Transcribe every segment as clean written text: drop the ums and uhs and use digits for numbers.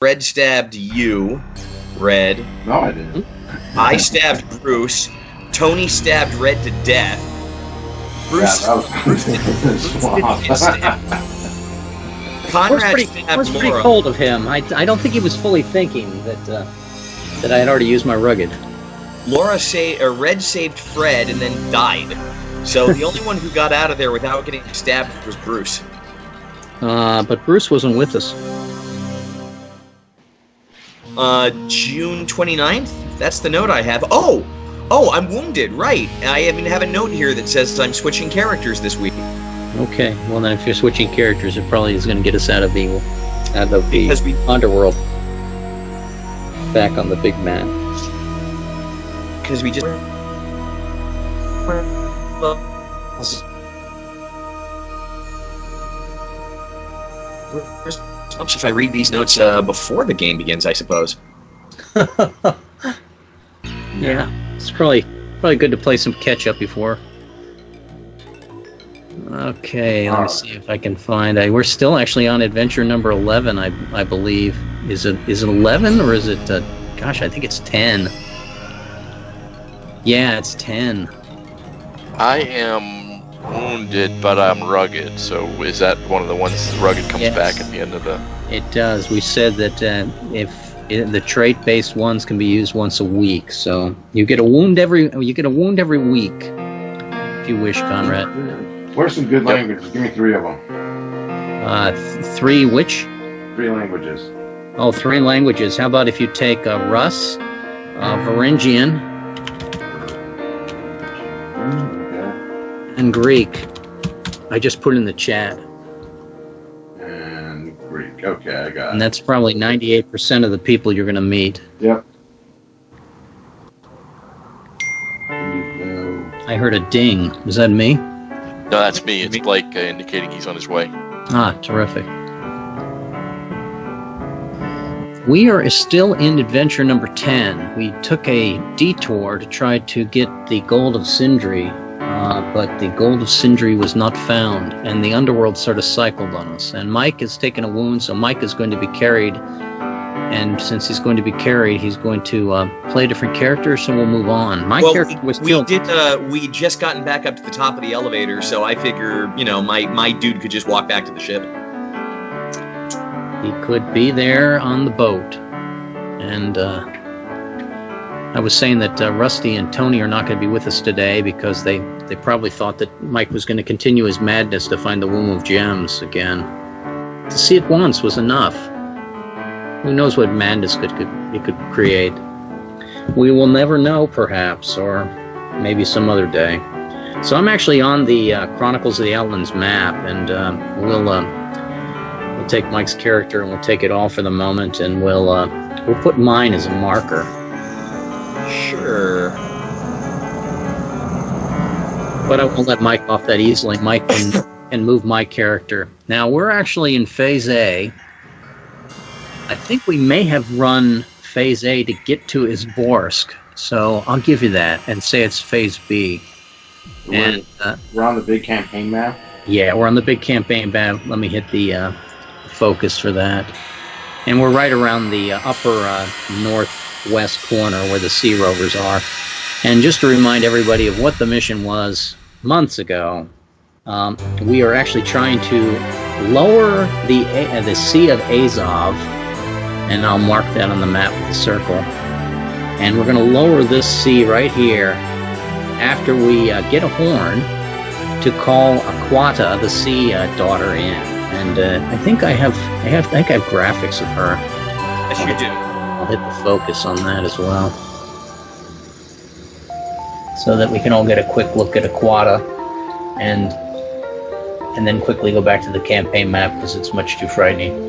Red stabbed you, Red. No, I didn't. I stabbed Bruce. Tony stabbed Red to death. Bruce, Yeah, that was Bruce didn't get stabbed. Conrad stabbed was pretty Laura. cold of him. I don't think he was fully thinking that I had already used my rugged. Red saved Fred and then died. So the only one who got out of there without getting stabbed was Bruce. But Bruce wasn't with us. June 29th? That's the note I have. Oh, I'm wounded, right. I even have a note here that says I'm switching characters this week. Okay, well then if you're switching characters, it probably is going to get us out of the Because we- underworld. Back on the big map. Because we just... If I read these notes before the game begins, I suppose. Yeah, it's probably good to play some catch up before. Okay, let me see if I can find. We're still actually on adventure number 11, I believe. Is it 11 or is it? Gosh, I think it's 10. Yeah, it's 10. I am wounded, but I'm rugged. So is that one of the ones rugged comes back at the end of the? It does. We said that the trait-based ones can be used once a week, so you get a wound every week, if you wish, Conrad. Where's some good languages? Give me 3 of them. 3 which? 3 languages. Oh, 3 languages. How about if you take Russ, Varangian, and Greek? I just put in the chat. And Greek. Okay, I got it. And that's probably 98% of the people you're going to meet. Yep. I heard a ding. Was that me? No, that's me. It's Blake indicating he's on his way. Ah, terrific. We are still in adventure number 10. We took a detour to try to get the Gold of Sindri, but the Gold of Sindri was not found, and the underworld sort of cycled on us. And Mike has taken a wound, so Mike is going to be carried. And since he's going to be carried, he's going to play a different character, so we'll move on. My character was killed. We just gotten back up to the top of the elevator, so I figure, my dude could just walk back to the ship. He could be there on the boat. And I was saying that Rusty and Tony are not going to be with us today because they probably thought that Mike was going to continue his madness to find the Womb of Gems again. To see it once was enough. Who knows what madness it could create? We will never know, perhaps, or maybe some other day. So I'm actually on the Chronicles of the Outlands map, and we'll take Mike's character and we'll take it all for the moment, and we'll put mine as a marker. Sure. But I won't let Mike off that easily. Mike can move my character. Now we're actually in Phase A. I think we may have run Phase A to get to Izborsk, so I'll give you that and say it's Phase B. We're on the big campaign map? Yeah, we're on the big campaign map. Let me hit the focus for that. And we're right around the upper northwest corner where the Sea Rovers are. And just to remind everybody of what the mission was months ago, we are actually trying to lower the Sea of Azov, and I'll mark that on the map with a circle. And we're going to lower this sea right here after we get a horn to call Aquata, the sea daughter, in. And I think I have graphics of her. Yes, you do. I'll hit the focus on that as well, so that we can all get a quick look at Aquata, and then quickly go back to the campaign map because it's much too frightening.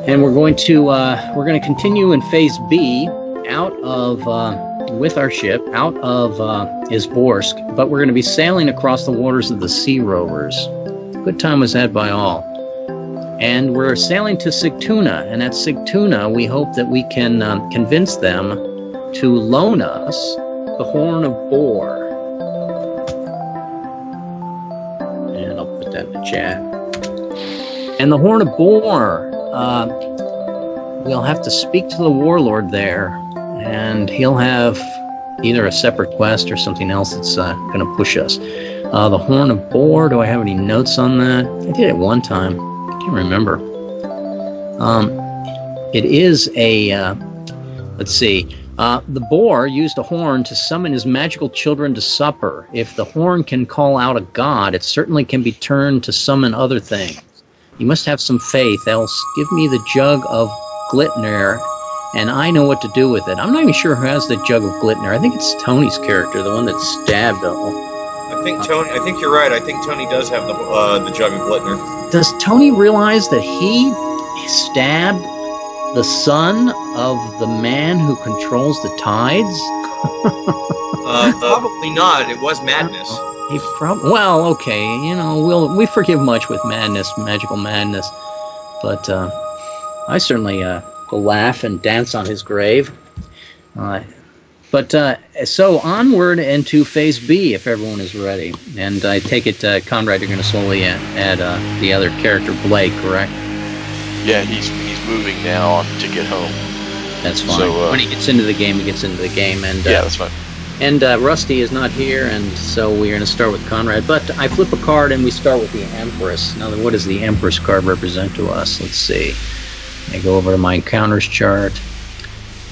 And we're going to continue in Phase B out of with our ship out of Izborsk, but we're going to be sailing across the waters of the Sea Rovers. Good time was had by all. And we're sailing to Sigtuna, and at Sigtuna we hope that we can convince them to loan us the Horn of Boar. And I'll put that in the chat. And the Horn of Boar, we'll have to speak to the warlord there, and he'll have either a separate quest or something else that's going to push us. The Horn of Boar, do I have any notes on that? I did it one time. I can't remember. It is a, let's see. The boar used a horn to summon his magical children to supper. If the horn can call out a god, it certainly can be turned to summon other things. You must have some faith, else give me the jug of Glitner, and I know what to do with it. I'm not even sure who has the jug of Glitner. I think it's Tony's character, the one that stabbed. I think Tony. I think you're right. I think Tony does have the jug of Glitner. Does Tony realize that he stabbed the son of the man who controls the tides? Probably not. It was madness. Well, okay. You know, we forgive much with madness, magical madness, but I certainly will laugh and dance on his grave. So onward into Phase B, if everyone is ready. And I take it, Conrad, you're going to slowly add the other character, Blake, correct? Yeah, he's moving now to get home. That's fine. So, when he gets into the game, he gets into the game. And yeah, that's fine. And Rusty is not here, and so we're going to start with Conrad. But I flip a card, and we start with the Empress. Now, what does the Empress card represent to us? Let's see. I go over to my encounters chart,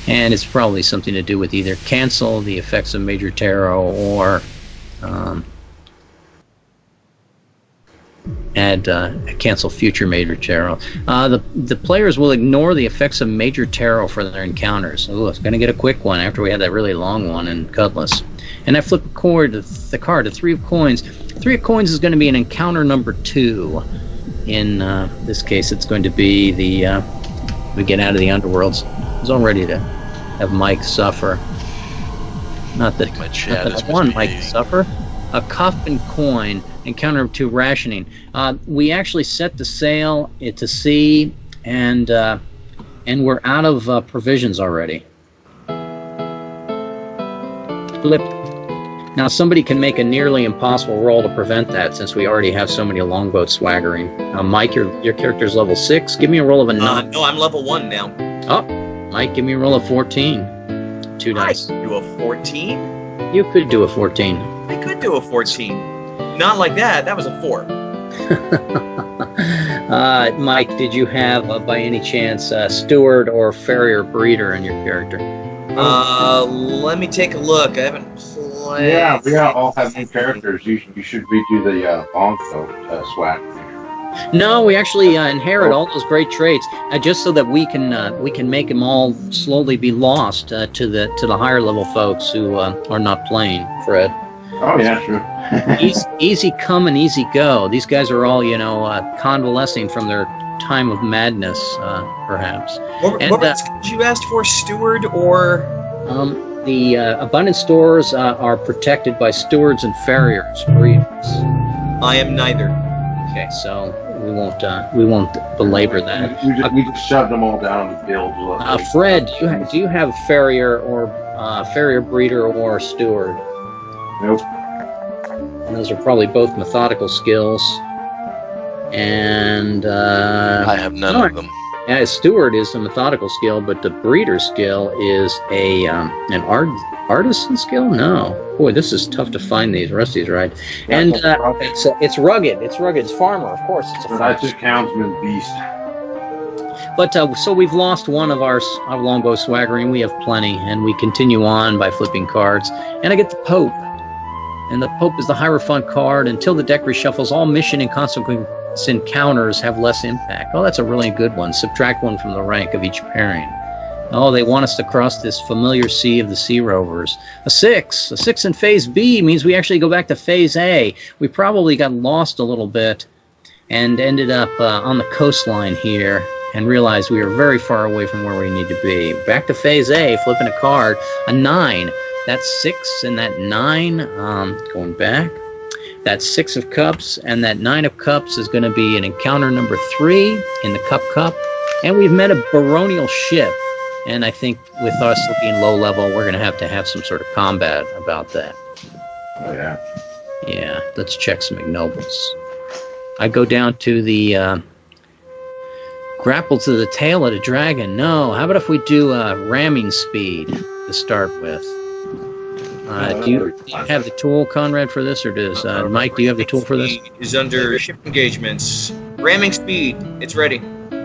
and it's probably something to do with either cancel the effects of Major Tarot or add cancel future Major Tarot. The players will ignore the effects of Major Tarot for their encounters. Oh, it's going to get a quick one after we had that really long one in Cutlass. And I flip the card to Three of Coins. Three of Coins is going to be an encounter number 2. In this case, it's going to be the we get out of the underworlds. I was all ready to have Mike suffer. Not that I want Mike to suffer. A cup and coin. Encounter 2, rationing. We actually set the sail to sea, and we're out of provisions already. Flip. Now somebody can make a nearly impossible roll to prevent that, since we already have so many longboats swaggering. Mike, your character's level 6. Give me a roll of a 9. No, I'm level 1 now. Oh, Mike, give me a roll of 14. 2 dice. I could do a 14. You could do a 14. I could do a 14. Not like that. That was a 4. Mike, did you have, by any chance, steward or farrier breeder in your character? Let me take a look. I haven't played. Yeah, we all have new characters. You should redo the longboat swag. No, we actually inherit all those great traits, just so that we can make them all slowly be lost to the higher level folks who are not playing. Fred. Oh yeah, true. easy come and easy go. These guys are all, convalescing from their time of madness, perhaps. What you asked for, steward or? The abundant stores are protected by stewards and farriers, breeders. I am neither. Okay, so we won't belabor that. We just shoved them all down to build. Fred, do you have farrier or farrier breeder or steward? Nope. And those are probably both methodical skills. And I have none of them. Yeah, steward is a methodical skill, but the breeder skill is an artisan skill. No, boy, this is tough to find these. Rusty's right, yeah, and it's rugged. It's rugged. It's farmer, of course. It's a farmer. That's just Houndsman Beast. But so we've lost one of our longbow swaggering. We have plenty, and we continue on by flipping cards. And I get the Pope. And the Pope is the Hierophant card. Until the deck reshuffles, all mission and consequence encounters have less impact. Oh, that's a really good one. Subtract 1 from the rank of each pairing. Oh, they want us to cross this familiar sea of the Sea Rovers. A 6. A 6 in Phase B means we actually go back to Phase A. We probably got lost a little bit and ended up on the coastline here and realized we were very far away from where we need to be. Back to Phase A, flipping a card. A 9. That's 6 and that 9, going back. That's 6 of Cups, and that 9 of Cups is going to be an encounter number 3 in the Cup. And we've met a baronial ship, and I think with us being low level, we're going to have some sort of combat about that. Oh, yeah. Yeah, let's check some ignobles. I go down to the Grapple to the tail of the dragon. No. How about if we do ramming speed to start with? Do you have the tool, Conrad, for this, or does Mike? Do you have the tool for this? Is under ship engagements. Ramming speed. It's ready.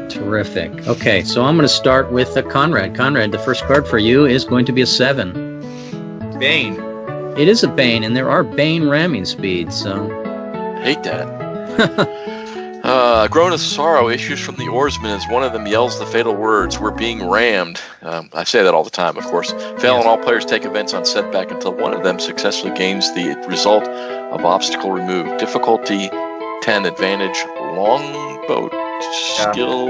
Terrific. Okay, so I'm going to start with Conrad. Conrad, the first card for you is going to be a 7. Bane. It is a Bane, and there are Bane ramming speeds. So Hate that. Groan of Sorrow issues from the oarsmen as one of them yells the fatal words, "We're being rammed." I say that all the time, of course. Fail, and all players take events on setback until one of them successfully gains the result of obstacle removed. Difficulty 10, advantage, longboat skill.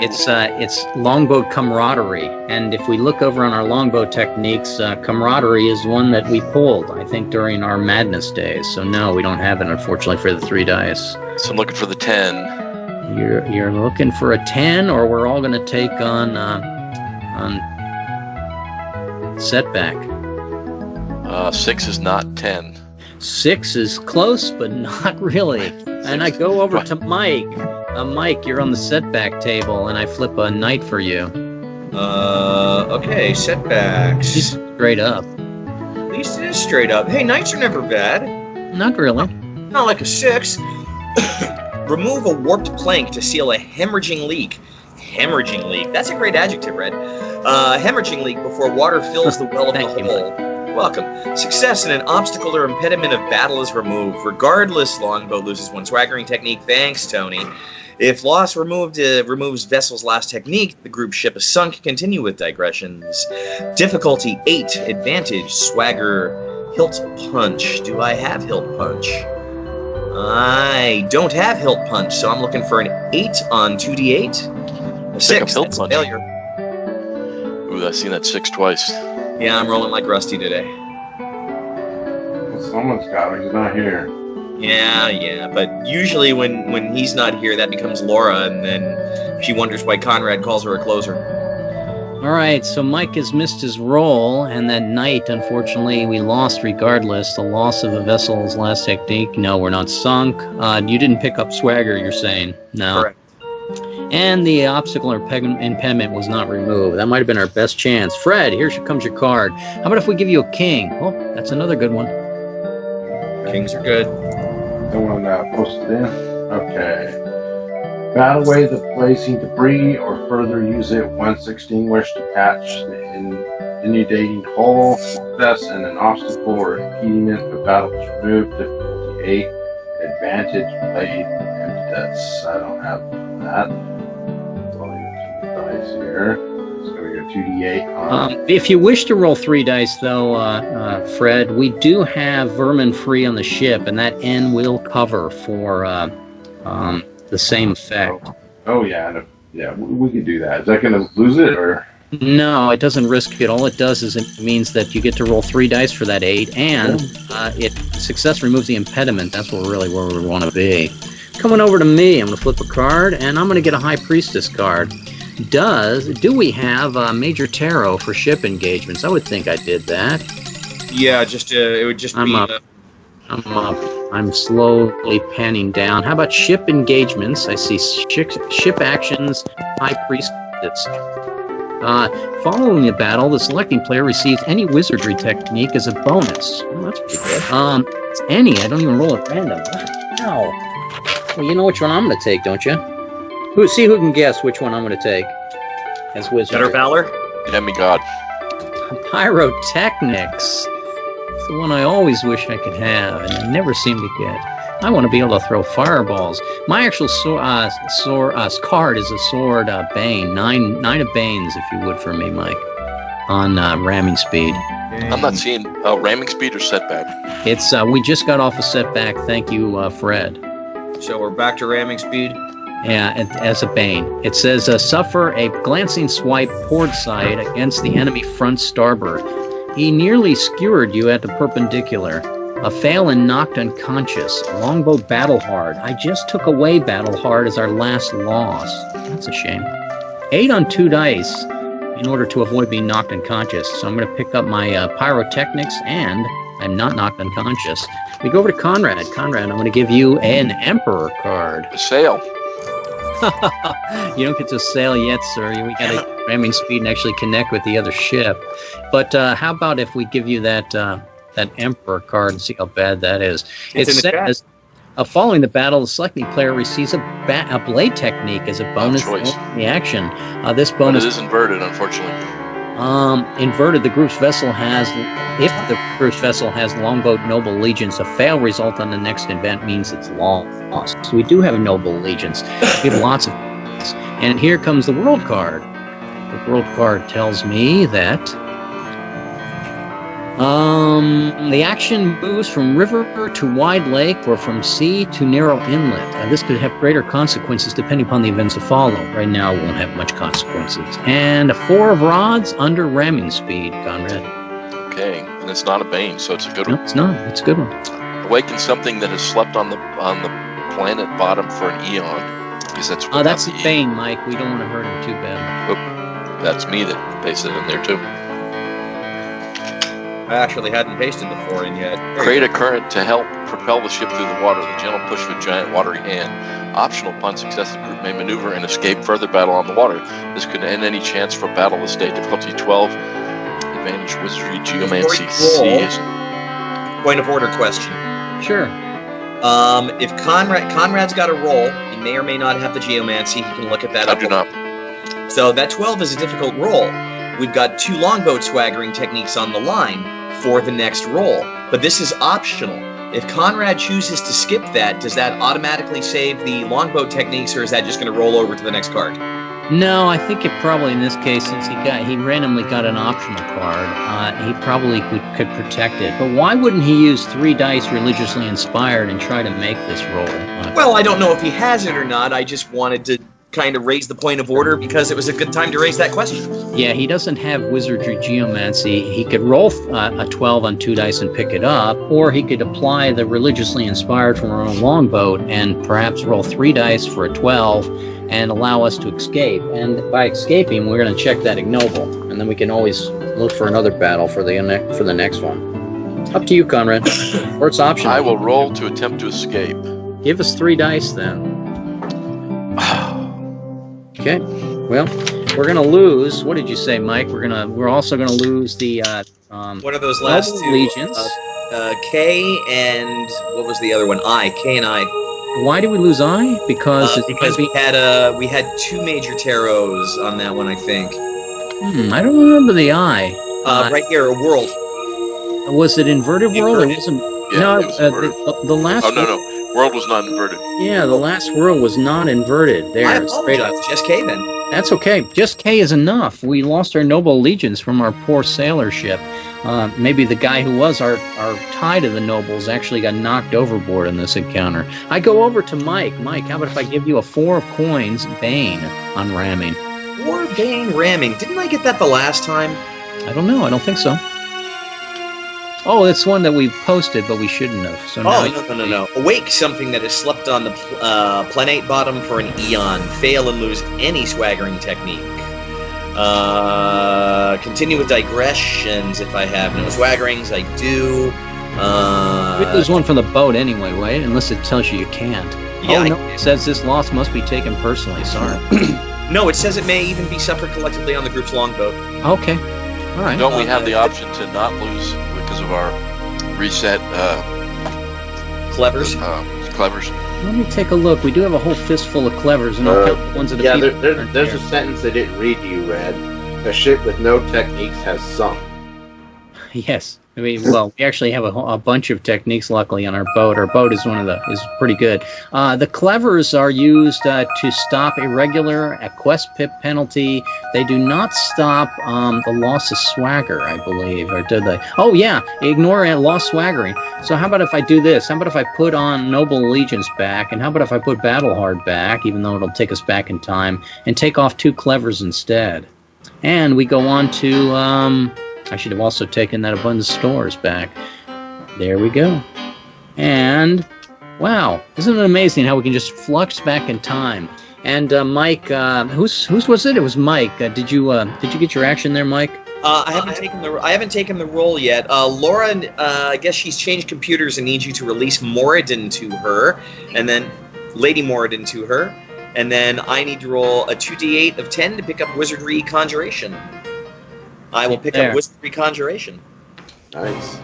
it's longboat camaraderie, and if we look over on our longboat techniques, camaraderie is one that we pulled, I think, during our madness days. So no, we don't have it, unfortunately, for the 3 dice. So I'm looking for the 10. You're looking for a 10, or we're all going to take on setback. 6 is not 10. 6 is close, but not really. And I go over to Mike. Mike, you're on the setback table, and I flip a knight for you. Okay, setbacks. Straight up. At least it is straight up. Hey, knights are never bad. Not really. Not like a 6. Remove a warped plank to seal a hemorrhaging leak. Hemorrhaging leak. That's a great adjective, Red. Hemorrhaging leak before water fills the well of the hole. Welcome. Success in an obstacle or impediment of battle is removed. Regardless, longboat loses 1 swaggering technique. Thanks, Tony. If loss removes vessel's last technique, the group ship is sunk. Continue with digressions. Difficulty 8, advantage, swagger, hilt punch. Do I have hilt punch? I don't have hilt punch, so I'm looking for an 8 on 2d8. A 6, that's a failure. Ooh, I've seen that 6 twice. Yeah, I'm rolling like Rusty today. Well, someone's got it. He's not here. Yeah, but usually when he's not here, that becomes Laura, and then she wonders why Conrad calls her a closer. All right, so Mike has missed his roll, and that knight, unfortunately, we lost regardless. The loss of a vessel's last technique. No, we're not sunk. You didn't pick up swagger, you're saying? No. Correct. And the obstacle or impediment was not removed. That might have been our best chance. Fred, here comes your card. How about if we give you a king? Oh, that's another good one. Kings are good. Someone posted in. Okay. Battle away the blazing debris or further use it once extinguished to patch the inundating hole. Success in an obstacle or impediment of battle is removed. Difficulty 8. Advantage blade impetus. I don't have that. So I'll get 2 dice here. It's going to go 2d8 on. If you wish to roll 3 dice, though, Fred, we do have vermin free on the ship, and that N will cover for the same effect. Oh yeah, we could do that. Is that going to lose it, or? No, it doesn't risk it. All it does is it means that you get to roll 3 dice for that 8, and success removes the impediment. That's really where we want to be. Coming over to me, I'm going to flip a card, and I'm going to get a High Priestess card. Do we have Major Tarot for ship engagements? I would think I did that. Yeah, it would just be... I'm up. I'm slowly panning down. How about ship engagements? I see ship actions, High Priestess. Following a battle, the selecting player receives any wizardry technique as a bonus. Oh, that's pretty good. It's any. I don't even roll at random. Wow. Well, you know which one I'm going to take, don't you? Who can guess which one I'm going to take as wizardry? Better Valor? Demigod. Pyrotechnics. It's the one I always wish I could have, and I never seem to get. I want to be able to throw fireballs. My actual card is a sword Bane. 9 of Banes, if you would, for me, Mike, on ramming speed. I'm not seeing ramming speed or setback. It's we just got off a setback. Thank you, Fred. So we're back to ramming speed? Yeah, as a Bane. It says, suffer a glancing swipe port side against the enemy front starboard. He nearly skewered you at the perpendicular. A fail and knocked unconscious. Longboat battle hard. I just took away battle hard as our last loss. That's a shame. 8 on 2 dice in order to avoid being knocked unconscious. So I'm going to pick up my pyrotechnics, and I'm not knocked unconscious. We go over to Conrad. Conrad, I'm going to give you an Emperor card. A sail. You don't get to sail yet, sir. We got to ramming speed and actually connect with the other ship. But how about if we give you that Emperor card and see how bad that is? It's in the chat. says, following the battle, the selecting player receives a blade technique as a bonus choice. in the action. This But bonus it is inverted, unfortunately. inverted. The group's vessel has, if the group's vessel has longboat noble allegiance, a fail result on the next event means it's lost. So we do have noble allegiance. We have lots of. And here comes the world card. The world card tells me that the action moves from river to wide lake or from sea to narrow inlet. This could have greater consequences depending upon the events to follow. Right now, it won't have much consequences. And a 4 of rods under ramming speed, Conrad. Okay, and it's not a bane, so it's a good No, one. it's not. It's a good one. Awaken something that has slept on the planet bottom for an eon. Because that's what That's the the Bane, Mike. We don't want to hurt him too bad. That's me that pasted it in there too. I actually hadn't pasted the 4 in yet. Create a current to help propel the ship through the water. The gentle push of a giant watery hand. Optional upon success, the group may maneuver and escape further battle on the water. This could end any chance for battle this day. Difficulty 12. Advantage wizardry, geomancy. Point of order question. Sure. If Conrad's got a roll, he may or may not have the geomancy. He can look at that I up. do not. So that 12 is a difficult roll. We've got 2 longboat swaggering techniques on the line for the next roll, but this is optional. If Conrad chooses to skip that, does that automatically save the longboat techniques, or is that just going to roll over to the next card? No, I think it probably in this case, since he randomly got an optional card, he probably could protect it. But why wouldn't he use 3 dice religiously inspired and try to make this roll? Well, I don't know if he has it or not. I just wanted to kind of raise the point of order because it was a good time to raise that question. Yeah, he doesn't have wizardry geomancy. He could roll a 12 on 2 dice and pick it up, or he could apply the religiously inspired from our own longboat and perhaps roll 3 dice for a 12 and allow us to escape. And by escaping, we're going to check that ignoble, and then we can always look for another battle for the next one. Up to you, Conrad. Or it's optional. I will roll to attempt to escape. Give us 3 dice then. Okay. Well, we're gonna lose. What did you say, Mike? We're also gonna lose the What are those last Noble 2? Allegiance. K and what was the other one? I. K and I. Why did we lose I? Because we had 2 major tarots on that one, I think. I don't remember the I. Right here, a world. Was it inverted world? It wasn't. Yeah, no, it was inverted. the last. Oh, no. World was not inverted. Yeah, the last world was not inverted. There, I straight up. apologize. Just K then. That's okay. Just K is enough. We lost our noble allegiance from our poor sailor ship. Maybe the guy who was our tie to the nobles actually got knocked overboard in this encounter. I go over to Mike. Mike, how about if I give you a 4 of coins, Bane, on ramming? 4 Bane ramming. Didn't I get that the last time? I don't know. I don't think so. Oh, it's one that we posted, but we shouldn't have. So now No. Awake something that has slept on the planet bottom for an eon. Fail and lose any swaggering technique. Continue with digressions if I have no swaggerings. I do. We lose one from the boat anyway, right? Unless it tells you can't. Yeah, no. It says this loss must be taken personally. Sorry. No, it says it may even be suffered collectively on the group's longboat. Okay. All right. Don't we have the option to not lose because of our reset Clevers. clevers? Let me take a look. We do have a whole fistful of clevers, and I'll count the ones that Yeah, have there's a sentence they didn't read to you, Red. A ship with no techniques has sunk. Yes. I mean, well, we actually have a bunch of techniques, luckily, on our boat. Our boat is is pretty good. The clevers are used to stop irregular, a quest pip penalty. They do not stop the loss of swagger, I believe, or did they? Oh, yeah, ignore lost swaggering. So how about if I do this? How about if I put on Noble Allegiance back, and how about if I put Battle Hard back, even though it'll take us back in time, and take off 2 clevers instead? And we go on to... I should have also taken that abundance stores back. There we go. And wow, isn't it amazing how we can just flux back in time? And Mike, whose was it? It was Mike. Did you get your action there, Mike? I haven't taken the roll yet. Laura, I guess she's changed computers and needs you to release Moradin to her, and then Lady Moradin to her. And then I need to roll a 2d8 of 10 to pick up Wizardry Conjuration. I will pick up Wizardry Conjuration. Nice.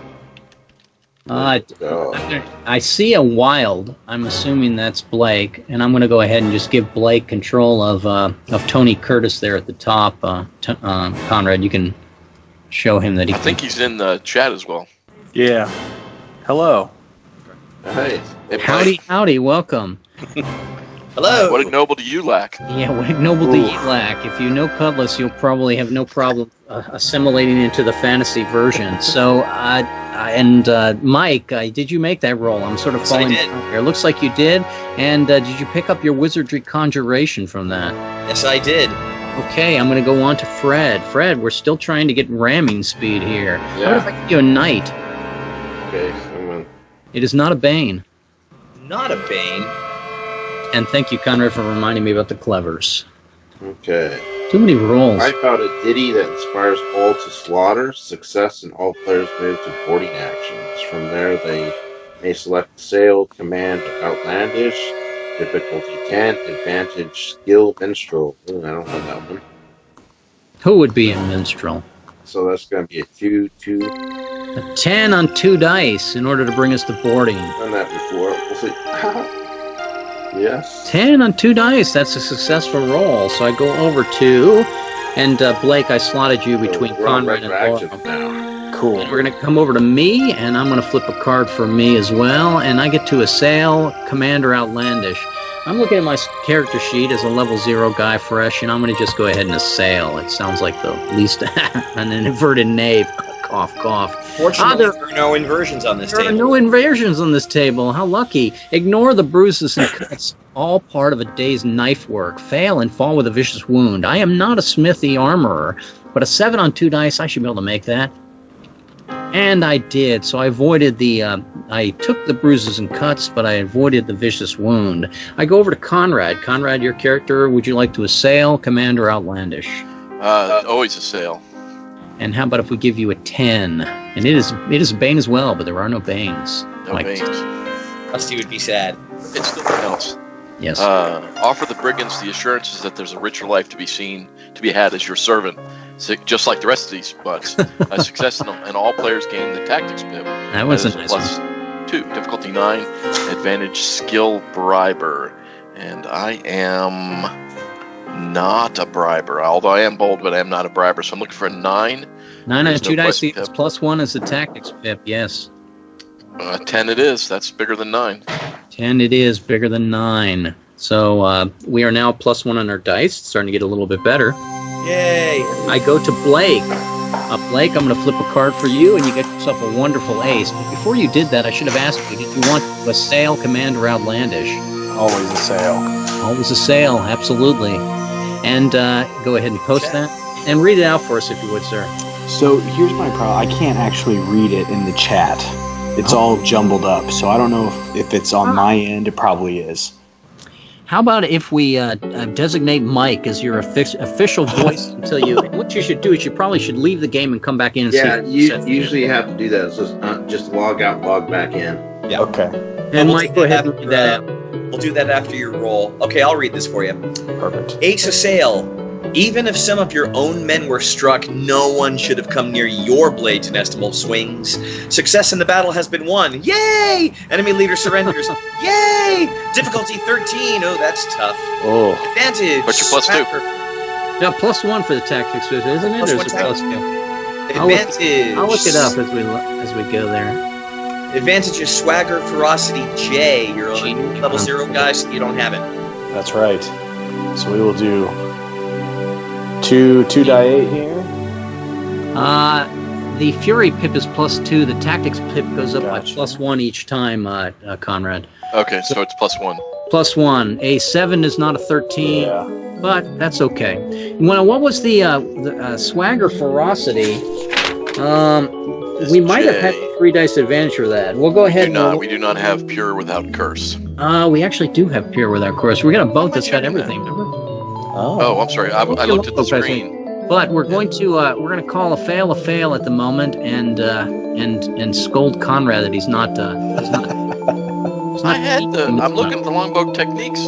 I see a wild. I'm assuming that's Blake, and I'm going to go ahead and just give Blake control of Tony Curtis there at the top. Conrad, you can show him that he. I think he's in the chat as well. Yeah. Hello. Hey. Howdy, welcome. Hello. What ignoble do you lack? Yeah, what ignoble do you lack? If you know Cutlass, you'll probably have no problem assimilating into the fantasy version. So, Mike, did you make that roll? I'm sort of falling down here. It looks like you did. And did you pick up your Wizardry Conjuration from that? Yes, I did. Okay, I'm going to go on to Fred. Fred, we're still trying to get ramming speed here. Yeah. What if I give you a Knight? Okay, someone. It is not a Bane. Not a Bane. And thank you, Conrad, for reminding me about the Clevers. Okay. Too many rolls. I found a ditty that inspires all to slaughter, success, and all players move to boarding actions. From there, they may select sail, command, outlandish, difficulty 10, advantage, skill, minstrel. Ooh, I don't have that one. Who would be a minstrel? So that's going to be a 2, 2. A 10 on 2 dice in order to bring us to boarding. Done that before. We'll see. Yes. 10 on 2 dice. That's a successful roll. So I go over to, and Blake, I slotted you between Conrad and Laura. Now. Cool. We're going to come over to me, and I'm going to flip a card for me as well, and I get to assail, Commander Outlandish. I'm looking at my character sheet as a level 0 guy fresh, and I'm going to just go ahead and assail. It sounds like the least an inverted knave. Cough, cough. Fortunately, there are no inversions on this table. There are no inversions on this table. How lucky. Ignore the bruises and cuts. All part of a day's knife work. Fail and fall with a vicious wound. I am not a smithy armorer, but a 7 on 2 dice, I should be able to make that. And I did. So I avoided I took the bruises and cuts, but I avoided the vicious wound. I go over to Conrad. Conrad, your character, would you like to assail, command, or outlandish? Always assail. And how about if we give you a 10? And it is Bane as well, but there are no Banes. No Banes. Rusty would be sad. It's still counts. Yes. Offer the brigands the assurances that there's a richer life to be had as your servant. Just like the rest of these butts. Success and all players gain the tactics pip. That was a nice plus one. 2, difficulty 9, advantage skill briber. And I am not a briber, although I am bold, but I am not a briber. So I'm looking for a 9. 9 on 2 dice. Pip. Plus 1 is the tactics pip. Yes. 10 it is. That's bigger than 9. 10 it is, bigger than 9. So we are now plus 1 on our dice. It's starting to get a little bit better. Yay! I go to Blake. Blake, I'm going to flip a card for you, and you get yourself a wonderful ace. But before you did that, I should have asked you, did you want to assail, command, or outlandish? Always a sail. Always a sail, absolutely. And go ahead and post that. And read it out for us, if you would, sir. So here's my problem. I can't actually read it in the chat. It's all jumbled up. So I don't know if it's on my end. It probably is. How about if we designate Mike as your official voice until you... What you should do is you probably should leave the game and come back in and see... Yeah, you usually have to do that. It's just log out, log back in. Yeah. Okay. And Mike, go ahead and read that out. We'll do that after your roll. Okay, I'll read this for you. Perfect. Ace assail. Even if some of your own men were struck, no one should have come near your blade's inestimable swings. Success in the battle has been won. Yay! Enemy leader surrenders. Yay! Difficulty 13. Oh, that's tough. Oh. Advantage. But you're plus 2. Now, plus 1 for the tactics, isn't it? Plus Or one is it plus 2? Advantage. I'll look it up as we go there. Advantage is swagger, ferocity, J. You're a level 0 guy, so you don't have it. That's right. So we will do two die 8 here. The Fury pip is plus 2. The Tactics pip goes up by Gotcha. plus 1 each time, Conrad. Okay, so it's plus 1. Plus 1. A 7 is not a 13, Yeah. but that's okay. Well, what was the Swagger Ferocity? We might have had 3 dice advantage for that. We'll go ahead We do not have pure without curse. we actually do have Pure without Curse. We're going to both that's got everything, remember? Oh. I'm sorry. I looked at the screen. But we're going to call a fail at the moment, and scold Conrad that he's not. I'm looking at the longbow techniques.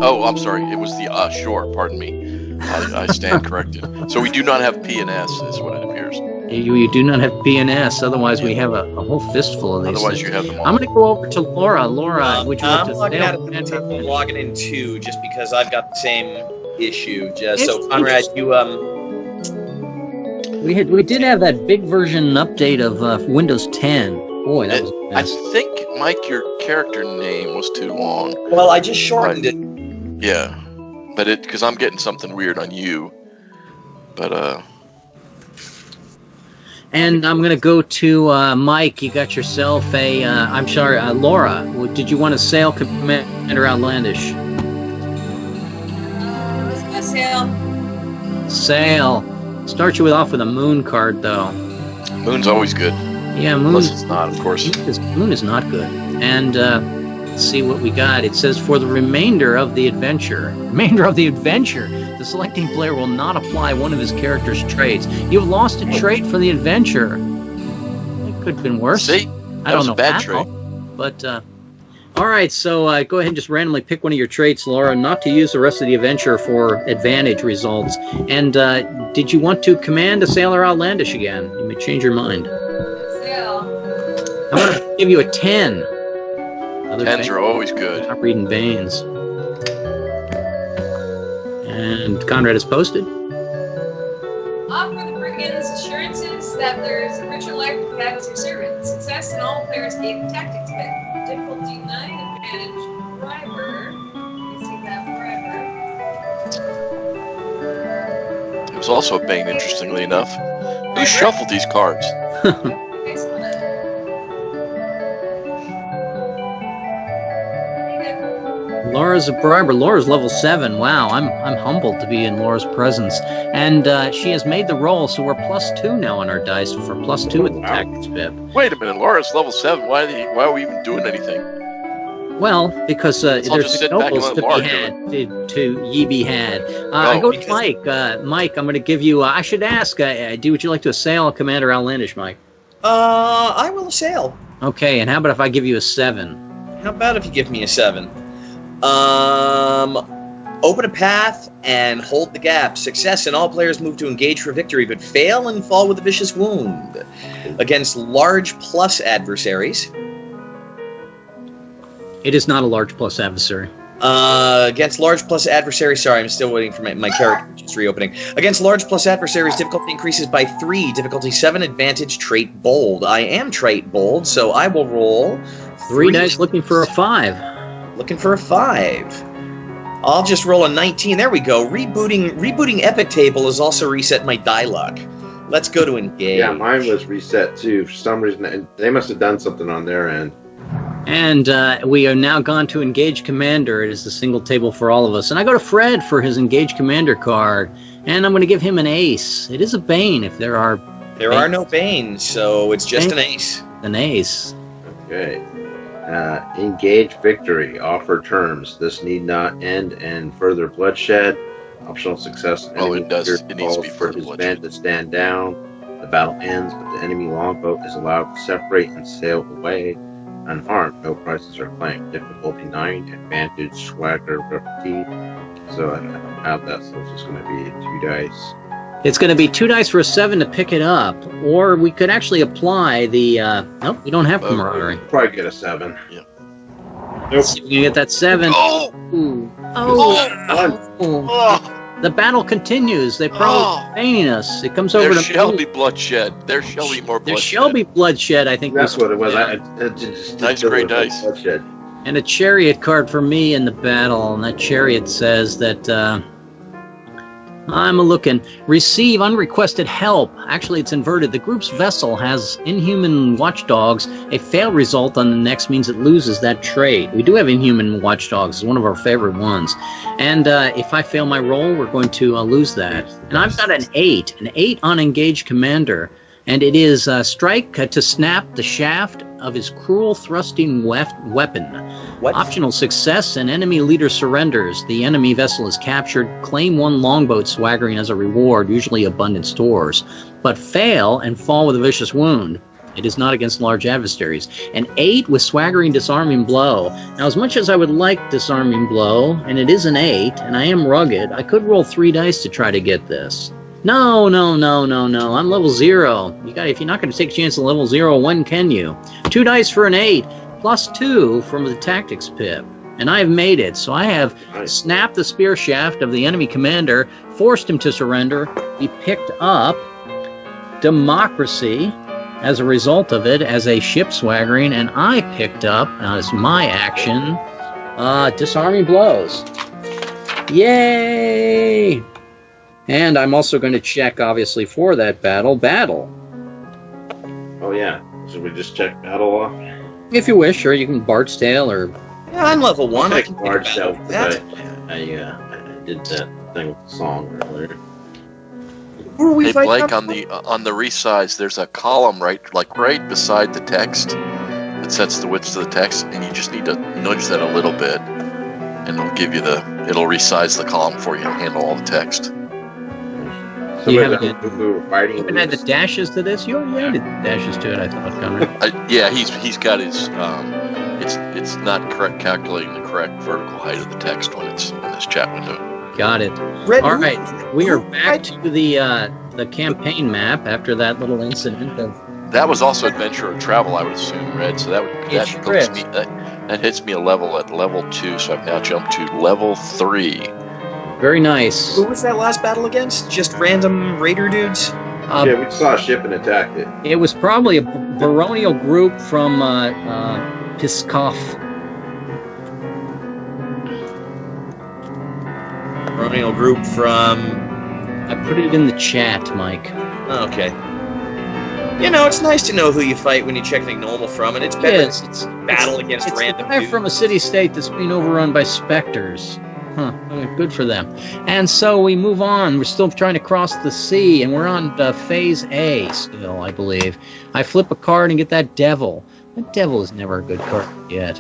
Oh, I'm sorry. It was the sure. Pardon me. I stand corrected. So we do not have P and S, is what it appears. You do not have P and S. Otherwise, we have a whole fistful of these. Otherwise, things. you have them all. I'm going to go over to Laura. Laura, would you like I'm to logging sail out of the table. I'm logging in too, just because I've got the same issue. So Conrad, you We did have that big version update of Windows 10. Boy, that was I fast. think, Mike, your character name was too long. well, I just shortened it. Yeah, but because I'm getting something weird on you. But And I'm going to go to Mike. You got yourself a, I'm sorry, Laura. Did you want to sail Commander Outlandish? Let's go sail. Sail. Start you off with a moon card, though. Moon's always good, Yeah, unless it's not, of course. Moon is not good. And let's see what we got. It says for the remainder of the adventure, the selecting player will not apply one of his character's traits. You've lost a trait for the adventure. It could have been worse. See, I don't was know a bad how, trait. but all right. So go ahead and just randomly pick one of your traits, Laura, not to use the rest of the adventure for advantage results. And did you want to command a sailor outlandish again? You may change your mind. Sail. I'm going to give you a 10. Other Tens are always good. Stop reading Banes. And Conrad is posted. Offer the brigands assurances that there is a richer life to have as your servant. Success in all players gain tactics pick. Difficulty 9, advantage briber. You see that briber. It was also a Bane, interestingly enough. Who shuffled these cards? Excellent. Laura's a briber. Laura's level 7. Wow, I'm humbled to be in Laura's presence. And she has made the roll, so we're +2 now on our dice for +2 at the tactics pip. Wait a minute, Laura's level 7. Why are we even doing anything? Well, because I'll there's just sit back and nobles let to Laura be do had, to ye be had. I go to Mike. Mike, I'm going to give you. I should ask. Would you like to assail Commander Outlandish, Mike? I will assail. Okay, and how about if I give you a 7? How about if you give me a 7? Open a path and hold the gap. Success and all players move to engage for victory, but fail and fall with a vicious wound. Against large plus adversaries. It is not a large plus adversary. Against large plus adversaries, sorry, I'm still waiting for my character, just reopening. Against large plus adversaries, difficulty increases by 3. Difficulty 7, advantage, trait bold. I am trait bold, so I will roll 3 dice looking for a 5. Looking for a 5. I'll just roll a 19. There we go. Rebooting Epic Table has also reset my die luck. Let's go to engage. Yeah, mine was reset too. For some reason, they must have done something on their end. And we are now gone to Engage Commander. It is the single table for all of us. And I go to Fred for his Engage Commander card. And I'm going to give him an ace. It is a Bane if there are... There are no Banes, so it's just an ace. An ace. Okay. Engage victory. Offer terms. This need not end in further bloodshed. Optional success. Oh, it does. Enemy It needs to be calls further for his bloodshed. men to stand down. The battle ends, but the enemy longboat is allowed to separate and sail away unharmed. No prices are claimed. Difficulty 9. Advantage. Swagger. Repeat. So I don't have that, so it's just going to be 2 dice. It's going to be 2 dice for a 7 to pick it up. Or we could actually apply the... nope, we don't have camaraderie. Probably get a 7. Let's see if we can get that 7. Oh! Ooh. Oh! Oh! The battle continues. They probably painting us. It comes over There to shall me. be bloodshed. There shall be more There bloodshed. shall be bloodshed, I think. That's what it was. Yeah. It just Nice gray dice. Bloodshed. And a chariot card for me in the battle. And that chariot says that I'm a-looking. Receive unrequested help. Actually, it's inverted. The group's vessel has inhuman watchdogs. A fail result on the next means it loses that trait. We do have inhuman watchdogs. It's one of our favorite ones. And if I fail my roll, we're going to lose that. And I've got an 8. An 8 on Engaged Commander. And it is strike to snap the shaft of his cruel thrusting weapon. What? Optional success, an enemy leader surrenders. The enemy vessel is captured. Claim 1 longboat swaggering as a reward, usually abundant stores. But fail and fall with a vicious wound. It is not against large adversaries. An 8 with Swaggering Disarming Blow. Now, as much as I would like Disarming Blow, and it is an 8, and I am rugged, I could roll 3 dice to try to get this. No. I'm level 0. If you're not going to take a chance at level 0, when can you? 2 dice for an 8, plus 2 from the Tactics Pip. And I have made it. So I have snapped the spear shaft of the enemy commander, forced him to surrender. He picked up Democracy as a result of it as a ship swaggering, and I picked up, as my action, Disarming Blows. Yay! And I'm also going to check, obviously, for that battle. Oh, yeah. Should we just check battle off? If you wish, or you can Bart's Tale, or... Yeah, I'm level 1. I Take can large take cell, a battle. I did that thing with the song earlier. Who are we Hey fighting Blake, up? on the resize, there's a column right beside the text that sets the width of the text, and you just need to nudge that a little bit, and it'll resize the column for you and handle all the text. You haven't had had the dashes to this? You already added the dashes to it, I thought, Conrad. Yeah, he's got his. It's not correct calculating the correct vertical height of the text when it's in this chat window. Got it. Red, All who- right, we are who- back to the campaign map after that little incident of... That was also adventure or travel, I would assume, Red. So that hits me a level at level 2. So I've now jumped to level 3. Very nice. Who was that last battle against? Just random raider dudes? Yeah, we saw a ship and attacked it. It was probably a baronial group from Piskov. Baronial group from... I put it in the chat, Mike. Okay. You know, it's nice to know who you fight when you check the normal from, and it's better Yes, than battle against it's random a guy dudes. from a city-state that's being overrun by specters. Huh, good for them. And so we move on. We're still trying to cross the sea, and we're on Phase A still, I believe. I flip a card and get that devil. That devil is never a good card yet.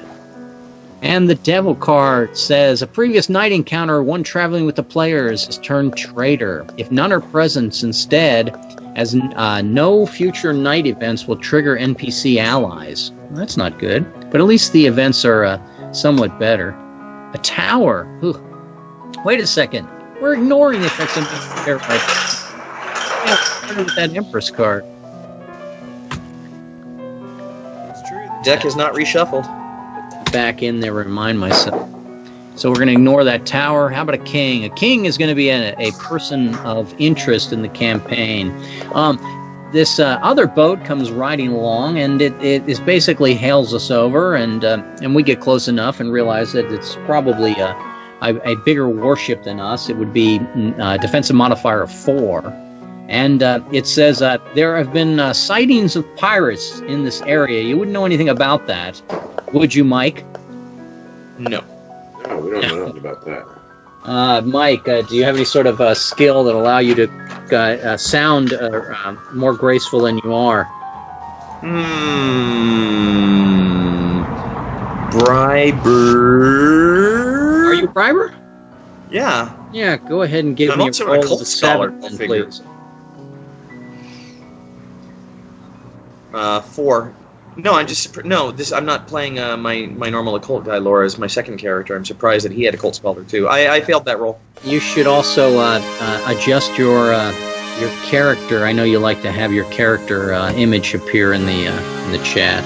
And the devil card says, a previous night encounter, one traveling with the players is turned traitor. If none are present instead, as no future night events will trigger NPC allies. Well, that's not good. But at least the events are somewhat better. A tower. Ooh. Wait a second. We're ignoring the effects of the with that Empress card. It's true. The deck is not reshuffled. Back in there, remind myself. So we're going to ignore that tower. How about a king? A king is going to be a person of interest in the campaign. This other boat comes riding along, and it is basically hails us over, and we get close enough and realize that it's probably a bigger warship than us. It would be defensive modifier of 4. And it says there have been sightings of pirates in this area. You wouldn't know anything about that, would you, Mike? No. No, we don't know nothing about that. Mike, do you have any sort of skill that allow you to sound more graceful than you are? Briber. Are you a briber? Yeah. Yeah, go ahead and give I'm me also a a roll cult of scholar, 7, go then, figure. please. 4. No, I'm not playing my normal occult guy, Laura, as my second character. I'm surprised that he had a cult scholar too. I failed that roll. You should also adjust your character. I know you like to have your character image appear in the chat.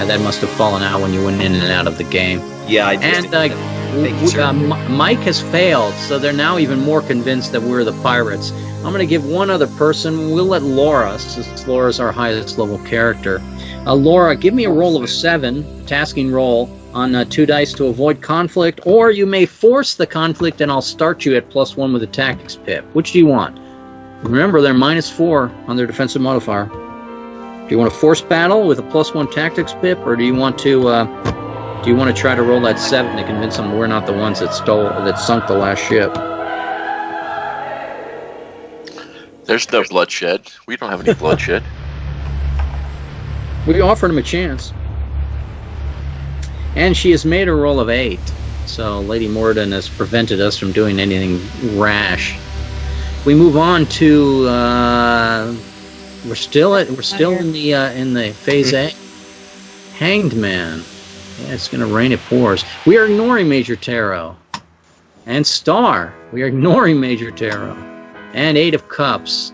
That must have fallen out when you went in and out of the game. Yeah, I did. And Thank you, sir. Mike has failed, so they're now even more convinced that we're the pirates. I'm going to give one other person. We'll let Laura, since Laura's our highest level character. Laura, give me a roll of a 7, tasking roll, on 2 dice to avoid conflict, or you may force the conflict and I'll start you at +1 with a tactics pip. Which do you want? Remember, they're -4 on their defensive modifier. Do you want to force battle with a +1 tactics pip, or do you want to try to roll that 7 to convince them we're not the ones that sunk the last ship? There's no bloodshed. We don't have any bloodshed. We offered him a chance. And she has made a roll of 8. So Lady Morden has prevented us from doing anything rash. We move on to We're still in the phase A. Hanged Man. Yeah, it's going to rain it pours. We are ignoring Major Tarot. And Star. We are ignoring Major Tarot. And 8 of Cups.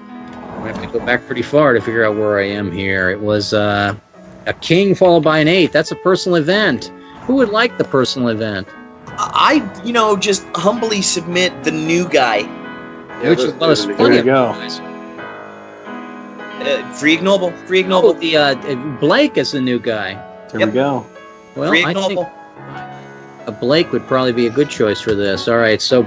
We have to go back pretty far to figure out where I am here. It was a King followed by an 8. That's a personal event. Who would like the personal event? I just humbly submit the new guy. Which is There you go. Free Ignoble. Oh, Blake is the new guy. There we go. Well, Free I think Ignoble. Blake would probably be a good choice for this. All right, so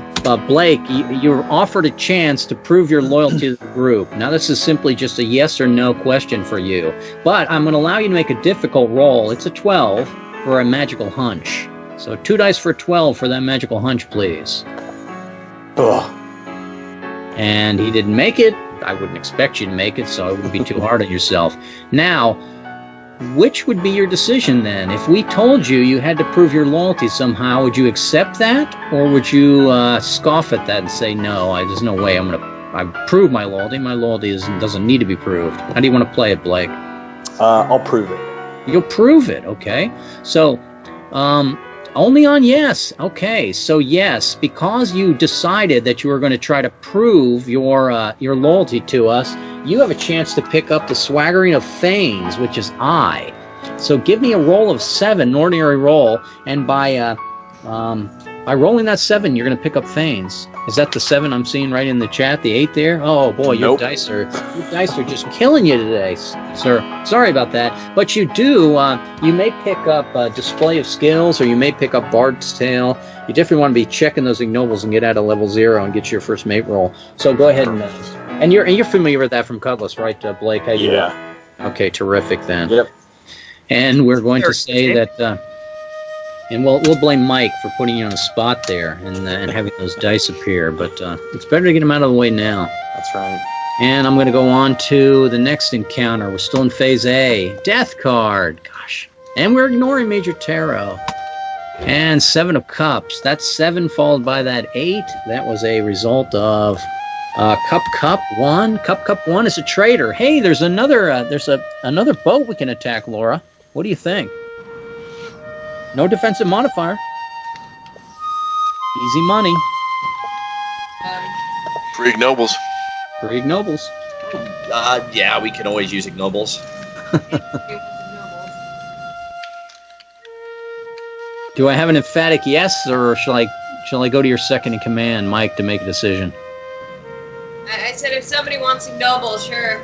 Blake, you're offered a chance to prove your loyalty to the group. Now, this is simply just a yes or no question for you. But I'm going to allow you to make a difficult roll. It's a 12 for a magical hunch. So 2 dice for 12 for that magical hunch, please. Ugh. And he didn't make it. I wouldn't expect you to make it, so it would be too hard on yourself. Now, which would be your decision then? If we told you you had to prove your loyalty somehow, would you accept that? Or would you scoff at that and say, no, there's no way I prove my loyalty. My loyalty doesn't need to be proved. How do you want to play it, Blake? I'll prove it. You'll prove it, okay. So, only on yes. Okay, so yes, because you decided that you were going to try to prove your loyalty to us, you have a chance to pick up the Swaggering of Thanes, which is I. So give me a roll of 7, an ordinary roll, and by rolling that 7, you're going to pick up Thanes. Is that the 7 I'm seeing right in the chat, the 8 there? Oh boy, your dice are just killing you today, sir. Sorry about that. But you may pick up Display of Skills, or you may pick up Bard's Tale. You definitely want to be checking those ignobles and get out of level 0 and get your first mate roll. So go ahead and you're familiar with that from Cutlass, right, Blake? Yeah. Okay, terrific then. Yep. And we're going to say that. And we'll blame Mike for putting you on the spot there and having those dice appear. But it's better to get them out of the way now. That's right. And I'm going to go on to the next encounter. We're still in Phase A. Death card. Gosh. And we're ignoring Major Tarot. And 7 of Cups. That's 7 followed by that 8. That was a result of Cup 1. Cup 1 is a traitor. Hey, there's another boat we can attack, Laura. What do you think? No defensive modifier. Easy money. Free ignobles. Free ignobles. Yeah, we can always use ignobles. Do I have an emphatic yes, or shall I go to your second in command, Mike, to make a decision? I said if somebody wants ignobles, sure.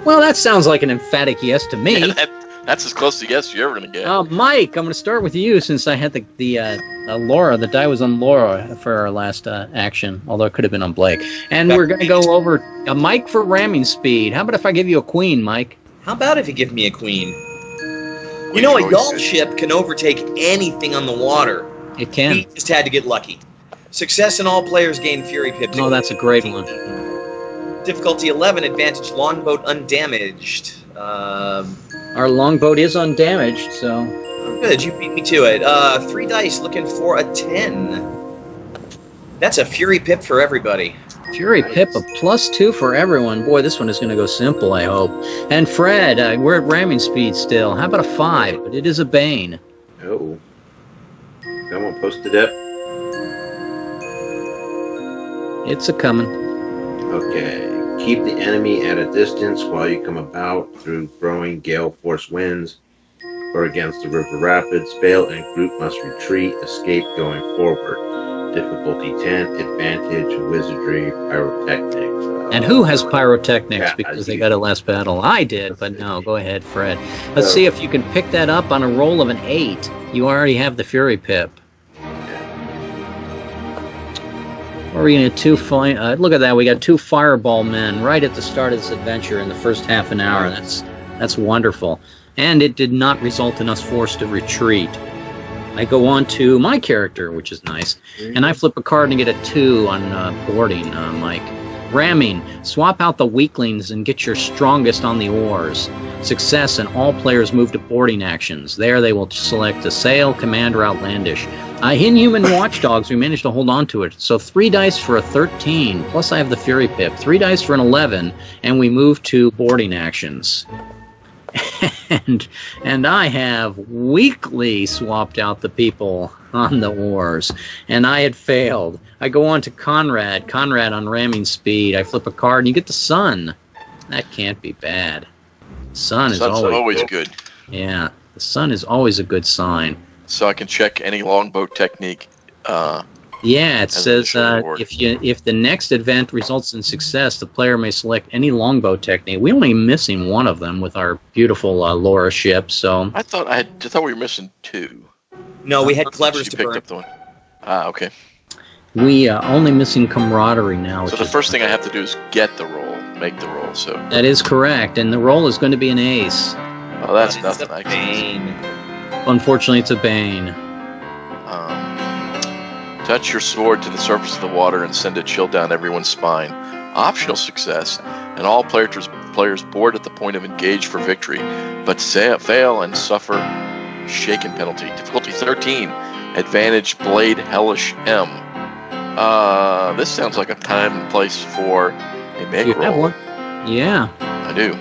Well, that sounds like an emphatic yes to me. Yeah, that's as close to yes you're ever going to get. Mike, I'm going to start with you since I had the Laura. The die was on Laura for our last action, although it could have been on Blake. And we're going to go over a Mike for ramming speed. How about if I give you a queen, Mike? How about if you give me a queen? You know, a yacht ship can overtake anything on the water. It can. We just had to get lucky. Success in all players gain Fury Pip. Oh, that's a great one. Difficulty 11, advantage longboat undamaged. Our longboat is undamaged, so... Good, you beat me to it. 3 dice, looking for a 10. That's a Fury Pip for everybody. Fury Pip, a +2 for everyone. Boy, this one is going to go simple, I hope. And Fred, we're at ramming speed still. How about a 5? But it is a Bane. Oh. Someone posted it. It's a coming. Okay. Keep the enemy at a distance while you come about through growing gale force winds or against the river rapids. Fail and group must retreat, escape going forward. Difficulty 10, advantage, wizardry, pyrotechnics. And who has pyrotechnics? Yeah, because they got it last battle. I did, but no. Go ahead, Fred. Let's see if you can pick that up on a roll of an 8. You already have the Fury Pip. Or we gonna look at that. We got 2 fireball men right at the start of this adventure in the first half an hour. That's wonderful. And it did not result in us forced to retreat. I go on to my character, which is nice. And I flip a card and get a 2 on boarding, Mike. Ramming. Swap out the weaklings and get your strongest on the oars. Success, and all players move to boarding actions. There they will select a sail, command, or outlandish. Inhuman Watchdogs, we managed to hold on to it. So 3 dice for a 13, plus I have the Fury Pip. 3 dice for an 11, and we move to boarding actions. And I have weakly swapped out the people on the oars, and I had failed. I go on to Conrad on ramming speed. I flip a card, and you get the Sun. That can't be bad. Sun is always good. Yeah, the Sun is always a good sign. So I can check any longboat technique. Yeah, it says if the next event results in success, the player may select any longboat technique. We're only missing one of them with our beautiful Laura ship. So I thought we were missing 2. No, we had Clevers to picked burn. up the one. Ah, okay. We only missing Camaraderie now. So the first thing I have to do is get the roll, make the roll. So that is correct, and the roll is going to be an ace. Oh, that's It's nothing. a Bane. Unfortunately, it's a Bane. Touch your sword to the surface of the water and send a chill down everyone's spine. Optional success, and all players board at the point of engage for victory, but fail and suffer shaken penalty. Difficulty 13. Advantage Blade Hellish M. This sounds like a time and place for a make You roll. have one? Yeah. I do.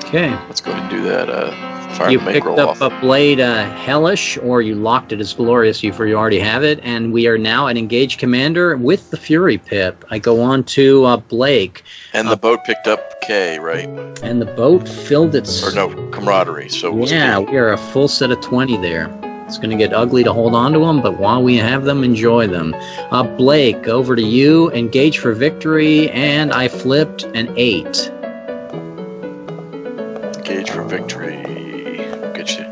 Okay. Let's go ahead and do that. Fire You the make picked roll up off. a Blade Hellish, or you locked it as Glorious, for you already have it, and we are now at Engage Commander with the Fury Pip. I go on to Blake. And the boat picked up K, right? And the boat filled its... Or no, Camaraderie. So it was Yeah, K. we are a full set of 20 there. It's going to get ugly to hold on to them, but while we have them, enjoy them. Blake, over to you. Engage for victory, and I flipped an 8. Engage for victory. Get you.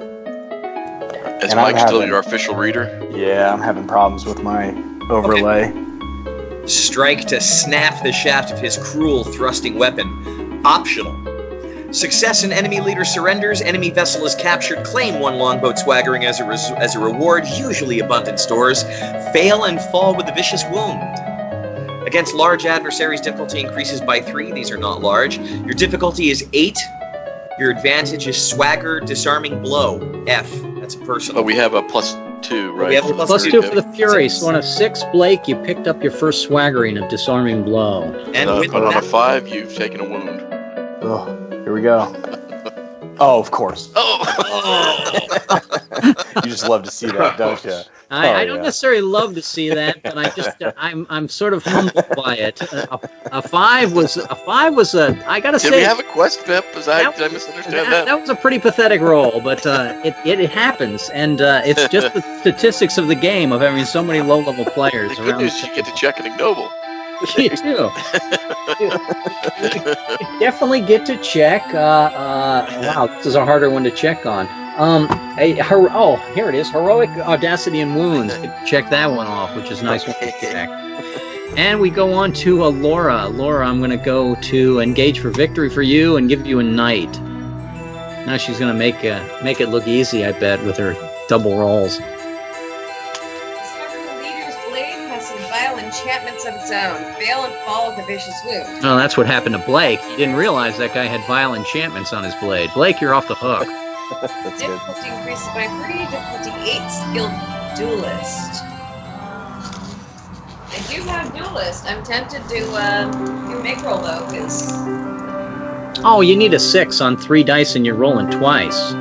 Is And Mike I'm still having- your official reader? Yeah, I'm having problems with my overlay. Strike to snap the shaft of his cruel thrusting weapon. Optional. Success and enemy leader surrenders. Enemy vessel is captured. Claim 1 longboat swaggering as a reward, usually abundant stores. Fail and fall with a vicious wound. Against large adversaries, difficulty increases by 3. These are not large. Your difficulty is 8. Your advantage is swagger, disarming blow. F. That's a personal. But we have a +2, right? We have a Plus 2 for the Pip. Fury. So on a 6, Blake, you picked up your first swaggering of Disarming Blow. And with but on a that, 5, you've taken a wound. Oh, here we go. Oh, of course. Oh! You just love to see that, don't you? I don't necessarily love to see that, but I just I'm sort of humbled by it. A 5 was I gotta Did say we have a quest, Pip? Did I misunderstand that? that was a pretty pathetic roll, but it happens, and it's just the statistics of the game of having so many low level players The good around. news is you get to check an ignoble. You do. You definitely get to check. Wow, this is a harder one to check on. Here it is. Heroic Audacity and Wounds. Check that one off, which is a nice one to check. And we go on to Laura. Laura, I'm going to go to Engage for Victory for you and give you a Knight. Now she's going to make it look easy, I bet, with her double rolls. Discover the leader's blade has some vile enchantments of its own. Fail and fall with a vicious wound. Oh, that's what happened to Blake. He didn't realize that guy had vile enchantments on his blade. Blake, you're off the hook. That's good. Difficulty increases by 3. Difficulty 8. Skilled Duelist. I do have Duelist. I'm tempted to do make roll though, because Oh, you need a 6 on 3 dice and you're rolling twice.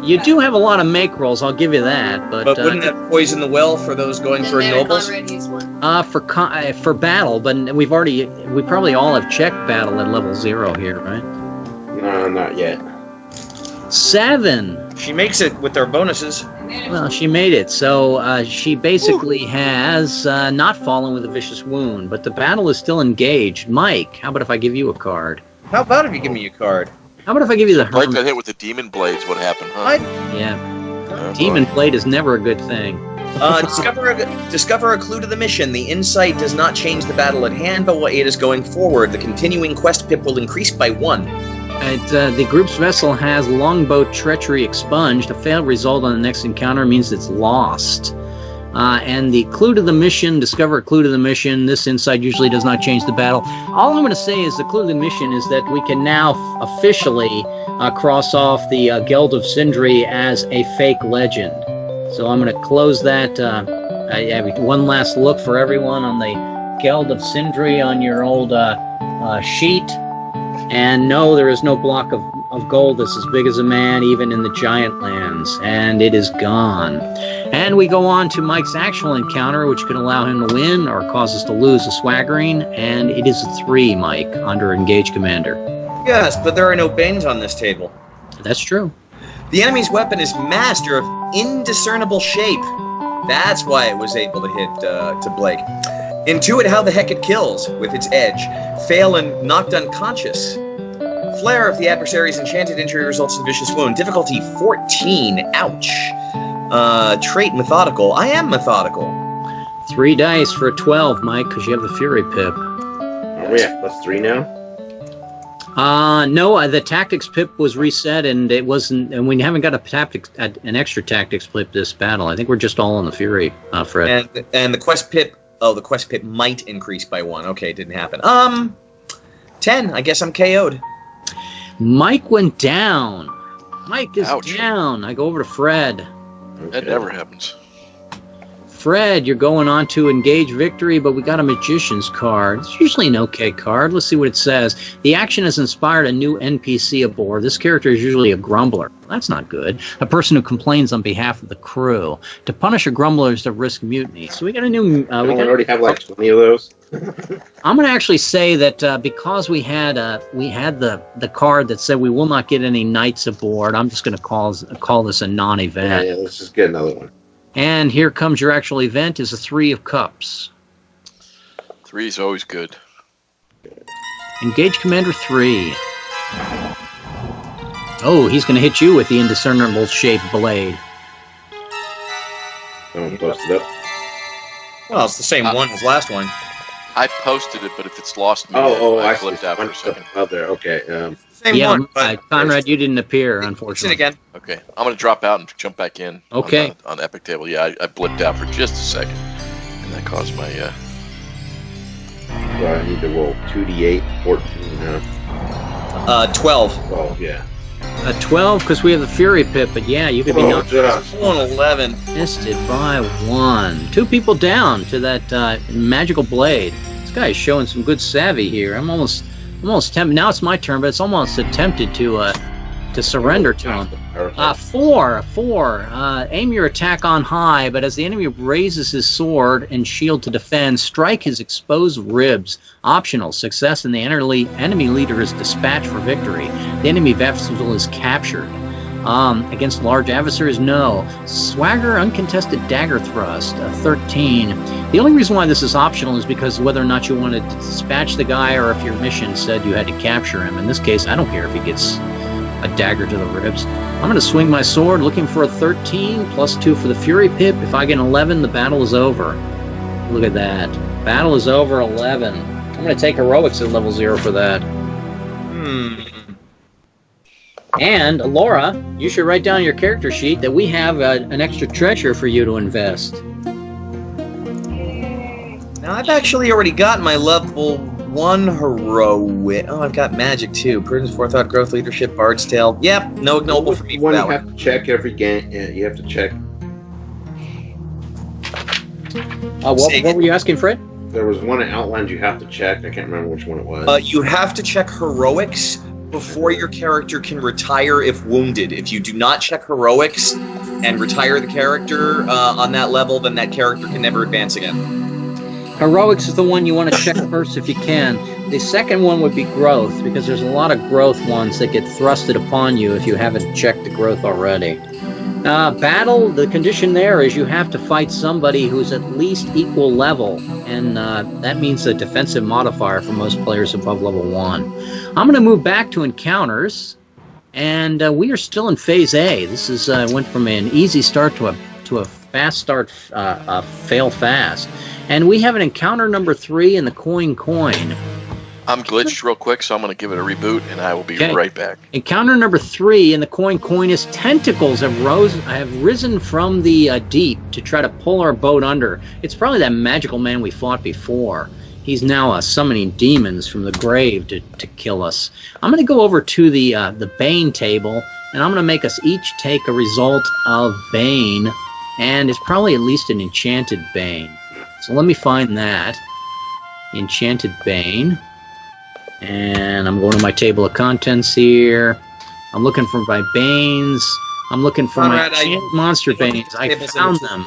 You do have a lot of make rolls, I'll give you that. But wouldn't that poison the well for those going for nobles? for battle, but we probably all have checked battle at level 0 here, right? No, not yet. 7. She makes it with their bonuses. Well, she made it, so she basically has not fallen with a vicious wound, but the battle is still engaged. Mike, how about if I give you a card? How about if you give me a card? How about if I give you the Blake Hermit? got hit with the demon blades. What happened, huh? Yeah, Oh, Demon boy. Blade is never a good thing. Discover a clue to the mission. The insight does not change the battle at hand, but what it is going forward. The continuing quest pip will increase by 1. The group's vessel has longboat treachery expunged. A failed result on the next encounter means it's lost. And the clue to the mission, discover a clue to the mission. This insight usually does not change the battle. All I'm going to say is the clue to the mission is that we can now officially cross off the Geld of Sindri as a fake legend. So I'm going to close that. I have one last look for everyone on the Geld of Sindri on your old sheet. And no, there is no block of gold that's as big as a man, even in the giant lands. And it is gone. And we go on to Mike's actual encounter, which could allow him to win or cause us to lose a swaggering. And it is a 3, Mike, under Engage Commander. Yes, but there are no Banes on this table. That's true. The enemy's weapon is Master of Indiscernible Shape. That's why it was able to hit to Blake. Intuit how the heck it kills with its edge. Fail and knocked unconscious. Flare of the adversary's enchanted injury results in vicious wound. Difficulty 14. Ouch. Trait methodical. I am methodical. 3 dice for a 12, Mike, because you have the Fury Pip. Are we at +3 now? No, the tactics pip was reset, and it wasn't. And we haven't got an extra tactics pip this battle. I think we're just all on the Fury, Fred. And the quest pip. Oh, the quest pip might increase by 1. Okay, it didn't happen. 10. I guess I'm KO'd. Mike went down. Mike is Ouch. down. I go over to Fred. That never happens. Fred, you're going on to Engage Victory, but we got a Magician's card. It's usually an okay card. Let's see what it says. The action has inspired a new NPC aboard. This character is usually a grumbler. That's not good. A person who complains on behalf of the crew. To punish a grumbler is to risk mutiny. So we got a new... We already have like 20 of those. I'm going to actually say that because we had the card that said we will not get any knights aboard, I'm just going to call this a non-event. Yeah, let's just get another one. And here comes your actual event is a 3 of Cups. 3 is always good. Engage Commander 3. Oh, he's going to hit you with the Indiscernible Shaped Blade. Don't post it up. Well, it's the same one as last one. I posted it, but if it's lost me, I flipped out for a second. Oh, there. Okay. Same one. Conrad, you didn't appear, unfortunately. Again. Okay, I'm going to drop out and jump back in. Okay. On the Epic table. Yeah, I blipped out for just a second, and that caused my. So I need to roll 2d8, 14, huh? 12. 12, yeah. A 12 because we have the Fury Pip, but yeah, you could be knocked just. 11. missed it by 1. 2 people down to that magical blade. This guy is showing some good savvy here. I'm almost tempted. Now it's my turn, but it's almost tempted to surrender to him. 4. Aim your attack on high, but as the enemy raises his sword and shield to defend, strike his exposed ribs. Optional. Success and the enemy leader is dispatched for victory. The enemy vessel is captured. Against large adversaries, no. Swagger, uncontested dagger thrust, 13. The only reason why this is optional is because whether or not you want to dispatch the guy or if your mission said you had to capture him. In this case, I don't care if he gets a dagger to the ribs. I'm going to swing my sword, looking for a 13, plus 2 for the Fury Pip. If I get an 11, the battle is over. Look at that. Battle is over, 11. I'm going to take heroics at level 0 for that. And, Laura, you should write down your character sheet that we have an extra treasure for you to invest. Now, I've actually already got my level 1 heroic. Oh, I've got magic too. Prudence, forethought, growth, leadership, bard's tale. Yep, no ignoble for me for that You have to check every game. Yeah, you have to check. What were you asking, Fred? There was one in Outlands you have to check. I can't remember which one it was. You have to check heroics before your character can retire if wounded. If you do not check heroics and retire the character on that level, then that character can never advance again. Heroics is the one you want to check first if you can. The second one would be growth, because there's a lot of growth ones that get thrusted upon you if you haven't checked the growth already. Battle, the condition there is you have to fight somebody who's at least equal level, and that means a defensive modifier for most players above level 1. I'm going to move back to encounters, and we are still in Phase A. This is went from an easy start to a fast start, fail fast. And we have an encounter number 3 in the coin. I'm glitched real quick, so I'm going to give it a reboot, and I will be right back. Encounter number 3 in the coin is tentacles have risen from the deep to try to pull our boat under. It's probably that magical man we fought before. He's now summoning demons from the grave to kill us. I'm going to go over to the Bane table, and I'm going to make us each take a result of Bane And it's probably at least an Enchanted Bane. So let me find that. Enchanted Bane. And I'm going to my table of contents here. I'm looking for my Banes. I'm looking for Conrad, my Enchanted Monster Banes. I found them.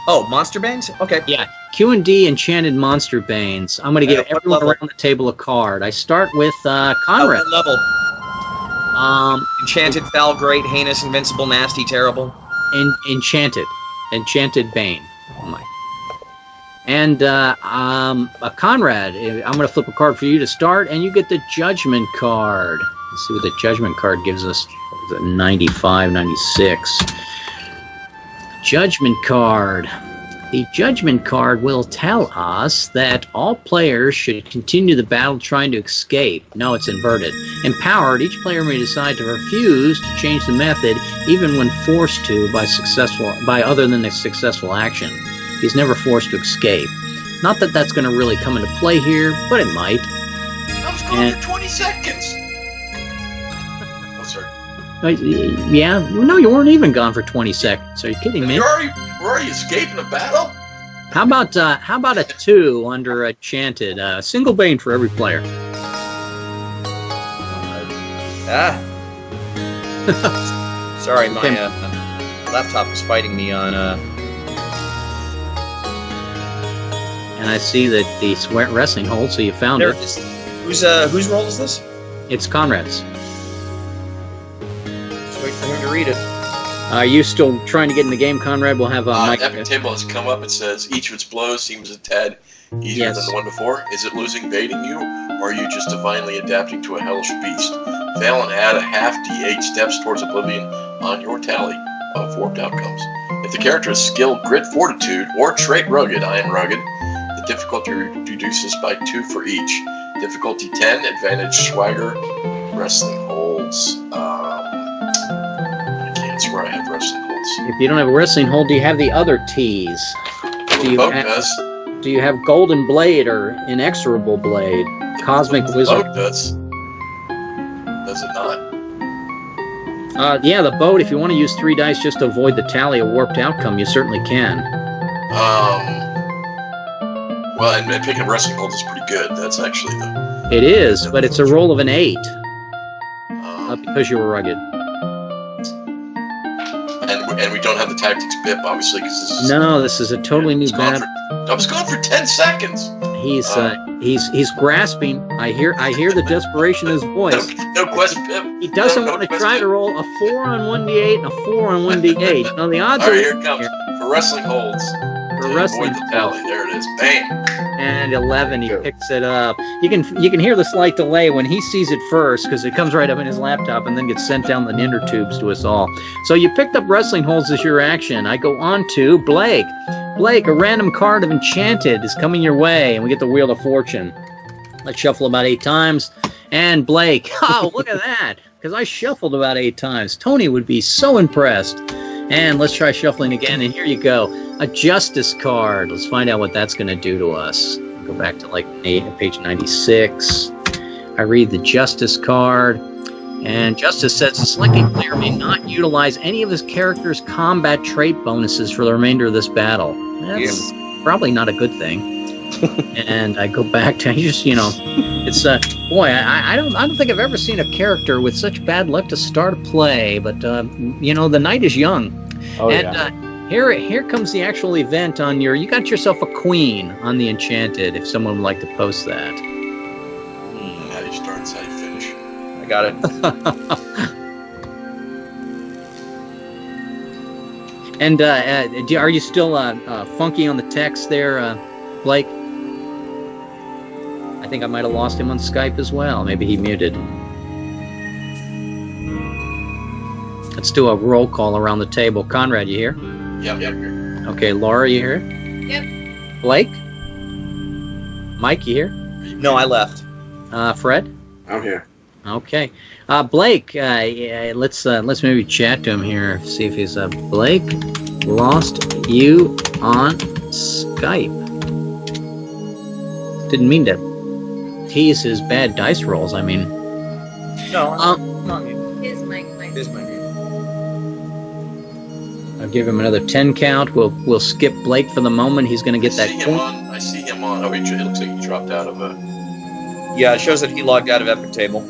Oh, Monster Banes? Okay. Yeah, Q&D Enchanted Monster Banes. I'm going to give What everyone level? around the table a card. I start with Oh, Conrad. what level? Enchanted, foul, great, heinous, invincible, nasty, terrible. Enchanted Bane. Oh my. And Conrad, I'm going to flip a card for you to start, and you get the Judgment card. Let's see what the Judgment card gives us. 95, 96. Judgment card. The Judgment card will tell us that all players should continue the battle trying to escape. No, it's inverted. Empowered, each player may decide to refuse to change the method, even when forced to by other than a successful action. He's never forced to escape. Not that that's going to really come into play here, but it might. I was gone for 20 seconds. Oh, sorry. Yeah, no, you weren't even gone for 20 seconds. Are you kidding me? We're already escaping a battle? How about a 2 under Enchanted? Single Bane for every player. Sorry, my laptop is fighting me on. And I see that the wrestling hold, so you found There it. it is. Whose role is this? It's Conrad's. Just wait for him to read it. Are you still trying to get in the game, Conrad? We'll have Mike. Epic table has come up. It says each of its blows seems a tad easier Yes. than the one before. Is it losing baiting you, or are you just divinely adapting to a hellish beast? Fail and add a half D8 steps towards oblivion on your tally of warped outcomes. If the character is skill, grit, fortitude, or trait rugged, I am rugged, the difficulty reduces by 2 for each. Difficulty 10, advantage swagger, wrestling holds. I can't swear I have wrestling holds. If you don't have a wrestling hold, do you have the other T's? Well, the boat does. Do you have Golden Blade or Inexorable Blade? Cosmic The Wizard? boat does. Does it not? Yeah, the boat, if you want to use 3 dice just to avoid the tally of warped outcome, you certainly can. Well, and picking up wrestling holds is pretty good. That's actually the. It is, but it's a roll of an 8. Because you were rugged. And we don't have the tactics pip, obviously, because this is. No, this is a totally new battle. I was gone for 10 seconds. He's grasping. I hear the desperation in his voice. No quest pip. He doesn't want to try to roll a 4 on 1d8 and a 4 on 1d8. Now the odds All right, are here it comes. For wrestling holds. For to wrestling avoid the tally. There it is. Bam. And 11, he picks it up. You can hear the slight delay when he sees it first because it comes right up in his laptop and then gets sent down the inner tubes to us all. So you picked up wrestling holds as your action. I go on to Blake. Blake, a random card of Enchanted is coming your way, and we get the Wheel of Fortune. Let's shuffle about 8 times. And Blake, oh, look at that, because I shuffled about 8 times. Tony would be so impressed. And let's try shuffling again, and here you go. A Justice card. Let's find out what that's going to do to us. Go back to page 96. I read the Justice card. And Justice says the selecting player may not utilize any of his character's combat trait bonuses for the remainder of this battle. That's probably not a good thing. And I go back to it's boy, I don't think I've ever seen a character with such bad luck to start a play. But the night is young. Oh, and yeah. Here comes the actual event on you got yourself a queen on the Enchanted. If someone would like to post that. How you start, how you finish. I got it. And are you still funky on the text there, Blake? I think I might have lost him on Skype as well. Maybe he muted. Let's do a roll call around the table. Conrad, you here? Yep, here. Okay, Laura, you here? Yep. Blake? Mike, you here? No, I left. Fred? I'm here. Okay. Blake, let's maybe chat to him here. See if he's Blake, lost you on Skype. Didn't mean to tease his bad dice rolls. I mean, No, not me. His mic. His mic. give him another 10 count. We'll skip Blake for the moment. He's going to get that queen. I see him on. Oh, it looks like he dropped out of a. Yeah, it shows that he logged out of Epic Table.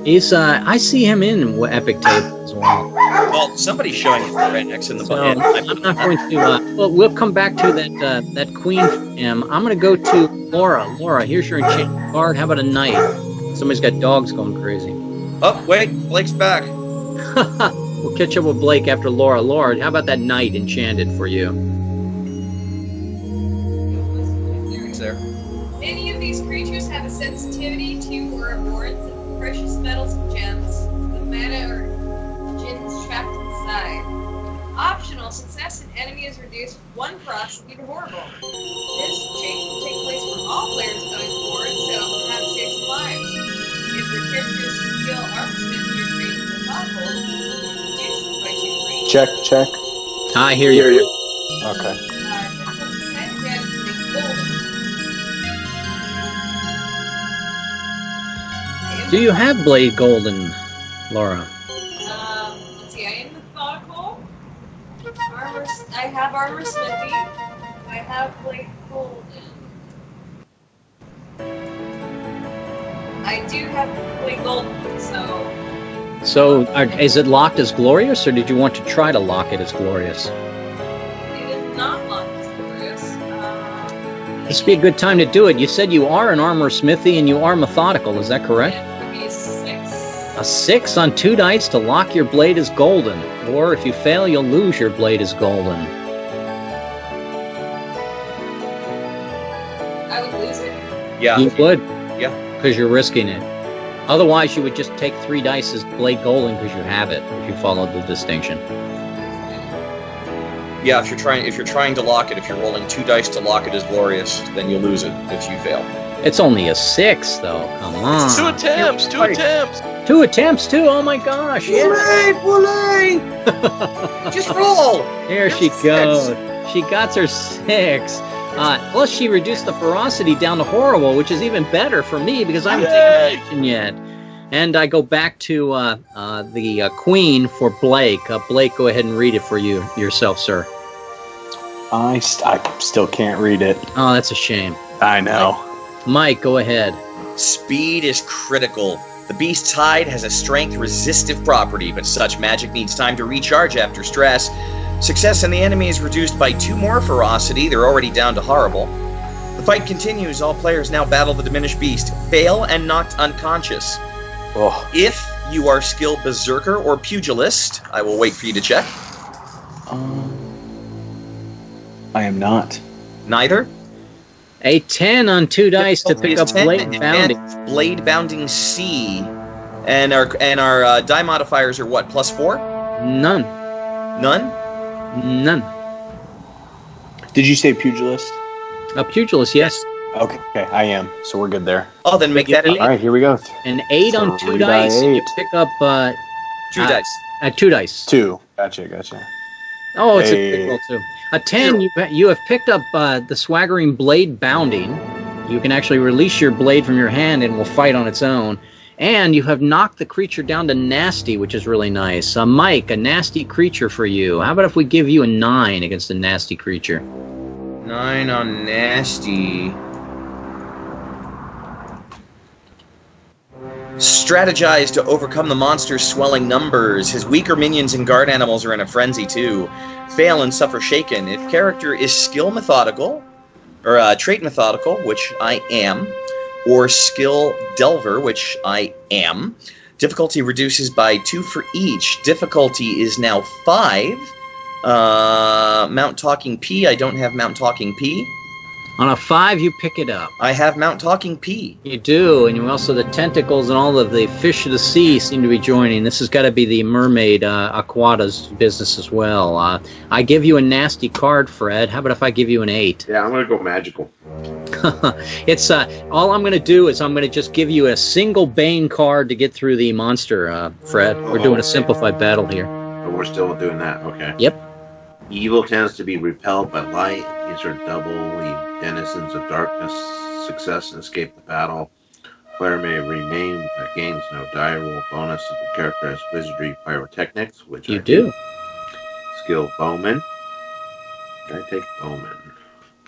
He's I see him in Epic Table as well. Well, somebody's showing it right next in the So button. I'm not going to. Well, we'll come back to that queen for him. I'm going to go to Laura. Laura, here's your enchanted card. How about a knight? Somebody's got dogs going crazy. Oh, wait, Blake's back. We'll catch up with Blake after Laura. Laura, how about that knight enchanted for you? It's there. Any of these creatures have a sensitivity to or abhorrence of precious metals and gems, the mana or jinns trapped inside. Optional, success in enemy is reduced 1 ferocity to horrible. This change will take place for all players going forward, so have 6 lives. If your character's skill armorsmith or your trade with methodical, reduces by 2 for each. Check. I hear you. Okay. Difficulty set again to make golden. Do you have Blade Golden, Laura? Let's see, I am methodical. I have armor smithing. I have Blade Golden. I do have Blade Golden, so. So, is it locked as Glorious, or did you want to try to lock it as Glorious? It is not locked as glorious. This would be a good time to do it. You said you are an armor smithy and you are methodical. Is that correct? It would be a 6. A 6 on 2 dice to lock your blade as golden. Or if you fail, you'll lose your blade as golden. I would lose it. Yeah. You would? Yeah. Because you're risking it. Otherwise, you would just take 3 dice as blade golden because you have it, if you followed the distinction. Yeah, if you're trying to lock it, if you're rolling 2 dice to lock it as glorious, then you lose it if you fail. It's only a 6, though. Come on. 2 attempts. 2 attempts. 2 attempts, too. Oh, my gosh. Yeah. Bully! Just roll! There she goes. She got her 6. Plus, she reduced the ferocity down to horrible, which is even better for me because I haven't taken action yet. And I go back to the Queen for Blake. Blake, go ahead and read it for you yourself, sir. I still can't read it. Oh, that's a shame. I know. Mike, go ahead. Speed is critical. The beast's hide has a strength resistive property, but such magic needs time to recharge after stress. Success in the enemy is reduced by 2 more ferocity. They're already down to horrible. The fight continues. All players now battle the diminished beast. Fail and knocked unconscious. Oh. If you are skilled berserker or pugilist, I will wait for you to check. I am not. Neither. A 10 on 2 dice to pick up Blade Bounding. Blade Bounding C. And our die modifiers are what, +4? None. None? None. Did you say pugilist? A pugilist, yes. Okay, I am. So we're good there. Oh, then make that an 8. All right, here we go. An 8 on 2 3 dice. die And you 8. pick up 2 dice. 2 dice. 2. Gotcha. Oh, it's a Hey. big roll too. A 10. You have picked up the swaggering Blade Bounding. You can actually release your blade from your hand and will fight on its own. And you have knocked the creature down to nasty, which is really nice. Mike, a nasty creature for you. How about if we give you a 9 against a nasty creature? 9 on nasty. Strategize to overcome the monster's swelling numbers. His weaker minions and guard animals are in a frenzy too. Fail and suffer shaken. If character is skill methodical, or trait methodical, which I am, or skill delver, which I am, difficulty reduces by 2 for each. Difficulty is now 5. Mount Talking P. I don't have Mount Talking P. On a 5, you pick it up. I have Mount Talking P. You do, and you also the tentacles and all of the fish of the sea seem to be joining. This has got to be the mermaid Aquata's business as well. I give you a nasty card, Fred. How about if I give you an 8? Yeah, I'm going to go magical. It's all I'm going to do is I'm going to just give you a single Bane card to get through the monster, Fred. We're doing a simplified battle here. But we're still doing that, okay. Yep. Evil tends to be repelled by light. These are doubly denizens of darkness. Success and escape the battle. Player may remain but gains no die roll bonus if the character has wizardry pyrotechnics, which You I do. skill, Bowman. I take Bowman.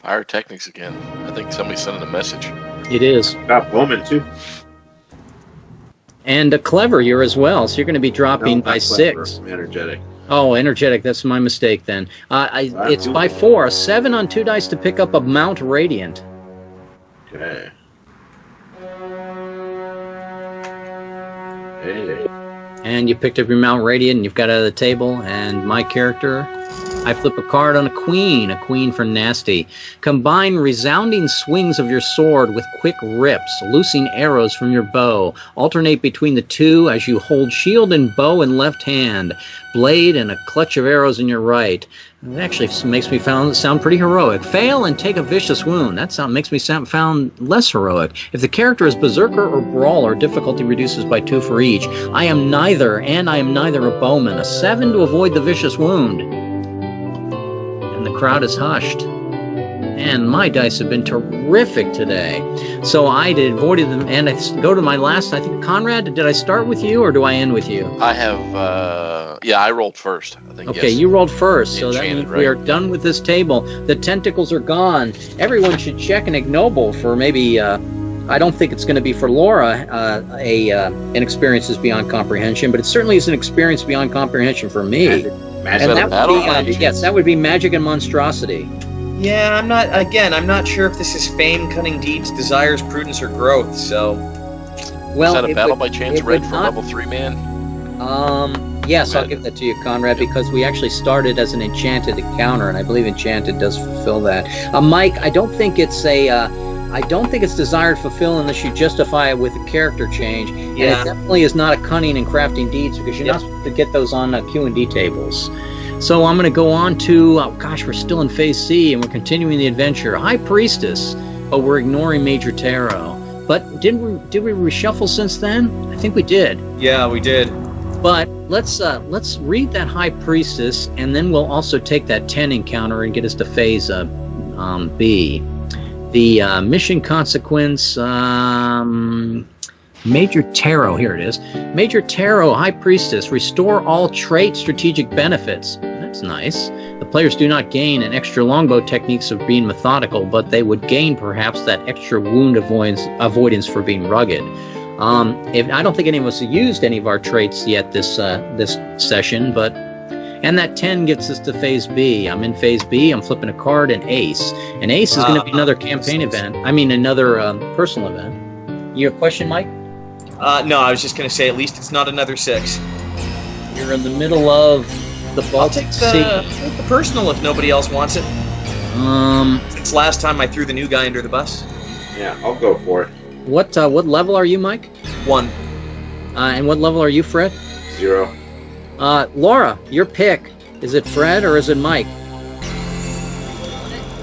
Pyrotechnics again. I think somebody's sending a message. It is. Got Bowman too. And clever, you're as well. So you're going to be dropping No, by not clever. 6. I'm energetic. Oh, energetic. That's my mistake then. It's by 4. A 7 on 2 dice to pick up a Mount Radiant. Okay. Hey. And you picked up your Mount Radiant, and you've got it out of the table. And my character, I flip a card on a queen for nasty. Combine resounding swings of your sword with quick rips, loosing arrows from your bow. Alternate between the two as you hold shield and bow in left hand, blade and a clutch of arrows in your right. It actually makes me sound pretty heroic. Fail and take a vicious wound. That makes me sound less heroic. If the character is berserker or brawler, difficulty reduces by 2 for each. I am neither a bowman. A 7 to avoid the vicious wound. And the crowd is hushed. And my dice have been terrific today. So I avoided them, and I go to my last, I think, Conrad, did I start with you, or do I end with you? I have, I rolled first. I think. Okay, yes. you rolled first, so that Enchanted, means we are done with this table. The tentacles are gone. Everyone should check an ignoble for maybe, I don't think it's going to be for Laura, an experience is beyond comprehension, but it certainly is an experience beyond comprehension for me. Magic. And that battle would be, magic. yes, that would be magic and monstrosity. Yeah, I'm not sure if this is fame, cunning deeds, desires, prudence, or growth, so... Well, is that a it battle would- by chance it red would for not- level 3 man? Yes, I'll give that to you, Conrad, because we actually started as an enchanted encounter, and I believe enchanted does fulfill that. Mike, I don't think it's desired fulfill unless you justify it with a character change. And Yeah. it definitely is not a cunning and crafting deeds because you're not supposed to get those on Q&D tables. So I'm going to go on to, we're still in Phase C, and we're continuing the adventure. High Priestess, but we're ignoring Major Tarot. But did we reshuffle since then? I think we did. Yeah, we did. But let's read that High Priestess, and then we'll also take that 10 encounter and get us to Phase B. The mission consequence, Major Tarot, here it is. Major Tarot, High Priestess, restore all trait strategic benefits. That's nice. The players do not gain an extra longbow techniques of being methodical, but they would gain perhaps that extra wound avoidance for being rugged. I don't think any of us have used any of our traits yet this session, and that 10 gets us to Phase B. I'm in Phase B. I'm flipping a card, an ace. An ace is going to be another campaign event. I mean, another personal event. You have a question, Mike? No, I was just going to say, at least it's not another 6. You're in the middle of the I'll Baltic take Sea. the personal if nobody else wants it. Since last time I threw the new guy under the bus. Yeah, I'll go for it. What level are you, Mike? 1. And what level are you, Fred? 0. Laura, your pick. Is it Fred or is it Mike?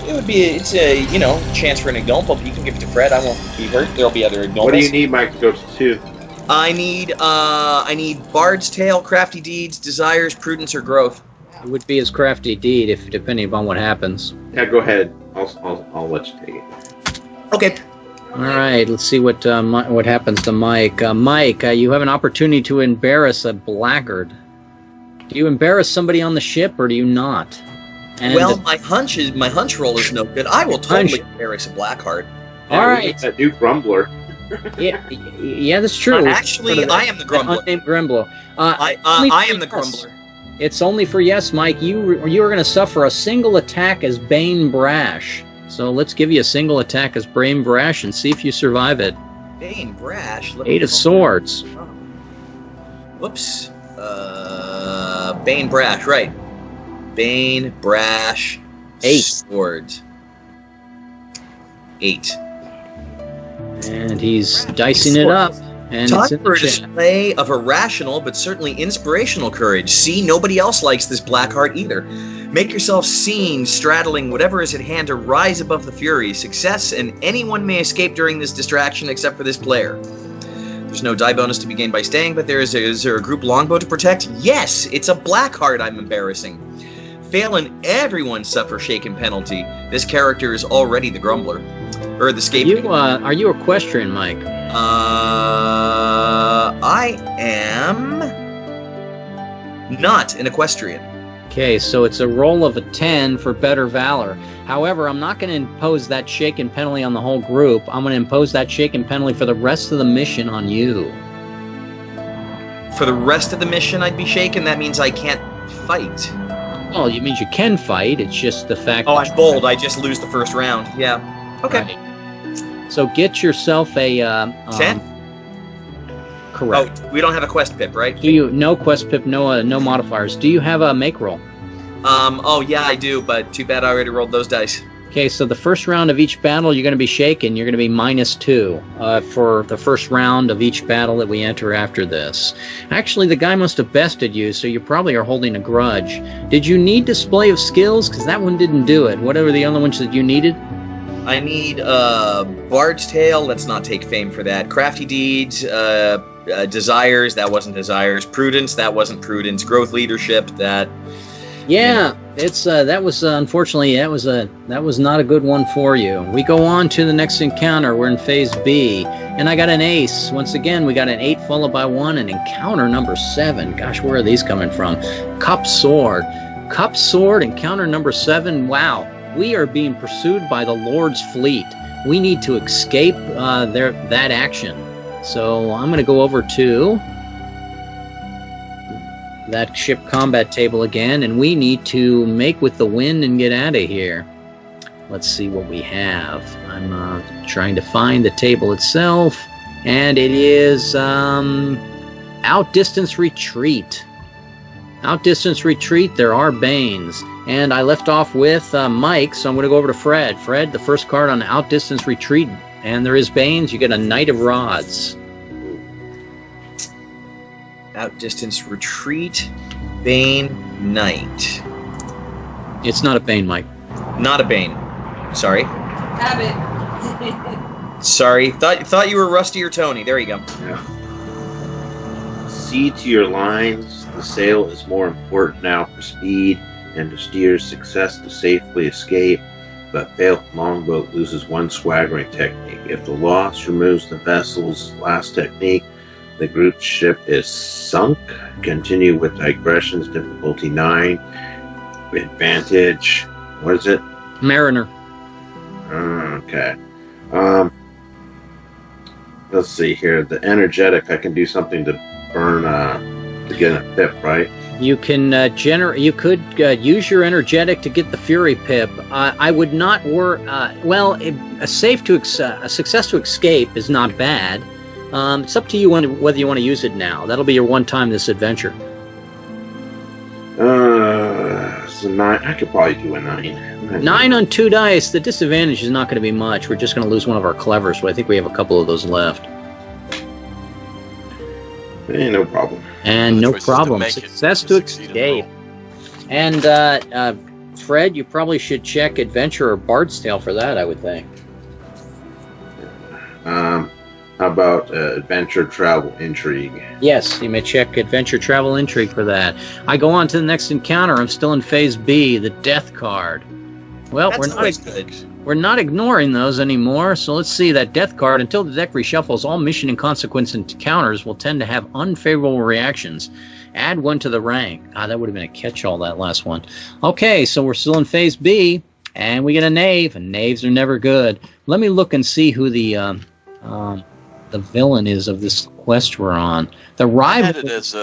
It's a, chance for an ignoble. You can give it to Fred. I won't be hurt. There'll be other ignobles. What do you need, Mike, to go to 2? I need Bard's Tale, Crafty Deeds, Desires, Prudence, or Growth. It would be his crafty deed, depending upon what happens. Yeah, go ahead. I'll let you take it. Okay. All right, let's see what happens to Mike. Mike, you have an opportunity to embarrass a blackguard. Do you embarrass somebody on the ship, or do you not? And Well, my hunch roll is no good. I will totally embarrass a Blackheart. All right. That new Grumbler. Yeah, that's true. Actually, I am the Grumbler. Unnamed Grumbler. I am the Grumbler. It's only for yes, Mike. You are going to suffer a single attack as Bane Brash. So let's give you a single attack as Bane Brash and see if you survive it. Bane Brash. 8 of Swords. Whoops. Bane Brash, right. Bane Brash. 8. Swords. 8. And he's dicing it up. And Time it's in for the a chat. display of irrational but certainly inspirational courage. See, nobody else likes this Blackheart either. Make yourself seen straddling whatever is at hand to rise above the fury. Success and anyone may escape during this distraction except for this player. There's no die bonus to be gained by staying, but is there a group longbow to protect? Yes, it's a Blackheart I'm embarrassing. Fail and everyone suffer shaken penalty. This character is already the Grumbler. Or the scapegoat. Are you equestrian, Mike? I am not an equestrian. Okay, so it's a roll of a 10 for better valor. However, I'm not going to impose that shaken penalty on the whole group. I'm going to impose that shaken penalty for the rest of the mission on you. For the rest of the mission, I'd be shaken. That means I can't fight. Well, it means you can fight. It's just the fact. Oh, I'm bold. I just lose the first round. Yeah. Okay. Right. So get yourself a 10. Correct. Oh, we don't have a quest pip, right? Do you? No quest pip. No modifiers. Do you have a make roll? Oh yeah, I do. But too bad I already rolled those dice. Okay, so the first round of each battle, you're going to be shaken. You're going to be -2 for the first round of each battle that we enter after this. Actually, the guy must have bested you, so you probably are holding a grudge. Did you need display of skills? Because that one didn't do it. What were the other ones that you needed? I need Bard's Tale. Let's not take fame for that. Crafty Deeds, Desires. That wasn't Desires. Prudence. That wasn't Prudence. Growth Leadership. That. Yeah, it's that was unfortunately that was not a good one for you. We go on to the next encounter. We're in phase B, and I got an ace. Once again, we got an 8 followed by 1, and encounter number 7. Gosh, where are these coming from? Cup Sword, encounter number 7. Wow, we are being pursued by the Lord's fleet. We need to escape that action. So I'm going to go over to that ship combat table again, and we need to make with the wind and get out of here. Let's see what we have. I'm trying to find the table itself, and it is Outdistance Retreat. Outdistance Retreat, there are Banes. And I left off with Mike, so I'm going to go over to Fred. Fred, the first card on Outdistance Retreat, and there is Banes. You get a Knight of Rods. Outdistance Retreat, Bane, Knight. It's not a Bane, Mike. Not a Bane. Sorry. Habit. Sorry. Thought you were Rusty or Tony. There you go. Yeah. See to your lines. The sail is more important now for speed and to steer's success to safely escape, but failed longboat loses 1 swaggering technique. If the loss removes the vessel's last technique, the group ship is sunk. Continue with digressions, difficulty 9. Advantage, what is it? Mariner. Okay. Let's see here. The energetic, I can do something to burn, to get a pip, right? You can You could use your energetic to get the Fury pip. I would not worry. A success to escape is not bad. It's up to you whether you want to use it now. That'll be your one time this adventure. So 9. I could probably do a 9. 9 on 2 dice. The disadvantage is not going to be much. We're just going to lose one of our clevers, so I think we have a couple of those left. No problem. And no problem. Success to escape. And Fred, you probably should check Adventure or Bard's Tale for that, I would think. How about Adventure, Travel, Intrigue? Yes, you may check Adventure, Travel, Intrigue for that. I go on to the next encounter. I'm still in Phase B, the Death card. Well, we're not ignoring those anymore, so let's see. That Death card, until the deck reshuffles, all mission and consequence encounters will tend to have unfavorable reactions. Add 1 to the rank. That would have been a catch-all, that last one. Okay, so we're still in Phase B, and we get a Knave, and Knaves are never good. Let me look and see who the villain is of this quest we're on. The rival. I had it as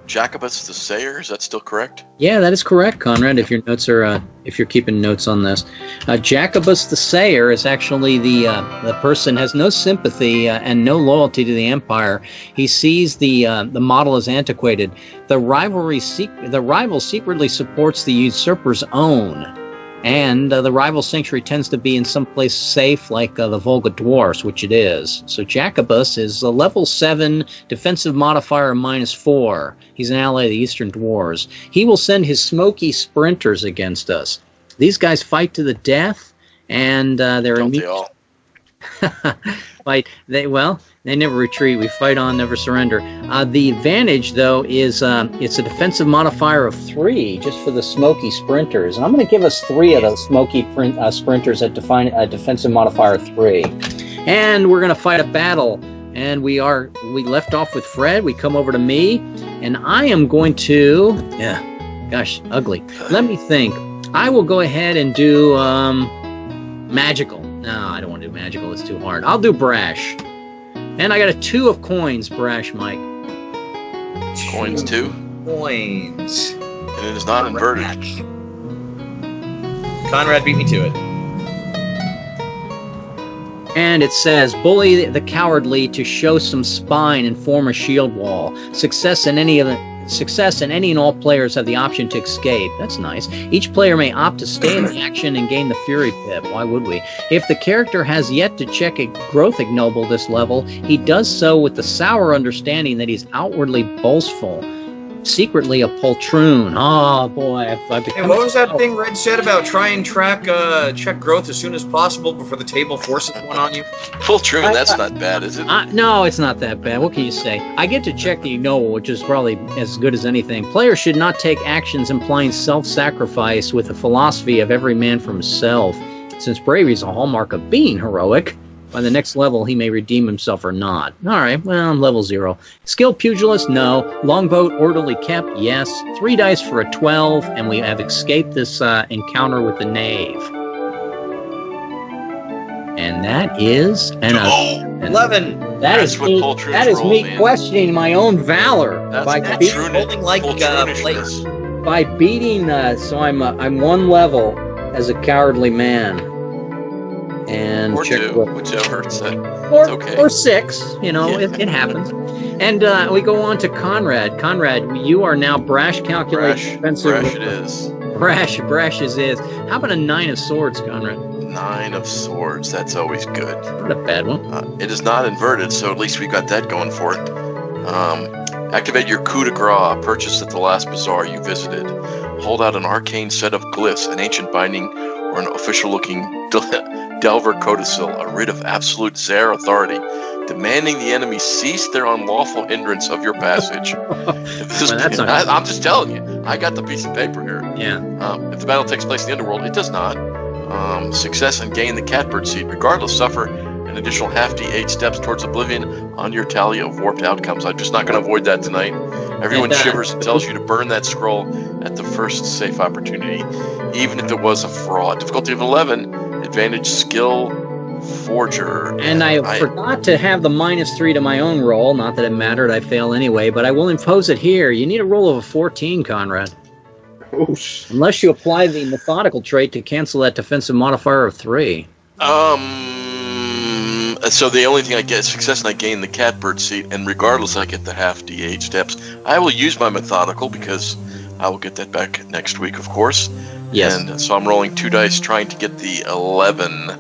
Jacobus the Sayer. Is that still correct? Yeah, that is correct, Conrad. If your notes are, if you're keeping notes on this, Jacobus the Sayer is actually the person has no sympathy and no loyalty to the Empire. He sees the model as antiquated. The rival secretly supports the usurper's own. And the rival sanctuary tends to be in some place safe, like the Volga Dwarfs, which it is. So Jacobus is a level 7 defensive modifier -4. He's an ally of the Eastern Dwarves. He will send his smoky sprinters against us. These guys fight to the death, and they're immediate. They never retreat. We fight on, never surrender. The advantage, though, is it's a defensive modifier of 3 just for the smoky sprinters. And I'm going to give us 3 of those smoky sprinters at defensive modifier 3. And we're going to fight a battle. And we left off with Fred. We come over to me. And I am going to, gosh, ugly. Let me think. I will go ahead and do magical. No, I don't want to do magical. It's too hard. I'll do brash. And I got a 2 of coins, brash, Mike. Coins 2. Coins. And it is not inverted. Conrad beat me to it. And it says, bully the cowardly to show some spine and form a shield wall. Success and any and all players have the option to escape. That's nice. Each player may opt to stay in the action and gain the Fury Pip. Why would we? If the character has yet to check a growth ignoble this level, he does so with the sour understanding that he's outwardly boastful. Secretly a poltroon. Oh boy, if I become. Hey, what was that thing Red said about try and check growth as soon as possible before the table forces one on you? Poltroon, that's not bad, is it? No, it's not that bad. What can you say? I get to check the ignoble, which is probably as good as anything. Players should not take actions implying self-sacrifice with the philosophy of every man for himself. Since bravery is a hallmark of being heroic, by the next level, he may redeem himself or not. All right, well, I'm level 0. Skilled pugilist, no. Longboat, orderly kept, yes. 3 dice for a 12, and we have escaped this encounter with the knave. And that is... 11. That is me man. questioning my own valor. That's holding like place. By beating... so I'm 1 level as a cowardly man. And or check 2, whichever it's at. Or, It's okay. or 6, you know, it happens. And we go on to Conrad. Conrad, you are now brash calculated defensive. Brash it is. Brash is. How about a 9 of swords, Conrad? 9 of swords. That's always good. Not a bad one. It is not inverted, so at least we got that going for it. Activate your coup de grace purchased at the last bazaar you visited. Hold out an arcane set of glyphs, an ancient binding, or an official-looking Delver Codicil, a writ of absolute Zare authority, demanding the enemy cease their unlawful hindrance of your passage. I'm just telling you, I got the piece of paper here. Yeah. If the battle takes place in the underworld, it does not. Success and gain the catbird seat. Regardless, suffer an additional half D8 steps towards oblivion on your tally of warped outcomes. I'm just not going to avoid that tonight. Everyone shivers and tells you to burn that scroll at the first safe opportunity, even if it was a fraud. Difficulty of 11. Advantage skill forger. And I forgot to have the -3 to my own roll. Not that it mattered. I fail anyway, but I will impose it here. You need a roll of a 14, Conrad. Oh, Unless you apply the methodical trait to cancel that defensive modifier of 3. So the only thing I get is success, and I gain the catbird seat, and regardless, I get the half D8 steps. I will use my methodical because I will get that back next week, of course. Yes. And so I'm rolling 2 dice trying to get the 11.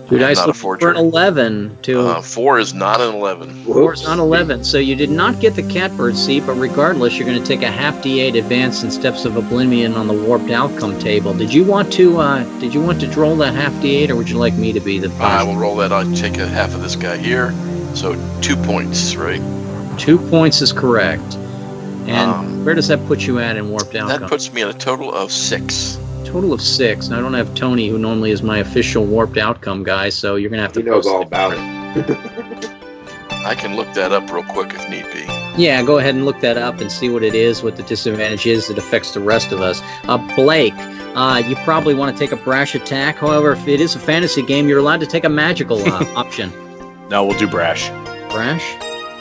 2 dice not a for forger. an 11 to 4 is not an 11. 4 is not 11. So you did not get the catbird seat, but regardless, you're going to take a half D8 advance in steps of oblivion on the warped outcome table. Did you want to roll that half D8, or would you like me to be the? I will roll that. I'll take a half of this guy here. So 2 points, right? 2 points is correct. And where does that put you at in warped outcome? That puts me at a total of 6. Total of 6. Now, I don't have Tony, who normally is my official warped outcome guy, so you're going to have to... He knows all about it. I can look that up real quick if need be. Yeah, go ahead and look that up and see what it is, what the disadvantage is that affects the rest of us. Blake, you probably want to take a brash attack. However, if it is a fantasy game, you're allowed to take a magical option. No, we'll do brash. Brash?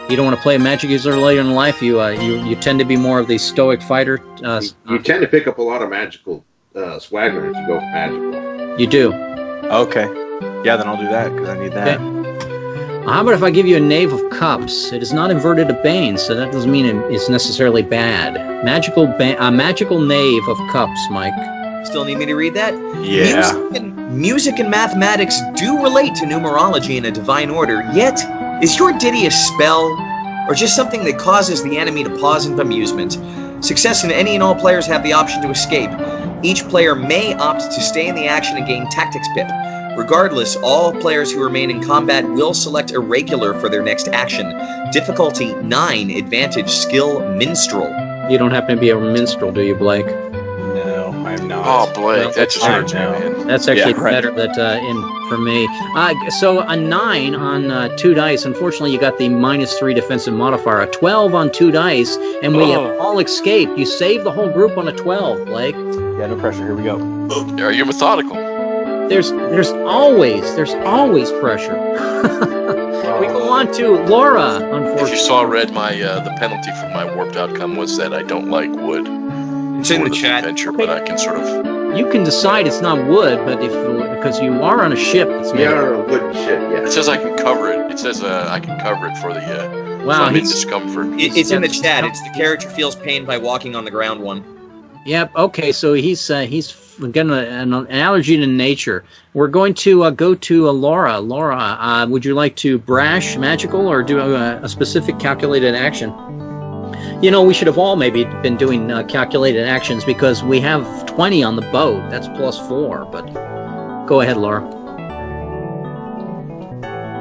You don't want to play magic user later in life? You tend to be more of the stoic fighter? You tend to pick up a lot of magical swagger if you go for magical. You do? Okay. Yeah, then I'll do that, because I need that. Okay. How about if I give you a Knave of Cups? It is not inverted to Bane, so that doesn't mean it's necessarily bad. Magical Knave of Cups, Mike. Still need me to read that? Yeah. Music and mathematics do relate to numerology in a divine order, yet is your ditty a spell, or just something that causes the enemy to pause in amusement? Success and any and all players have the option to escape. Each player may opt to stay in the action and gain Tactics Pip. Regardless, all players who remain in combat will select a regular for their next action. Difficulty 9, advantage skill minstrel. You don't happen to be a minstrel, do you, Blake? No, I'm not. Oh, Blake, Well, that just I hurts me, know. man. That's actually Yeah, right. better for me. So a 9 on 2 dice. Unfortunately, you got the -3 defensive modifier. A 12 on 2 dice, and we have all escaped. You saved the whole group on a 12, Blake. Yeah, no pressure. Here we go. Are you methodical? There's always pressure. We go on to Laura. If you Unfortunately, saw, Red, my the penalty for my warped outcome was that I don't like wood. It's in for the chat. adventure, but I can sort of. you can decide it's not wood, but because you are on a ship, it's We made. are a wooden ship, It yes. says I can cover it. It says I can cover it for the if Wow, I'm in he's- discomfort. It's in the chat. It's the character feels pain by walking on the ground one. Yep. Okay. So he's got an allergy to nature. We're going to go to Laura. Laura, would you like to brash magical or do a specific calculated action? You know, we should have all maybe been doing calculated actions because we have 20 on the boat. That's +4. But go ahead, Laura.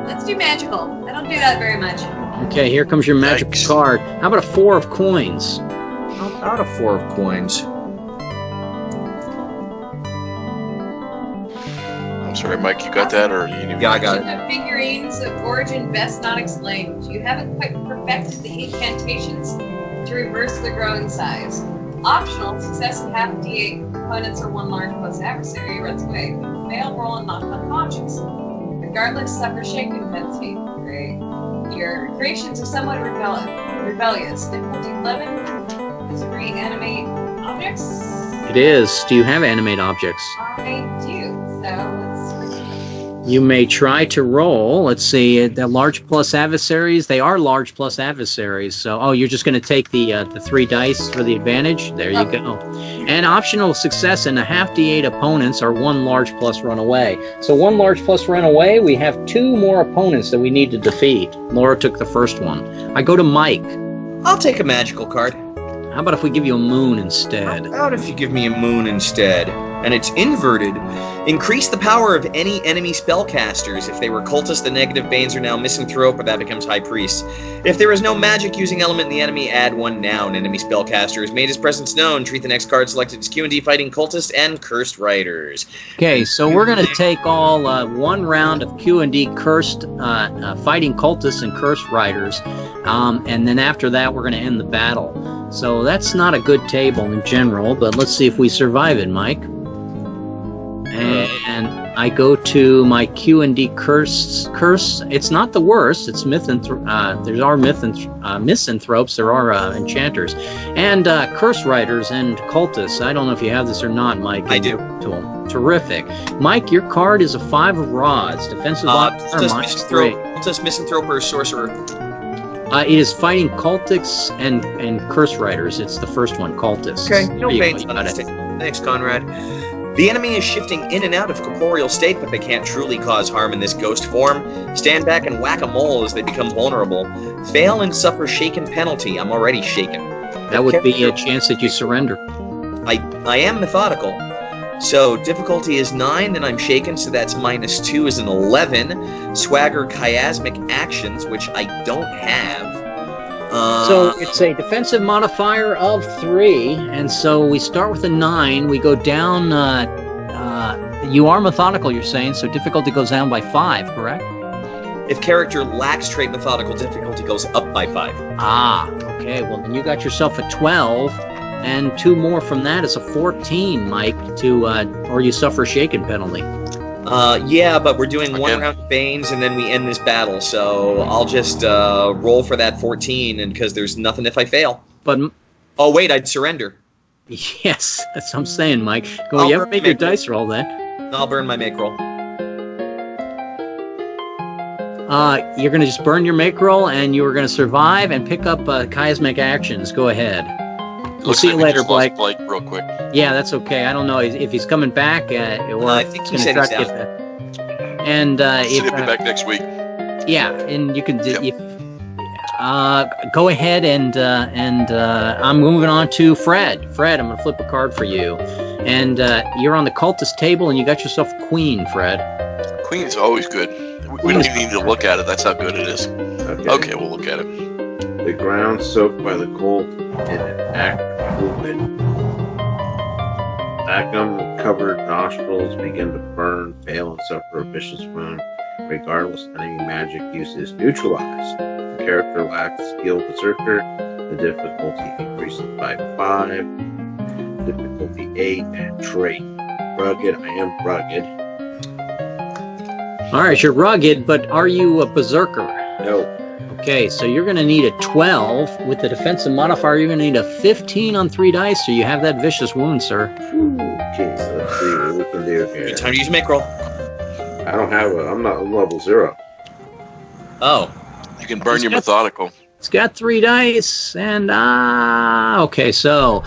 Let's do magical. I don't do that very much. Okay. Here comes your magical Yikes. card. How about a 4 of coins? Out of 4 of coins. I'm sorry, Mike, you got that, or you need? Yeah, I got it. Of figurines of origin best not explained. You haven't quite perfected the incantations to reverse the growing size. Optional, success in half D8 opponents or 1 large plus adversary runs away. Fail, roll, and knocked unconscious. Regardless, suffer shaken penalty. Great. Your creations are somewhat rebellious. Difficulty 11. Is reanimate objects? It is. Do you have animate objects? I do. So let's. You may try to roll. Let's see. The large plus adversaries. They are large plus adversaries. So, you're just going to take the 3 dice for the advantage. There you go. And optional success in a half D8 opponents are 1 large plus runaway. So 1 large plus runaway. We have 2 more opponents that we need to defeat. Laura took the first one. I go to Mike. I'll take a magical card. How about if we give you a moon instead? How about if you give me a moon instead? And it's inverted. Increase the power of any enemy spellcasters. If they were cultists, the negative banes are now misanthrope, but that becomes high priest. If there is no magic using element in the enemy, add 1 noun. Enemy spellcaster has made his presence known. Treat the next card selected as Q&D fighting cultists and cursed riders. Okay, so we're going to take all 1 round of Q&D cursed fighting cultists and cursed riders, and then after that we're going to end the battle. So that's not a good table in general, but let's see if we survive it, Mike. And I go to my Q&D curse. It's not the worst. It's there are misanthropes. There are enchanters, and curse riders and cultists. I don't know if you have this or not, Mike. I do. Terrific, Mike. Your card is a 5 of rods. Defensive -3. Cultist, misanthrope, or sorcerer. It is fighting cultists and curse riders. It's the first one, cultists. Okay, There no you go, banes. you got it. Thanks, Conrad. The enemy is shifting in and out of corporeal state, but they can't truly cause harm in this ghost form. Stand back and whack a mole as they become vulnerable. Fail and suffer shaken penalty. I'm already shaken. That would be a chance that you surrender. I am methodical. So difficulty is 9, then I'm shaken, so that's -2 is an 11. Swagger chiasmic actions, which I don't have. So it's a defensive modifier of 3, and so we start with a 9. We go down. You are methodical, you're saying, so difficulty goes down by 5, correct? If character lacks trait methodical, difficulty goes up by 5. Ah, okay. Well, then you got yourself a 12, and 2 more from that is a 14, Mike. Or you suffer shaken penalty. Yeah, but we're doing 1 Again. round of Banes, and then we end this battle, so I'll just roll for that 14, and because there's nothing if I fail. But Oh, wait, I'd surrender. yes, that's what I'm saying, Mike. Go. I'll You ever burn made your make- dice roll then? I'll burn my make roll. You're going to just burn your make roll, and you are going to survive and pick up chiasmic actions. Go ahead. We'll Looks see you like we later, just lost Blake. Blake real quick. Yeah, that's okay. I don't know if he's coming back or I if think he's he going to said try he's to get back. And He'll be back next week. yeah, and you can Yep. go ahead and I'm moving on to Fred. Fred, I'm going to flip a card for you, and you're on the cultist table, and you got yourself a queen, Fred. Queen's always good. We don't even need to look at it. That's how good it is. Okay, we'll look at it. The ground soaked by the cold and an active fluid. Covered nostrils begin to burn, fail, and suffer a vicious wound. Regardless, enemy magic use is neutralized. If the character lacks skill Berserker, the difficulty increases by 5. Difficulty 8, and trait. Rugged, I am rugged. All right, you're rugged, but are you a Berserker? No. Okay, so you're going to need a 12. With the defensive modifier, you're going to need a 15 on 3 dice, so you have that vicious wound, sir. Okay, let's see what we can do here. Good time to use make roll. I don't have I'm level 0. Oh. You can burn your methodical. It's got 3 dice, and okay. So,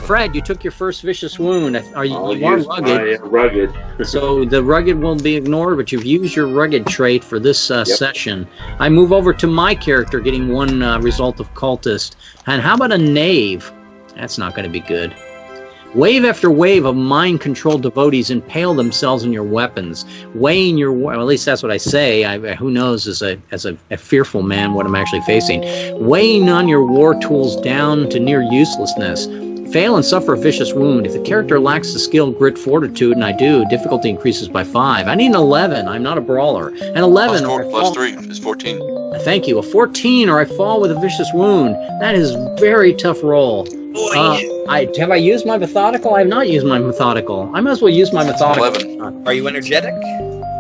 Fred, you took your first vicious wound. You are rugged. Rugged. So the rugged will be ignored, but you've used your rugged trait for this session. I move over to my character, getting 1 result of cultist. And how about a knave? That's not going to be good. Wave after wave of mind-controlled devotees impale themselves on your weapons, weighing your... Well, at least that's what I say. Who knows, as a fearful man, what I'm actually facing. Weighing on your war tools down to near uselessness. Fail and suffer a vicious wound. If the character lacks the skill Grit Fortitude, and I do, difficulty increases by 5. I need an 11. I'm not a brawler. An 11 plus 3 is 14. Thank you. A 14 or I fall with a vicious wound. That is a very tough roll. Have I used my methodical? I have not used my methodical. I might as well use my methodical. 11. Are you energetic?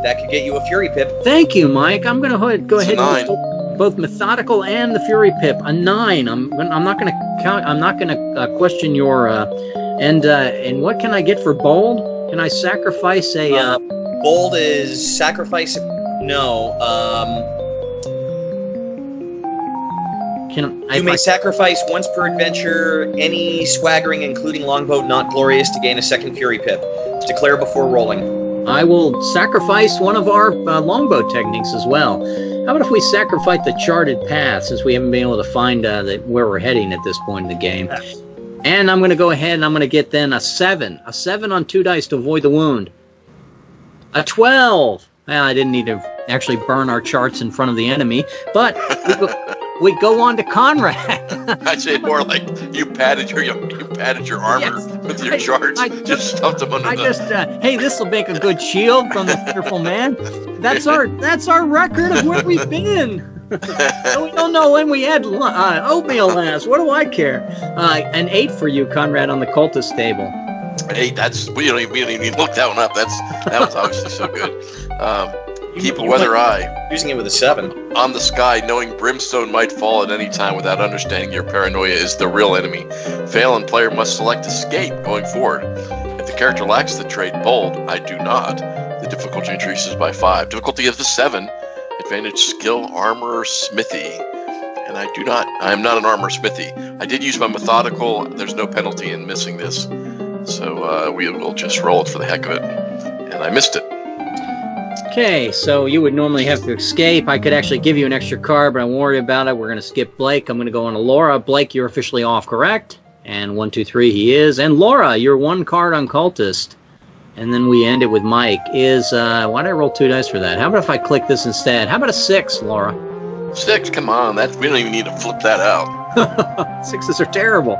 That could get you a Fury Pip. Thank you, Mike. I'm going to go ahead and use both methodical and the Fury Pip. A 9. I'm not going to count. I'm not going to question your. And what can I get for bold? Can I sacrifice a? Bold is sacrifice. No. You may sacrifice once per adventure any swaggering, including longbow, not glorious, to gain a second Fury Pip. Declare before rolling. I will sacrifice one of our longbow techniques as well. How about if we sacrifice the charted path, since we haven't been able to find where we're heading at this point in the game? And I'm going to go ahead and I'm going to get then a 7. A 7 on 2 dice to avoid the wound. A 12. Well, I didn't need to actually burn our charts in front of the enemy, but we go on to Conrad. I'd say more like you padded your armor with your charts. Just stuffed them under hey, this will make a good shield from the fearful man. That's our record of where we've been. So we don't know when we had oatmeal last. What do I care? An 8 for you, Conrad, on the cultist table. 8. We don't even look that one up. That was obviously so good. Keep a weather eye. Using it with a 7. On the sky, knowing brimstone might fall at any time without understanding your paranoia is the real enemy. Fail and player must select escape going forward. If the character lacks the trait bold, I do not. The difficulty increases by 5. Difficulty of the 7. Advantage skill, armor, smithy. And I do not. I am not an armor smithy. I did use my methodical. There's no penalty in missing this. So we will just roll it for the heck of it. And I missed it. Okay, so you would normally have to escape. I could actually give you an extra card, but I won't worry about it. We're going to skip Blake. I'm going to go on to Laura. Blake, you're officially off, correct? And 1, 2, 3, he is. And Laura, you're 1 card on cultist. And then we end it with Mike. Why did I roll 2 dice for that? How about if I click this instead? How about a 6, Laura? 6, come on. We don't even need to flip that out. 6s are terrible.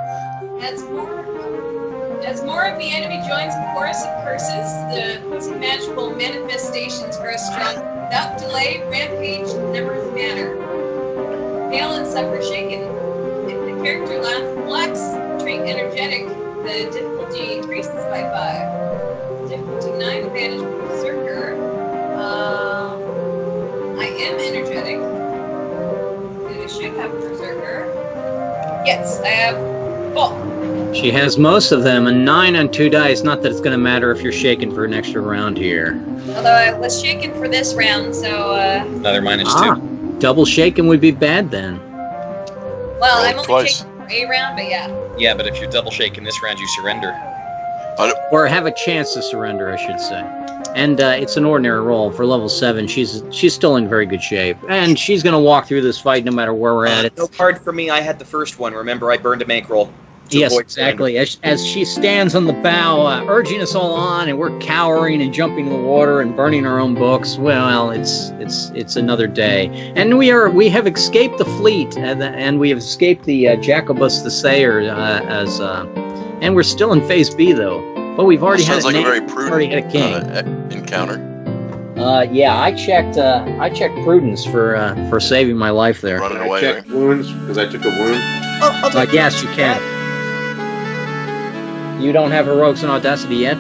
As more of the enemy joins the chorus of curses, the magical manifestations grow strong. Without delay, rampage in Nemer's manner. Fail and suffer shaken. If the character lacks trait energetic, the difficulty increases by 5. Difficulty 9, advantage Berserker. I am energetic. I should have Berserker. Yes, I have both. She has most of them, a 9 on 2 dice. Not that it's going to matter if you're shaken for an extra round here. Although I was shaken for this round, so... Another -2. Double shaken would be bad then. Well, I'm only shaken for a round, but yeah. Yeah, but if you're double shaken this round, you surrender. Or have a chance to surrender, I should say. And it's an ordinary roll for level 7. She's still in very good shape, and she's going to walk through this fight no matter where we're at. No card for me. I had the first one. Remember, I burned a make roll. Yes, exactly. As she stands on the bow, urging us all on, and we're cowering and jumping in the water and burning our own books. Well, it's another day, and we have escaped the fleet, and we have escaped the Jacobus the Sayer, and we're still in Phase B though. But we've already Sounds had like a very already had a king. prudent encounter. Yeah, I checked prudence for saving my life there. Running Can I away, check right? wounds because I took a wound. I'll take Yes, you can. You don't have heroics and audacity yet.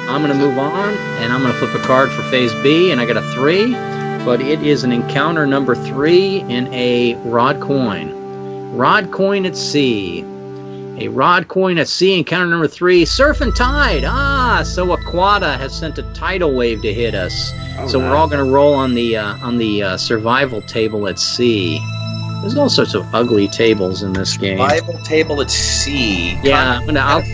I'm going to move on, and I'm going to flip a card for phase B, and I got a 3, but it is an encounter number 3 in a rod coin. Rod coin at sea. A rod coin at sea, encounter number 3, surf and tide. So Aquata has sent a tidal wave to hit us. So we're all going to roll on the survival table at sea. There's all sorts of ugly tables in this game. Survival table at sea. Yeah,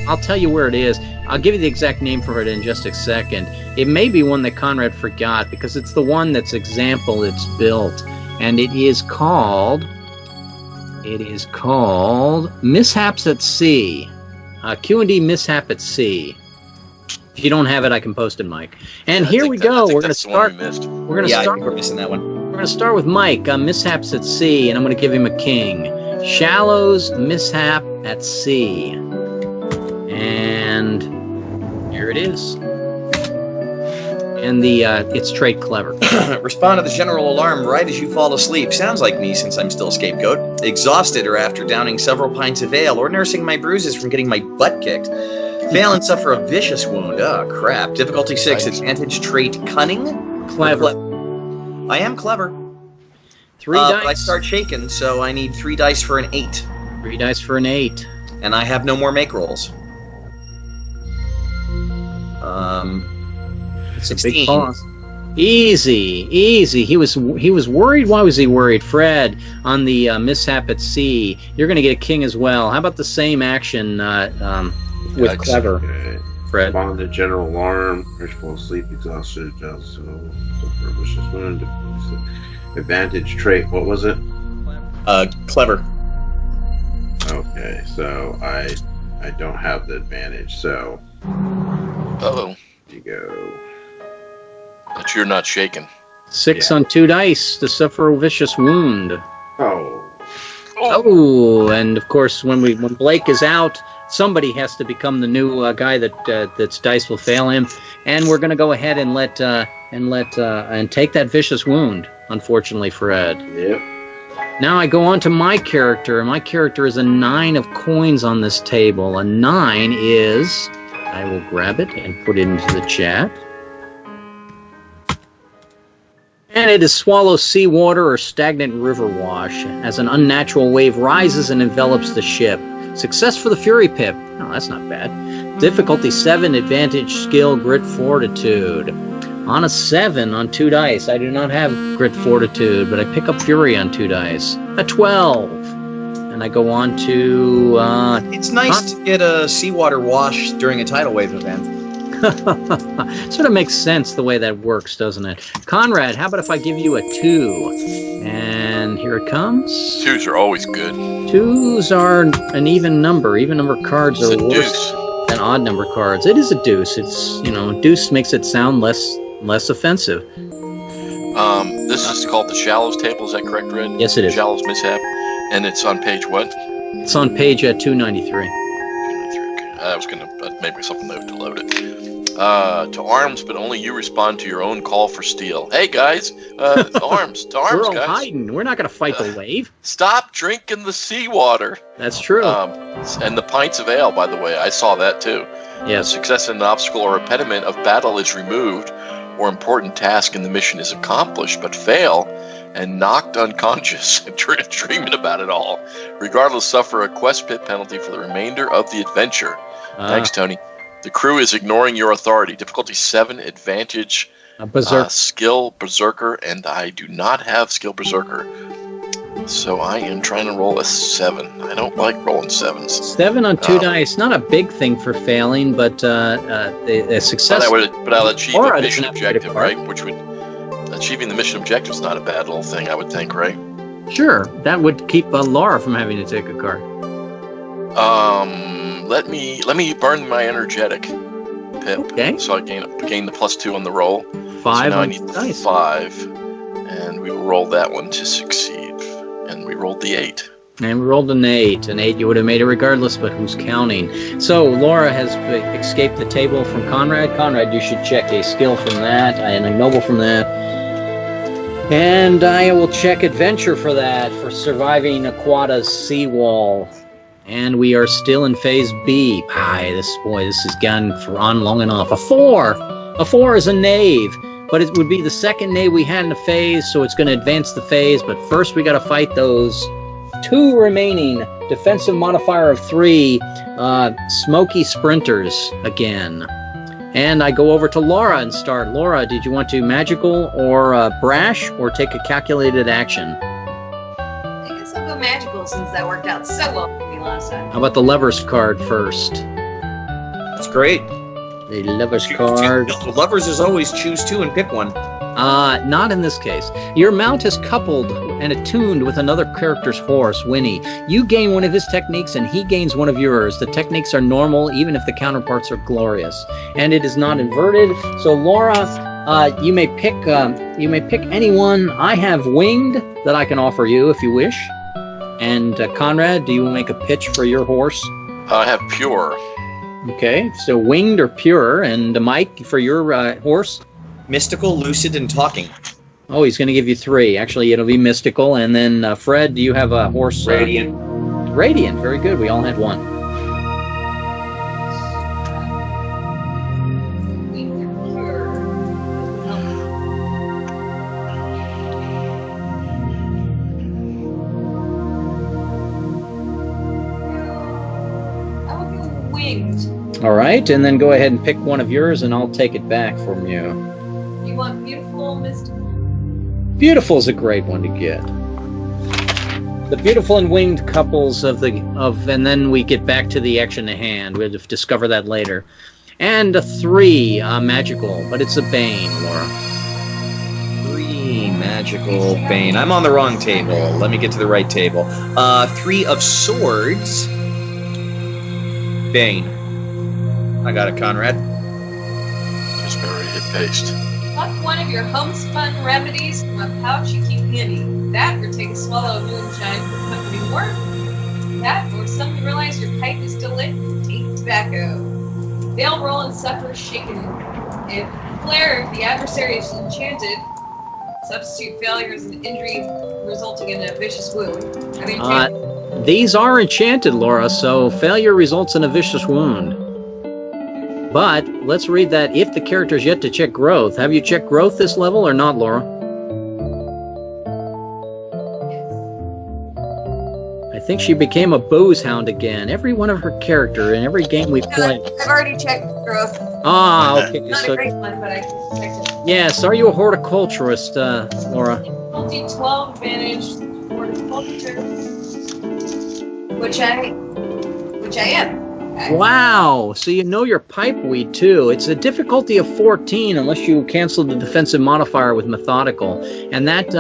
I'll tell you where it is. I'll give you the exact name for it in just a second. It may be one that Conrad forgot because it's the one that's example it's built, and it is called Mishaps at Sea. Q&D Mishap at Sea. If you don't have it, I can post it, Mike. And here we go. We're going to start. I think we're missing that one. We're going to start with Mike. Mishaps at Sea, and I'm going to give him a king. Shallows Mishap at Sea. And here it is. And it's trade clever. Respond to the general alarm right as you fall asleep. Sounds like me since I'm still scapegoat. Exhausted or after downing several pints of ale or nursing my bruises from getting my butt kicked. Fail and suffer a vicious wound. Oh, crap. Difficulty 6, advantage trait cunning. Clever. I am clever. 3 dice. But I start shaking, so I need 3 dice for an 8. 3 dice for an 8. And I have no more make rolls. It's a 16. big pause. Easy. He was worried. Why was he worried? Fred, on the Mishap at Sea, you're going to get a king as well. How about the same action with clever, Okay. Fred? Respond to general alarm. Or fall asleep, exhausted, adjust, suffer a vicious wound. Advantage trait. What was it? Clever. Okay, so I don't have the advantage. So Uh-oh. you go. But you're not shaken. 6 on 2 dice to suffer a vicious wound. Oh. Oh, and of course, when Blake is out, somebody has to become the new guy that's dice will fail him, and we're going to go ahead and take that vicious wound. Unfortunately, Fred. Yep. Now I go on to my character. My character is a 9 of coins on this table. A 9 is. I will grab it and put it into the chat. And it is swallow seawater or stagnant river wash as an unnatural wave rises and envelops the ship. Success for the Fury Pip. Oh, that's not bad. Difficulty 7, advantage, skill, grit, fortitude. On a 7 on 2 dice. I do not have grit, fortitude, but I pick up Fury on 2 dice. A 12. And I go on to... It's nice to get a seawater wash during a tidal wave event. Sort of makes sense the way that works, doesn't it? Conrad, how about if I give you a 2? And here it comes. 2s are always good. 2s are an even number. Even number cards It's are a worse deuce. than odd number cards. It is a deuce. It's, deuce makes it sound less offensive. This is called the Shallows table. Is that correct, Red? Yes, it is. Shallows Mishap. And it's on page what? It's on page 293. 293, okay. I was going to make myself a note to load it. To arms, but only you respond to your own call for steel. Hey, guys. To arms, We're all guys. hiding. We're not going to fight the wave. Stop drinking the seawater. That's true. And the pints of ale, by the way. I saw that, too. Yes. Success in an obstacle or impediment of battle is removed, or important task in the mission is accomplished, but fail and knocked unconscious, dreaming about it all. Regardless, suffer a quest pit penalty for the remainder of the adventure. Thanks, Tony. The crew is ignoring your authority. Difficulty 7, advantage, skill, berserker, and I do not have skill berserker. So I am trying to roll a 7. I don't like rolling 7s. 7 on 2 dice. Not a big thing for failing, but a success. But I'll achieve a mission objective, right? Which would achieving the mission objective is not a bad little thing, I would think, right? Sure, that would keep Laura from having to take a card. Let me burn my energetic pip. Okay. So I gain the +2 on the roll. 5 So now I on need dice. 5, and we will roll that one to succeed. And we rolled the 8. And we rolled an 8. An 8 you would have made it regardless, but who's counting? So Laura has escaped the table from Conrad. Conrad, you should check a skill from that and a noble from that. And I will check adventure for that, for surviving Aquata's seawall. And we are still in phase B. This has gone on long enough. A 4! A 4 is a knave. But it would be the second knave we had in the phase, so it's going to advance the phase. But first we got to fight those 2 remaining defensive modifier of 3 smoky sprinters again. And I go over to Laura and start. Laura, did you want to magical or brash or take a calculated action? I guess I'll go magical since that worked out so well for me last time. How about the lovers card first? That's great. The lovers card. The lovers is always choose 2 and pick one. Not in this case. Your mount is coupled and attuned with another character's horse, Winnie. You gain one of his techniques and he gains one of yours. The techniques are normal even if the counterparts are glorious. And it is not inverted. So Laura, you may pick anyone. I have winged that I can offer you if you wish. And Conrad, do you make a pitch for your horse? I have pure. Okay, so winged or pure. And Mike, for your horse? Mystical, lucid, and talking. Oh, he's going to give you 3. Actually, it'll be mystical. And then, Fred, do you have a horse? Radiant. Radiant. Very good. We all had 1. I will go winged. All right, and then go ahead and pick one of yours, and I'll take it back from you. You want beautiful, mystical? Beautiful is a great one to get. The beautiful and winged couples and then we get back to the action at hand. We'll discover that later. And a 3 magical, but it's a bane, Laura. 3 magical bane. I'm on the wrong table. Let me get to the right table. 3 of swords. Bane. I got it, Conrad. Just already hit paste. Pluck one of your homespun remedies from a pouch you keep handy. That, or take a swallow of moonshine for company work. That, or suddenly realize your pipe is still lit and take tobacco. Fail, roll, and suffer shaken. If the adversary is enchanted, substitute failure as an injury resulting in a vicious wound. These are enchanted, Laura, so failure results in a vicious wound. But let's read that if the character is yet to check growth. Have you checked growth this level or not, Laura? I think she became a booze hound again. Every one of her character in every game we've played. I've already checked growth. Okay. Not a great one, but I checked it. Yes, are you a horticulturist, Laura? Multi 12 advantage horticulture, which I am. Wow, so you know your pipeweed too. It's a difficulty of 14 unless you cancel the defensive modifier with methodical. And that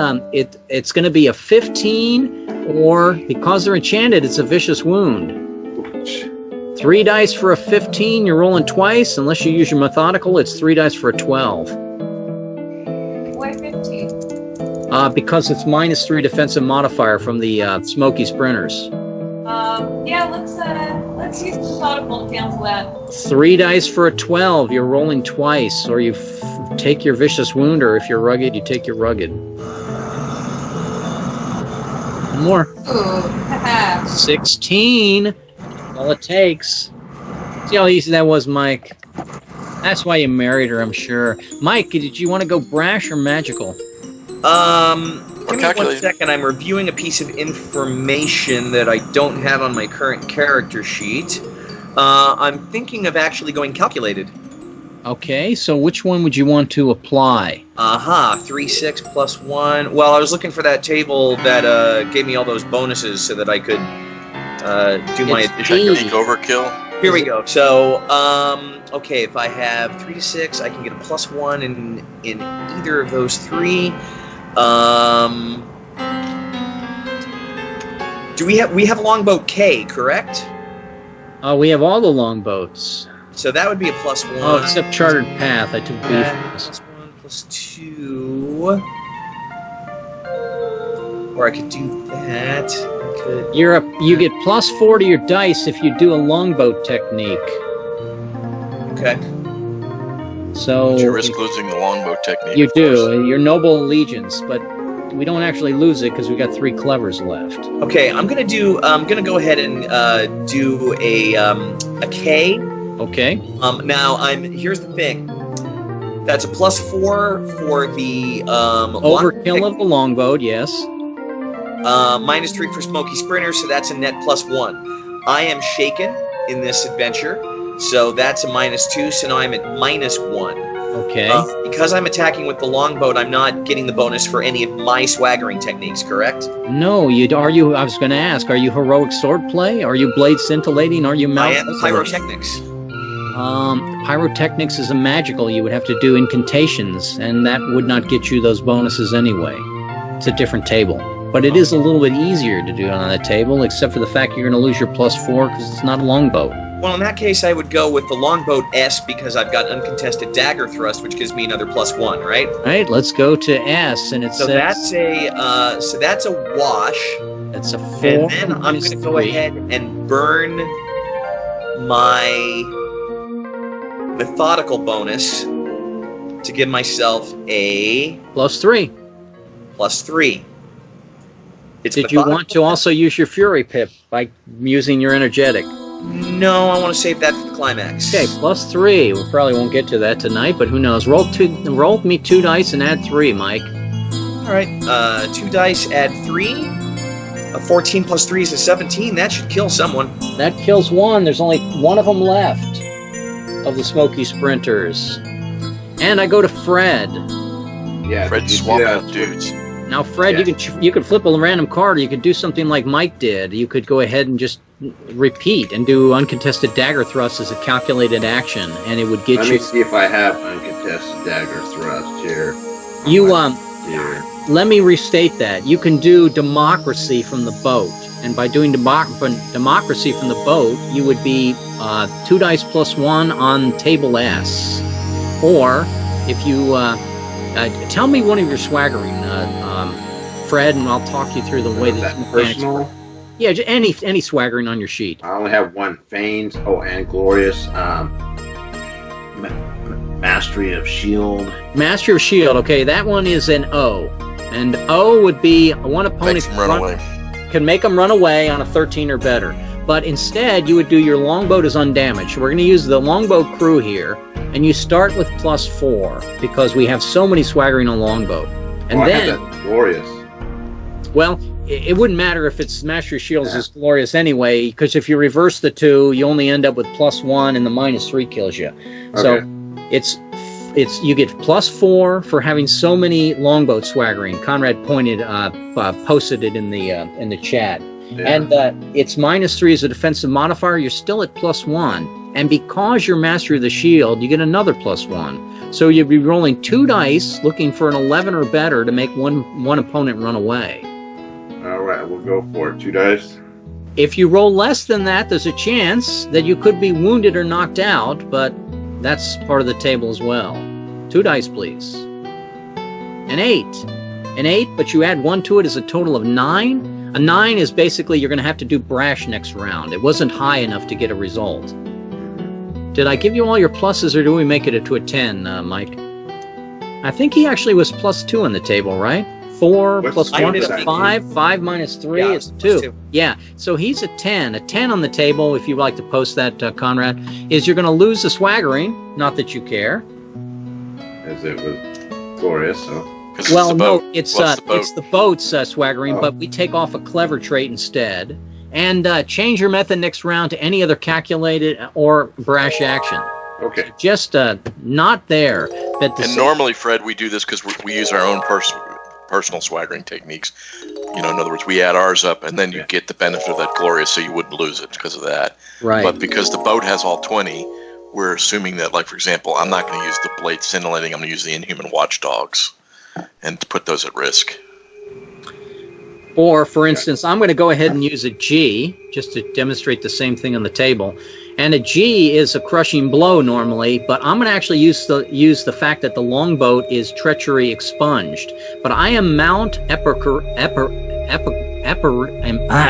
it's going to be a 15, or because they're enchanted, it's a vicious wound. 3 dice for a 15, you're rolling twice. Unless you use your methodical, it's 3 dice for a 12. Why 15? Because it's -3 defensive modifier from the Smoky Sprinters. Yeah, let's use methodical to cancel that. 3 dice for a 12. You're rolling twice, or you take your vicious wound, or if you're rugged, you take your rugged. One more. Ooh, 16. All it takes. See how easy that was, Mike. That's why you married her, I'm sure. Mike, did you want to go brash or magical? Give me 1 second. I'm reviewing a piece of information that I don't have on my current character sheet. I'm thinking of actually going calculated. Okay, so which one would you want to apply? 3, 6 plus 1. Well, I was looking for that table that gave me all those bonuses so that I could do my additional Technique overkill. Here we go. So, okay, if I have 3 to 6, I can get a +1 in either of those 3. We have longboat K, correct? We have all the longboats. So that would be a +1. Oh, except Chartered Path. I took B. +1 +2. Or I could do that. You get +4 to your dice if you do a longboat technique. Okay. So But you risk losing the longbow technique. you of course. do your noble allegiance, but we don't actually lose it because we got 3 clevers left. Okay, I'm gonna go ahead and do a K. Okay. Now here's the thing. That's a +4 for the Overkill of the longboat, yes. -3 for Smoky Sprinter, so that's a net +1. I am shaken in this adventure, so that's a -2. So now I'm at -1. Okay. Because I'm attacking with the longboat, I'm not getting the bonus for any of my swaggering techniques, correct? No, I was going to ask, are you heroic swordplay? Are you blade scintillating? Are you I mount? am pyrotechnics. Pyrotechnics is a magical. You would have to do incantations, and that would not get you those bonuses anyway. It's a different table. But it is a little bit easier to do it on that table, except for the fact you're going to lose your +4 because it's not a longboat. Well, in that case, I would go with the longboat S because I've got uncontested dagger thrust, which gives me another +1, right? All right, let's go to S, and it So says that's a wash. that's a 4. And then I'm minus going to go 3. ahead and burn my methodical bonus to give myself a +3. +3. It's Did you want to also use your Fury Pip by using your energetic? No, I want to save that for the climax. Okay, +3. We probably won't get to that tonight, but who knows? Roll me 2 dice and add 3, Mike. All right. 2 dice, add 3. A 14 plus 3 is a 17. That should kill someone. That kills 1. There's only 1 of them left of the Smoky Sprinters. And I go to Fred. Yeah, Fred did you swapping see up dudes. Now, Fred, Yeah. you could flip a random card. Or you could do something like Mike did. You could go ahead and just repeat and do uncontested dagger thrust as a calculated action, and it would get Let you. me see if I have uncontested dagger thrust here. Here. Let me restate that. You can do democracy from the boat, and by doing democracy from the boat, you would be 2 dice +1 on table S. Or if you tell me one of your swaggering, Fred, and I'll talk you through the way Is that that personal? Yeah, any swaggering on your sheet. I only have 1 feigns. Oh, and glorious. Mastery of shield. Master of Shield. Okay, that one is an O, and O would be one opponent Makes them run away. can make them run away on a 13 or better. But instead, you would do your longboat as undamaged. We're going to use the longboat crew here, and you start with +4 because we have so many swaggering on longboat. And I then, have that glorious. well, it wouldn't matter if it's Master of Shields is glorious anyway, because if you reverse the 2, you only end up with +1, and the -3 kills you. So it's you get +4 for having so many longboat swaggering. Conrad posted it in the chat. Yeah. And it's -3 as a defensive modifier. You're still at +1, and because you're Master of the Shield, you get another +1. So you'd be rolling 2 dice, looking for an 11 or better to make one opponent run away. All right, we'll go for it. 2 dice. If you roll less than that, there's a chance that you could be wounded or knocked out, but that's part of the table as well. 2 dice, please. An 8. An 8, but you add 1 to it is a total of 9. A 9 is basically you're going to have to do brash next round. It wasn't high enough to get a result. Did I give you all your pluses, or do we make it to a 10, Mike? I think he actually was +2 on the table, right? 4 What's- plus I 1 ended is up 5. 5 minus 3 Yeah, is it's 2. +2. Yeah, so he's a 10. A 10 on the table, if you'd like to post that, Conrad, is you're going to lose the swaggering. Not that you care. As it was glorious, so. 'Cause Well, it's the no, boat. it's What's the boat? it's the boat's swaggering, Oh. but we take off a clever trait instead, and change your method next round to any other calculated or brash action. Okay. Just not there. But And normally, Fred, we do this because we use our own personal swaggering techniques. You know, in other words, we add ours up, and then you get the benefit of that glorious, so you wouldn't lose it because of that. right. But because the boat has all 20, we're assuming that, like, for example, I'm not going to use the blade scintillating. I'm going to use the inhuman watchdogs and put those at risk. Or, for instance, I'm going to go ahead and use a G, just to demonstrate the same thing on the table. And a G is a crushing blow normally, but I'm going to actually use the fact that the longboat is treachery expunged. But I am Mount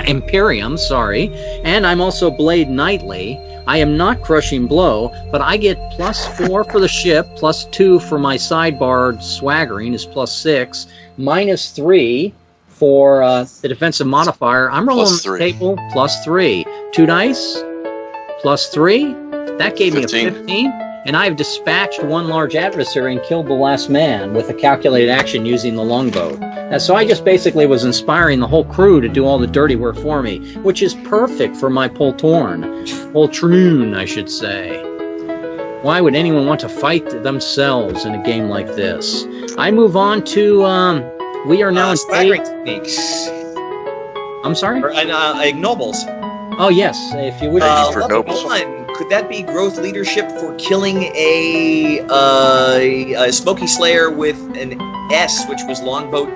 Imperium, sorry, and I'm also Blade Knightly. I am not Crushing Blow, but I get +4 for the ship, +2 for my sidebar swaggering is +6, -3 for the defensive modifier. I'm rolling on the table +3. 2 dice, +3. That gave 15. me a 15. And I've dispatched one large adversary and killed the last man with a calculated action using the longbow. So I just basically was inspiring the whole crew to do all the dirty work for me, which is perfect for my poltroon, I should say. Why would anyone want to fight themselves in a game like this? I move on to, we are now in swaggering techniques. I'm sorry? Ignobles. Oh, yes, if you would. For Level nobles. 1, could that be growth leadership for killing a Smoky Slayer with an S, which was longbow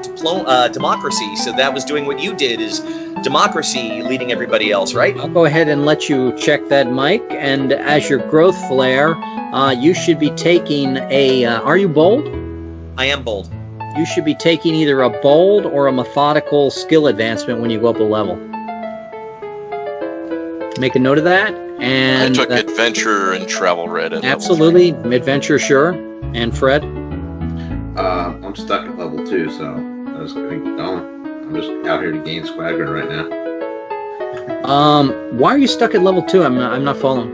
democracy? So that was doing what you did, is democracy leading everybody else, right? I'll go ahead and let you check that, Mike. And as your growth flare, you should be taking a... are you bold? I am bold. You should be taking either a bold or a methodical skill advancement when you go up a level. Make a note of that. And I took adventure and travel red. At absolutely, adventure, sure. And Fred? I'm stuck at level 2, so I was going to keep going. I'm just out here to gain swagger right now. Why are you stuck at level 2? I'm not following.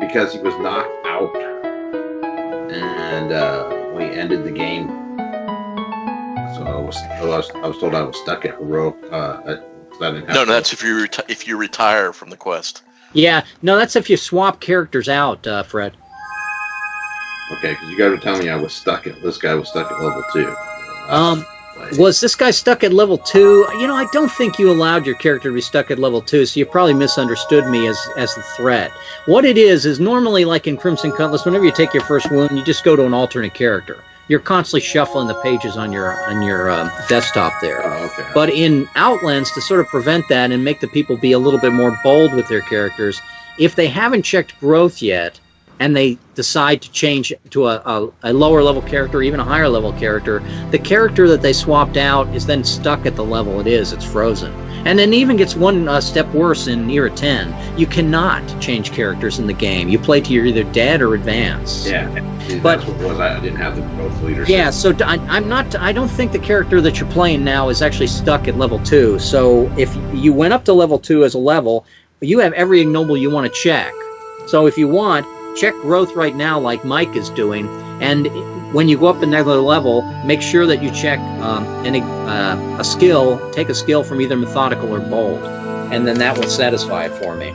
Because he was knocked out, and we ended the game. So I was told I was stuck at heroic. No, that's if you retire from the quest. Yeah, no, that's if you swap characters out, Fred. Okay, because you got to tell me this guy was stuck at level 2. Was this guy stuck at level 2? You know, I don't think you allowed your character to be stuck at level 2, so you probably misunderstood me as the threat. What it is normally like in Crimson Cutlass, whenever you take your first wound, you just go to an alternate character. You're constantly shuffling the pages on your desktop there. Oh, okay. But in Outlands, to sort of prevent that and make the people be a little bit more bold with their characters, if they haven't checked growth yet, and they decide to change to a lower level character, or even a higher level character, the character that they swapped out is then stuck at the level it is. It's frozen. And then even gets one step worse in Era 10. You cannot change characters in the game. You play till you're either dead or advance. Yeah, but that's what it was. I didn't have the growth leadership. Yeah, so I don't think the character that you're playing now is actually stuck at level 2. So if you went up to level 2 as a level, you have every ignoble you want to check. So if you want, check growth right now like Mike is doing, and when you go up another level, make sure that you check a skill, take a skill from either methodical or bold, and then that will satisfy it for me.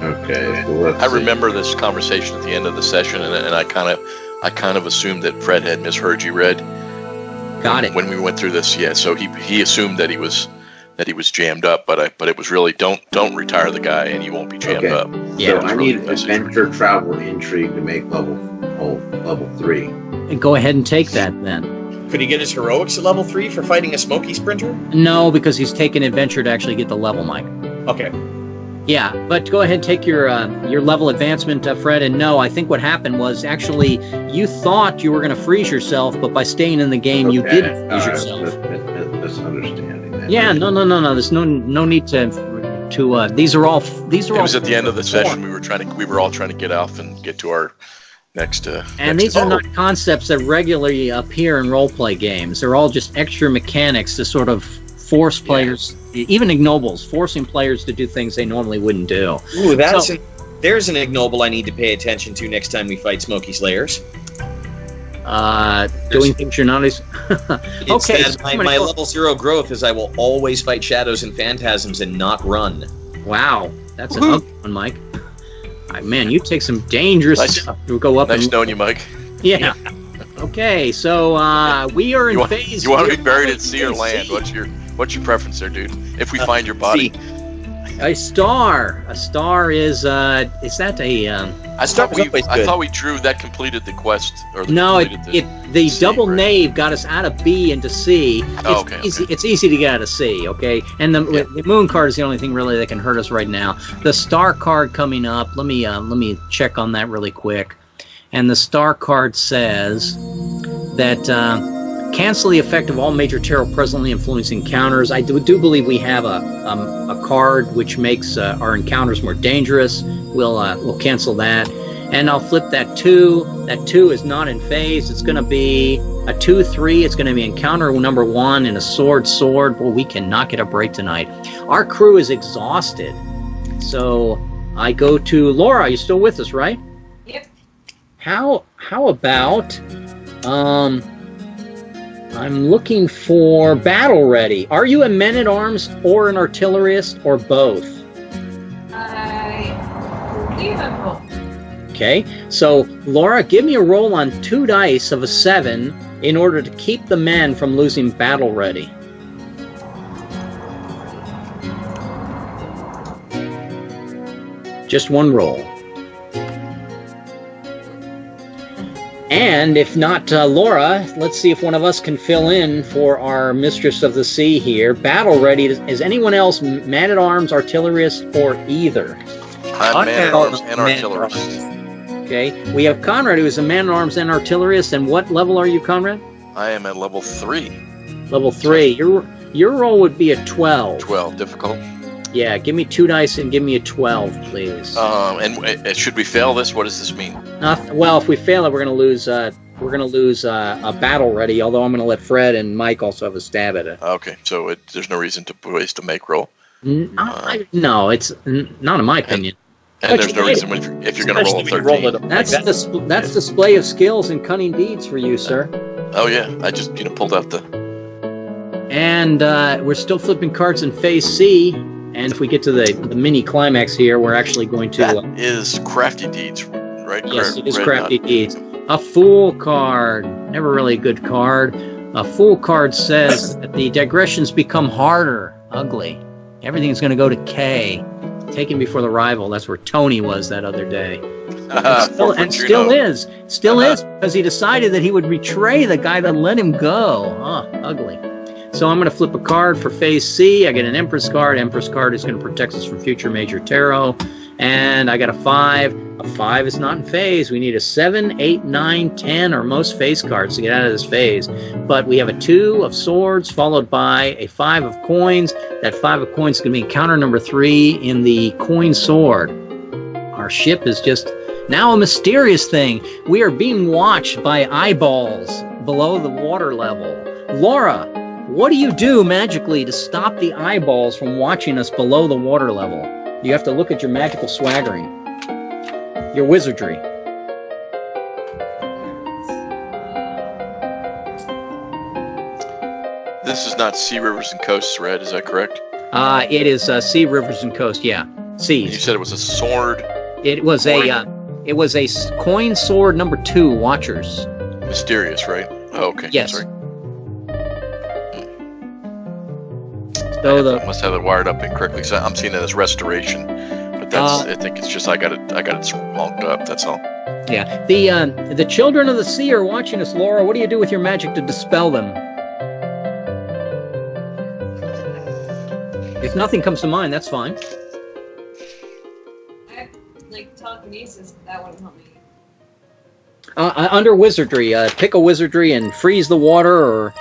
Okay. Well, I remember this conversation at the end of the session, and I kind of assumed that Fred had misheard you, Red. Got it. When we went through this, yeah. So he assumed that he was jammed up, but it was really don't retire the guy and you won't be jammed up. Yeah. So I need adventure, travel, intrigue to make level 3. And go ahead and take that then. Could he get his heroics at level 3 for fighting a Smoky Sprinter? No, because he's taken adventure to actually get the level, Mike. Okay. Yeah, but go ahead and take your level advancement, Fred. And no, I think what happened was actually you thought you were going to freeze yourself, but by staying in the game, you didn't freeze yourself. Misunderstanding that. Yeah, no. There's no need to. These are all. It was at the end of the session. We were all trying to get off and get to our next. And these are not concepts that regularly appear in role-play games. They're all just extra mechanics to sort of force players, even ignobles, forcing players to do things they normally wouldn't do. Ooh, there's an ignoble I need to pay attention to next time we fight Smoky Slayers. Doing things you're not. Okay. My level 0 growth is I will always fight shadows and phantasms and not run. Wow, that's an ugly one, Mike. Man, you take some dangerous stuff to go up. Nice knowing you, Mike. Yeah. Okay, so we are in phase. You want to be buried at sea or land? What's your preference there, dude? If we find your body. A star. A star is that a? I thought we drew that completed the quest. The double nave got us out of B into C. It's easy to get out of C. Okay, and the moon card is the only thing really that can hurt us right now. The star card coming up. Let me check on that really quick. And the star card says that cancel the effect of all major tarot presently influencing encounters. I do believe we have a card which makes our encounters more dangerous. We'll cancel that. And I'll flip that 2. That 2 is not in phase. It's going to be a 2-3. It's going to be encounter number 1 and a sword. Well, we cannot get a break tonight. Our crew is exhausted. So I go to Laura. You're still with us, right? Yep. How about I'm looking for battle ready. Are you a men-at-arms or an artillerist or both? I believe I'm both. Okay, so Laura, give me a roll on 2 dice of a 7 in order to keep the men from losing battle ready. Just 1 roll. And if not Laura, let's see if one of us can fill in for our Mistress of the Sea here. Battle ready. Is anyone else man-at-arms, artillerist, or either? I'm man-at-arms and artillerist. Okay, we have Conrad, who is a man-at-arms and artillerist. And what level are you, Conrad? I am at level 3. Level 3. Your roll would be a 12. 12, difficult. Yeah, give me 2 dice and give me a 12, please. And should we fail this? What does this mean? Well, if we fail it, we're going to lose. We're going to lose a battle ready. Although I'm going to let Fred and Mike also have a stab at it. Okay, so there's no reason to waste a make roll. No, it's not in my opinion. And there's no reason if you're going to roll a 13. That's display of skills and cunning deeds for you, sir. Oh yeah, I just pulled out the. And we're still flipping cards in phase C. And if we get to the mini climax here, we're actually going to. That is crafty deeds, right? Yes, it is crafty deeds. A fool card, never really a good card. A fool card says that the digressions become harder, ugly. Everything's going to go to K. Taken before the rival. That's where Tony was that other day. Still is because he decided that he would betray the guy that let him go. Ugly. So I'm going to flip a card for phase C. I get an Empress card. Empress card is going to protect us from future major tarot. And I got a 5. A 5 is not in phase. We need a 7, 8, 9, 10, or most phase cards to get out of this phase. But we have a 2 of swords followed by a 5 of coins. That 5 of coins is going to be encounter number 3 in the coin sword. Our ship is just now a mysterious thing. We are being watched by eyeballs below the water level. Laura, what do you do magically to stop the eyeballs from watching us below the water level? You have to look at your magical swaggering. Your wizardry. This is not Sea, Rivers, and Coasts, Red, is that correct? It is Sea, Rivers, and Coast, yeah. Seas. You said it was a sword? It was a coin sword number 2, Watchers. Mysterious, right? Oh, okay. Yes. Sorry. So I must have it wired up incorrectly. So I'm seeing it as restoration, but that's. I think it's just I got it wronged up. That's all. Yeah. The children of the sea are watching us, Laura. What do you do with your magic to dispel them? If nothing comes to mind, that's fine. I have, telekinesis, but that wouldn't help me. Under wizardry, pick a wizardry and freeze the water, or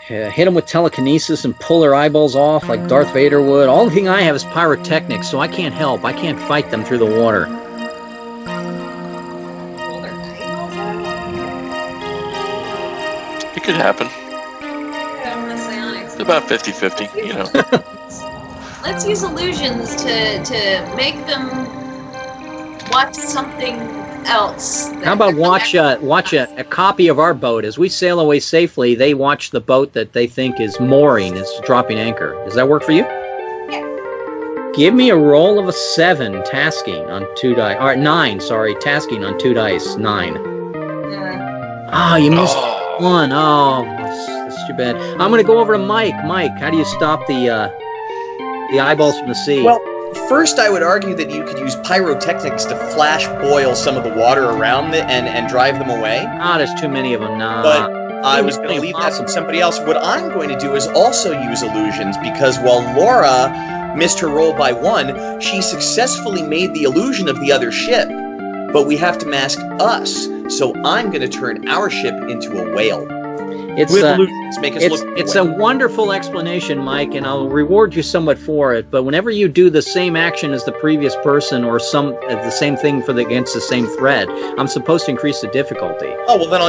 hit them with telekinesis and pull their eyeballs off like Darth Vader would. All the thing I have is pyrotechnics, so I can't help. I can't fight them through the water. Pull their eyeballs out? It could happen. I'm psionics. It's about 50-50, you know. Let's use illusions to make them watch something else. How about watch a copy of our boat as we sail away safely? They watch the boat that they think is mooring, is dropping anchor. Does that work for you? Yeah. Give me a roll of a 7 tasking on 2 dice. Or 9, sorry, tasking on 2 dice. 9. You missed 1. Oh, that's too bad. I'm going to go over to Mike. Mike, how do you stop the eyeballs from the sea? Well, first I would argue that you could use pyrotechnics to flash boil some of the water around it and drive them away. There's too many of them now. But I was going to leave that to somebody else. What I'm going to do is also use illusions, because while Laura missed her roll by 1, she successfully made the illusion of the other ship. But we have to mask us, so I'm going to turn our ship into a whale. It's With illusions, make us look. it's a wonderful explanation, Mike, and I'll reward you somewhat for it. But whenever you do the same action as the previous person, or the same thing against the same thread, I'm supposed to increase the difficulty. Oh well, then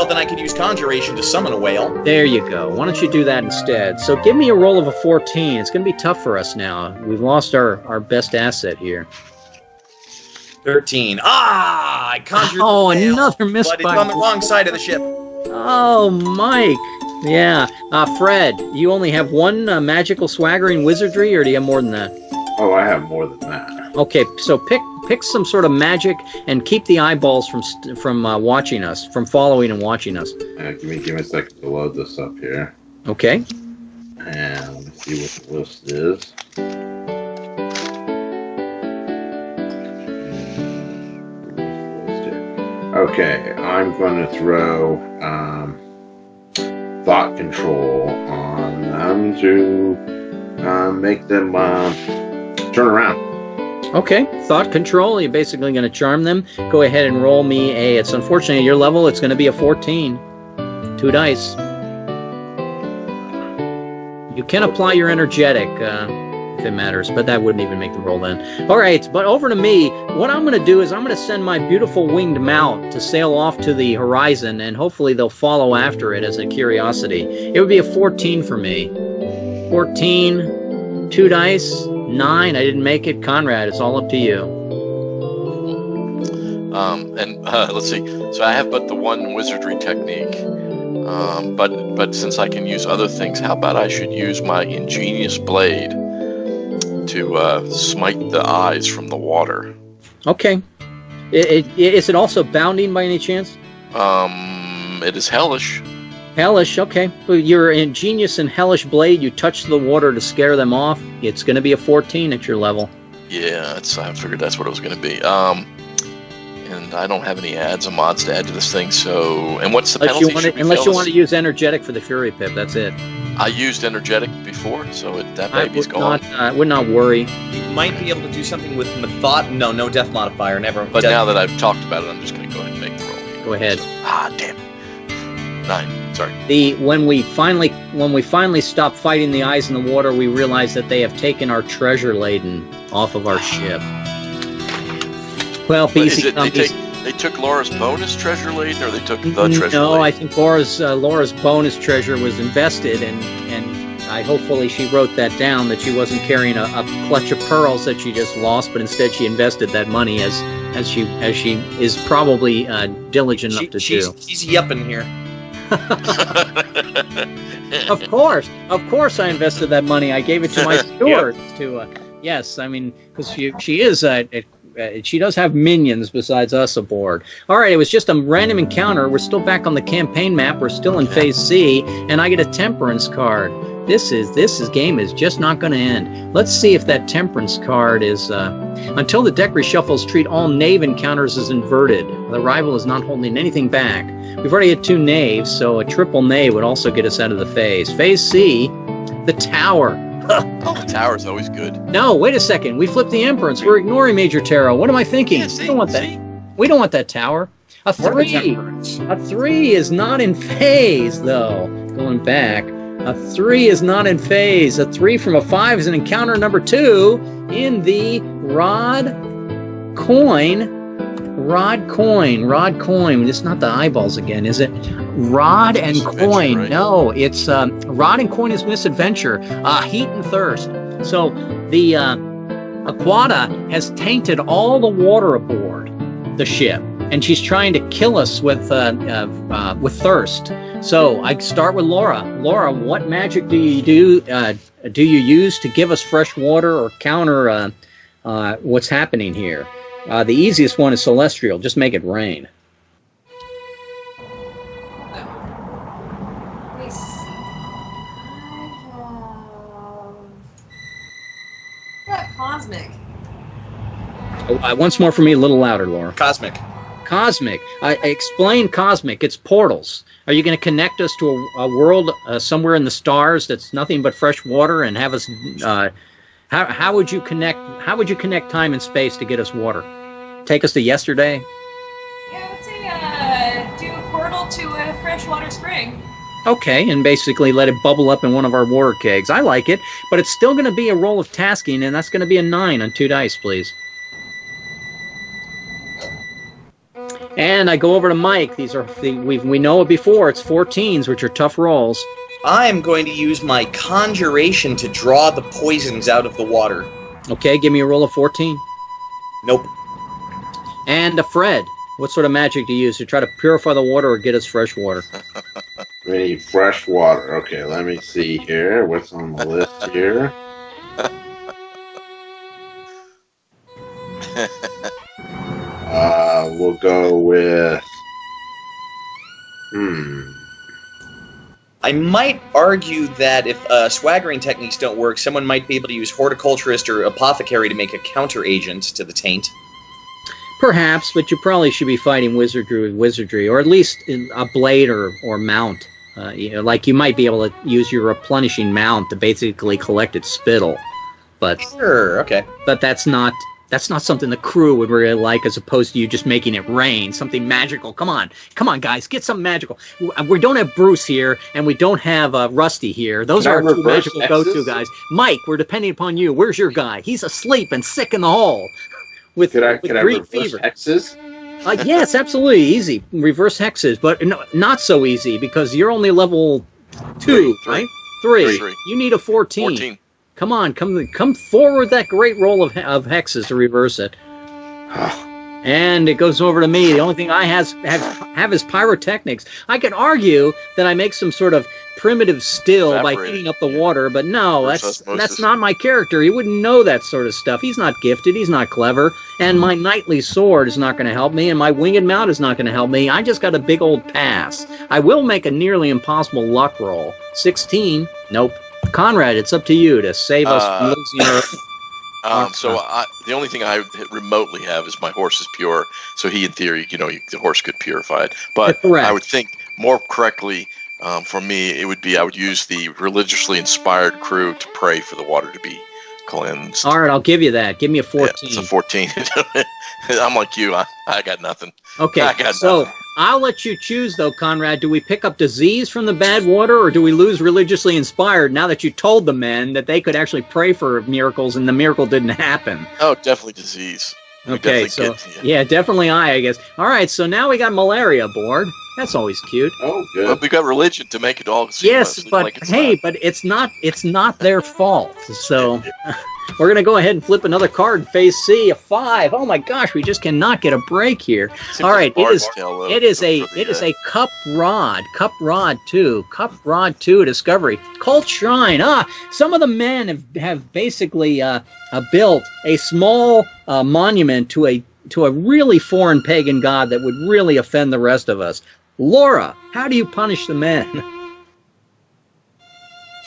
then I could use conjuration to summon a whale. There you go. Why don't you do that instead? So give me a roll of a 14. It's going to be tough for us now. We've lost our best asset here. 13. Ah, I conjured. Oh, the whale, another miss but it's by on the wrong side of the ship. Oh, Mike. Yeah. Fred, you only have one magical swaggering wizardry, or do you have more than that? Oh, I have more than that. Okay, so pick some sort of magic and keep the eyeballs from watching us, from following and watching us. Give me a second to load this up here. Okay. And let me see what the list is. Okay, I'm going to throw thought control on them to make them turn around. Okay, thought control. You're basically going to charm them. Go ahead and roll me it's unfortunately at your level, it's going to be a 14. 2 dice. You can apply your energetic if it matters, but that wouldn't even make the roll then. All right, but over to me. What I'm going to do is I'm going to send my beautiful winged mount to sail off to the horizon, and hopefully they'll follow after it as a curiosity. It would be a 14 for me. 14, 2 dice, 9. I didn't make it. Conrad, it's all up to you. Let's see. So I have but the one wizardry technique. But since I can use other things, how about I should use my ingenious blade to smite the eyes from the water? Okay. Is it also bounding by any chance? It is hellish. Hellish, okay. Well, your ingenious and hellish blade, you touch the water to scare them off. It's going to be a 14 at your level. Yeah, I figured that's what it was going to be. And I don't have any adds or mods to add to this thing, so... And what's the penalty? Unless you want to use energetic for the Fury Pip, that's it. I used energetic before, so that baby's gone. I would not worry. You might be able to do something with method. No death modifier, never. But now that I've talked about it, I'm just going to go ahead and make the roll. Go ahead. Damn it. 9. Sorry. When we finally stop fighting the eyes in the water, we realize that they have taken our treasure laden off of our ship. Well, easy. They took Laura's bonus treasure laden, or they took the treasure laden? No, I think Laura's bonus treasure was invested, and hopefully she wrote that down, that she wasn't carrying a clutch of pearls that she just lost, but instead she invested that money as she is probably diligent enough to do. She's yupping here. Of course, I invested that money. I gave it to my steward. Yes, I mean, because she is she does have minions besides us aboard. All right, it was just a random encounter. We're still back on the campaign map. We're still in Phase C, and I get a Temperance card. This game is just not going to end. Let's see if that Temperance card is... until the deck reshuffles, treat all knave encounters as inverted. The rival is not holding anything back. We've already had 2 knaves, so a triple knave would also get us out of the phase. Phase C, the Tower. Oh, the Tower's always good. No, wait a second. We flipped the Emperance. We're ignoring Major Tarot. What am I thinking? Yeah, We don't want that. We don't want that Tower. A 3. A 3 is not in phase, though. Going back. A 3 is not in phase. A 3 from a 5 is an encounter number 2 in the Rod Coin. It's not the eyeballs again, is it? Rod and Coin. Right? No, it's Rod and Coin is Misadventure. Heat and Thirst. So the Aquata has tainted all the water aboard the ship, and she's trying to kill us with thirst. So I start with Laura. Laura, what magic do you use to give us fresh water or counter what's happening here? The easiest one is Celestial. Just make it rain. Cosmic. Once more for me, a little louder, Laura. Cosmic. Explain Cosmic. It's portals. Are you going to connect us to a world somewhere in the stars that's nothing but fresh water and have us... How would you connect time and space to get us water? Take us to yesterday? Yeah, I would say do a portal to a freshwater spring. Okay, and basically let it bubble up in one of our water kegs. I like it, but it's still going to be a roll of tasking, and that's going to be a 9 on 2 dice, please. And I go over to Mike. These are we know it before. It's 14s, which are tough rolls. I'm going to use my conjuration to draw the poisons out of the water. Okay, give me a roll of 14. Nope. And Fred, what sort of magic do you use to try to purify the water or get us fresh water? We need fresh water. Okay, let me see here. What's on the list here? We'll go with... I might argue that if swaggering techniques don't work, someone might be able to use horticulturist or apothecary to make a counter agent to the taint. Perhaps, but you probably should be fighting wizardry with wizardry, or at least a blade or mount. Like you might be able to use your replenishing mount to basically collect its spittle. But sure, okay. But that's not something the crew would really like, as opposed to you just making it rain. Something magical. Come on, guys, get something magical. We don't have Bruce here, and we don't have Rusty here. Those are our two magical go-to guys. Mike, we're depending upon you. Where's your guy? He's asleep and sick in the hall with Greek fever. Hexes? Yes, absolutely easy. Reverse hexes, but not so easy because you're only level 2, right? 3. You need a 14. Come on, come forward that great roll of hexes to reverse it. And it goes over to me. The only thing I have is pyrotechnics. I could argue that I make some sort of primitive still by heating up the water, but no, that's not my character. He wouldn't know that sort of stuff. He's not gifted. He's not clever. And my knightly sword is not going to help me, and my winged mount is not going to help me. I just got a big old pass. I will make a nearly impossible luck roll. 16. Nope. Conrad, it's up to you to save us from losing our... the only thing I remotely have is my horse is pure. So he, in theory, the horse could purify it. But I would think more correctly, for me, it would be I would use the religiously inspired crew to pray for the water to be cleansed. All right, I'll give you that. Give me a 14. Yeah, it's a 14. I'm like you. I got nothing. Okay, nothing. I'll let you choose, though, Conrad. Do we pick up disease from the bad water, or do we lose religiously inspired now that you told the men that they could actually pray for miracles and the miracle didn't happen? Oh, definitely disease. Okay, definitely I guess. All right, so now we got malaria aboard. That's always cute. Oh, good. But we got religion to make it all seem but it's not their fault. So we're going to go ahead and flip another card in phase C, a 5. Oh my gosh, we just cannot get a break here. All right, it is a cup rod 2 discovery. Cult Shrine. Some of the men have basically built a small monument to a really foreign pagan god that would really offend the rest of us. Laura, how do you punish the men?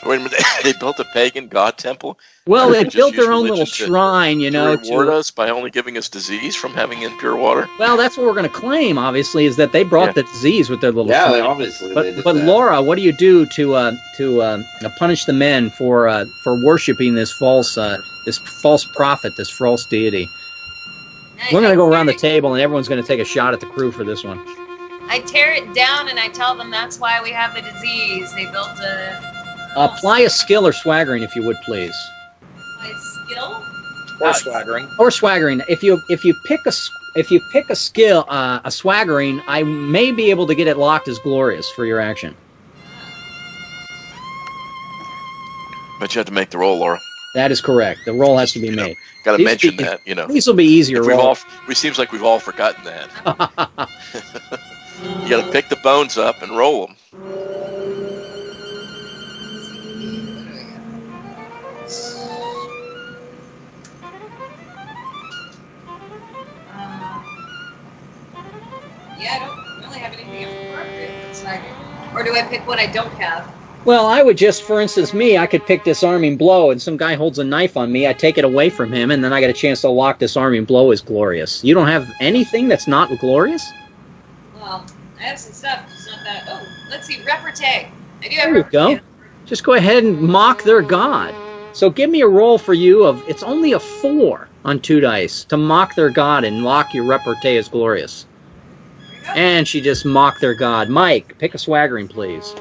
So wait a minute, they built a pagan god temple? Well, they built their own little shrine, to reward us by only giving us disease from having impure water? Well, that's what we're going to claim, obviously, is that they brought the disease with their little shrine. Yeah, obviously. But Laura, what do you do to punish the men for worshiping this false prophet, this false deity? We're going to go around the table, and everyone's going to take a shot at the crew for this one. I tear it down, and I tell them that's why we have the disease. They built a... Apply a skill or swaggering, if you would, please. My skill? Or swaggering. Or swaggering. If you pick a skill, a swaggering, I may be able to get it locked as glorious for your action. But you have to make the roll, Laura. That is correct. The roll has to be made. Got to mention that. These will be easier. It seems like we've all forgotten that. You got to pick the bones up and roll them. I don't really have anything appropriate for swaggering. Or do I pick what I don't have? Well, I would just, for instance, I could pick disarming blow, and some guy holds a knife on me, I take it away from him, and then I get a chance to lock disarming blow as glorious. You don't have anything that's not glorious? Well, I have some stuff. It's not that... Oh, let's see. Repartee. I do have There you go. Just go ahead and mock their god. So give me a roll for you of... It's only a 4 on 2 dice to mock their god and lock your repartee as glorious. And she just mocked their god. Mike, pick a swaggering, please.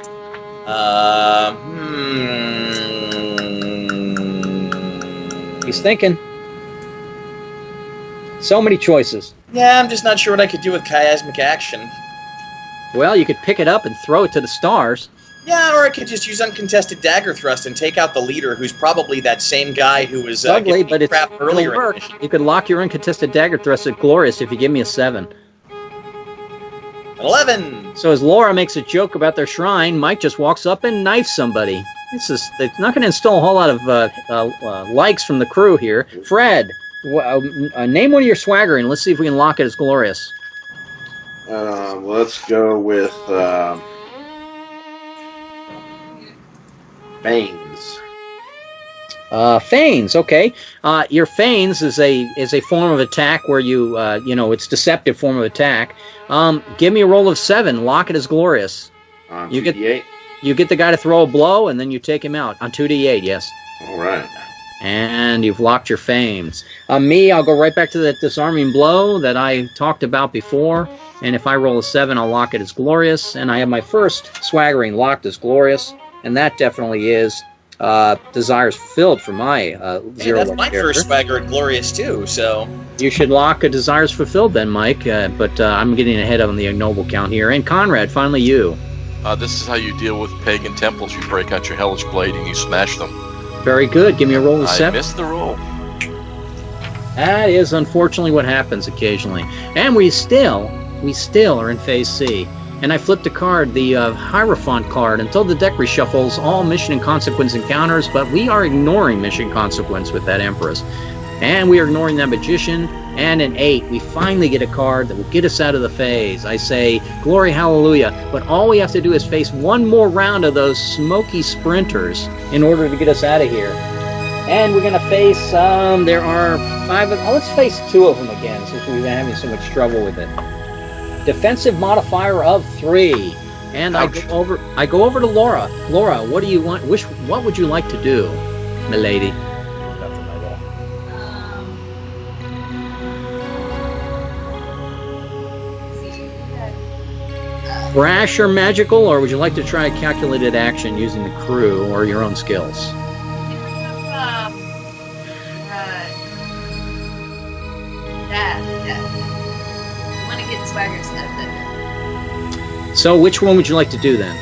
He's thinking. So many choices. Yeah, I'm just not sure what I could do with chiasmic action. Well, you could pick it up and throw it to the stars. Yeah, or I could just use uncontested dagger thrust and take out the leader, who's probably that same guy who was ugly, giving but me it's crap earlier. gonna work. You could lock your uncontested dagger thrust at Glorious if you give me a 7. 11. So as Laura makes a joke about their shrine, Mike just walks up and knifes somebody. They're not going to instill a whole lot of likes from the crew here. Fred, name one of your swaggering. Let's see if we can lock it as Glorious. Let's go with Banes. Feigns, okay. Your feigns is a form of attack where you it's deceptive form of attack. Give me a roll of 7. Lock it as Glorious. On You get- 2d8? You get the guy to throw a blow, and then you take him out on 2d8. Yes. All right. And you've locked your feigns. Me, I'll go right back to that disarming blow that I talked about before. And if I roll a 7, I'll lock it as Glorious. And I have my first swaggering locked as Glorious, and that definitely is Desires Fulfilled for my Hey, zero. that's level my character. first swagger at Glorious, too, so... You should lock a Desires Fulfilled then, Mike. But I'm getting ahead on the ignoble count here. And Conrad, finally you. This is how you deal with pagan temples. You break out your hellish blade and you smash them. Very good. Give me a roll of I 7. missed the roll. That is unfortunately what happens occasionally. And we still are in Phase C. And I flipped a card, the Hierophant card, until the deck reshuffles all Mission and Consequence encounters, but we are ignoring Mission Consequence with that Empress. And we are ignoring that Magician, and an 8. We finally get a card that will get us out of the phase. I say, glory, hallelujah. But all we have to do is face one more round of those smoky sprinters in order to get us out of here. And we're going to face, there are 5 of, let's face 2 of them again, since we've been having so much trouble with it. Defensive modifier of 3. And I go over to Laura. Laura, what do you want? What would you like to do, milady? Brash or magical, or would you like to try a calculated action using the crew or your own skills? I want to get swagger stuff. So which one would you like to do then?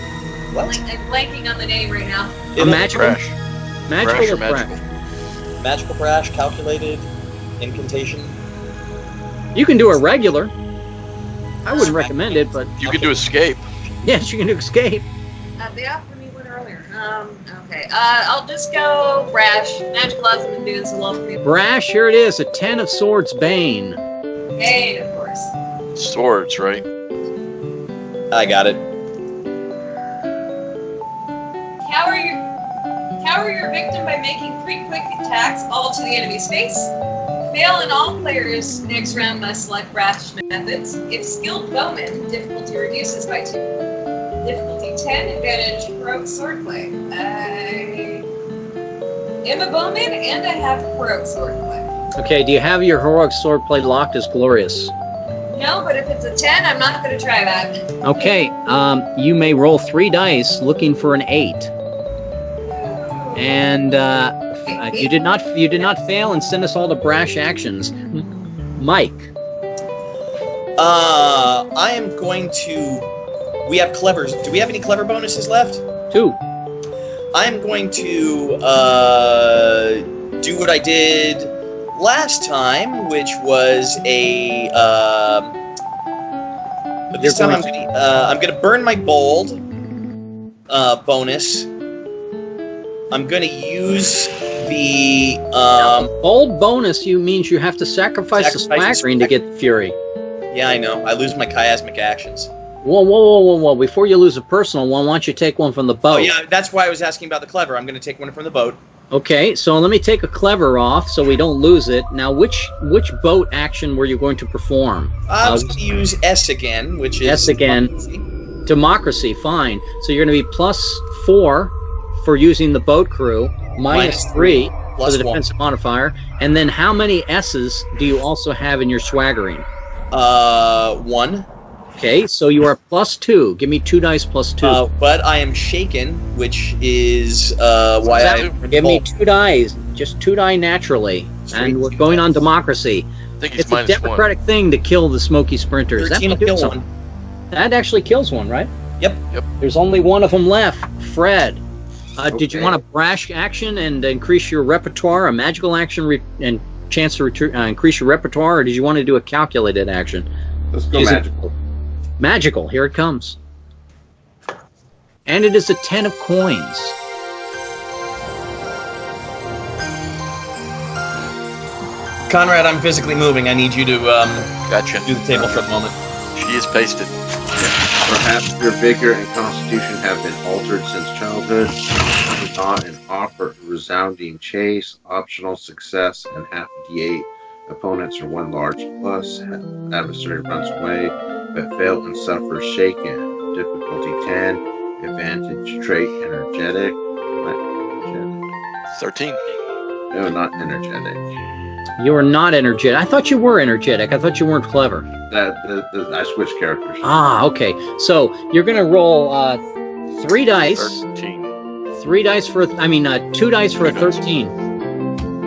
What? I'm blanking on the name right now. A magical? Brash. Magical Brash or or magical? brash? Magical Brash, calculated, incantation. You can do a regular. I wouldn't recommend it, but You can do escape. yes, you can do escape. They offered me one earlier. Okay. I'll just go brash. Magical hasn't been doing so well for me. Brash, here it is, a 10 of Swords Bane. Hey, of course. Swords, right? I got it. Cower your victim by making 3 quick attacks, all to the enemy's face. Fail and all players next round must select brash methods. If skilled bowman, difficulty reduces by 2. Difficulty 10, advantage heroic swordplay. I am a bowman and I have heroic swordplay. Okay, do you have your heroic swordplay locked as Glorious? No, but if it's a 10, I'm not going to try that. Okay, you may roll 3 dice looking for an 8. And you did not fail, and send us all to brash actions. Mike. I am going to... We have clevers. Do we have any clever bonuses left? 2. I'm going to do what I did last time, which was a... but this time I'm going to burn my bold bonus. I'm going to use the... Bold bonus means you have to sacrifice the swaggering to get Fury. Yeah, I know. I lose my chiasmic actions. Whoa. Before you lose a personal one, why don't you take one from the boat? Oh, yeah, that's why I was asking about the clever. I'm going to take one from the boat. Okay, so let me take a clever off so we don't lose it. Now, which boat action were you going to perform? I was going to use S again, which is... S again. Democracy, fine. So you're going to be +4 for using the boat crew, -3 for the defensive modifier, and then how many S's do you also have in your swaggering? 1. Okay, so you are +2. Give me 2 dice +2. But I am shaken, which is why I Give me 2 dice. Just 2 die naturally. And we're going on democracy. I think he's It's a -1. democratic thing to kill the Smoky Sprinters. 13 to kill one. That actually kills one, right? Yep. There's only one of them left. Fred. Did you Okay. want a brash action and increase your repertoire, a magical action and chance to increase your repertoire, or did you want to do a calculated action? Let's go Is it- magical. Magical, here it comes. And it is a 10 of coins. Conrad, I'm physically moving. I need you to Gotcha. do the table for the moment. She is pasted. Perhaps your vigor and constitution have been altered since childhood. If not, an offer a resounding chase, optional success, and half a D8. Opponents are 1 large plus. Adversary runs away, but fail and suffers shaken. Difficulty 10. Advantage trait energetic. Not energetic. 13. No, not energetic. You are not energetic. I thought you were energetic. I thought you weren't clever. I switched characters. Ah, okay. So you're going to roll 3 dice. 13. 2 dice for a 13.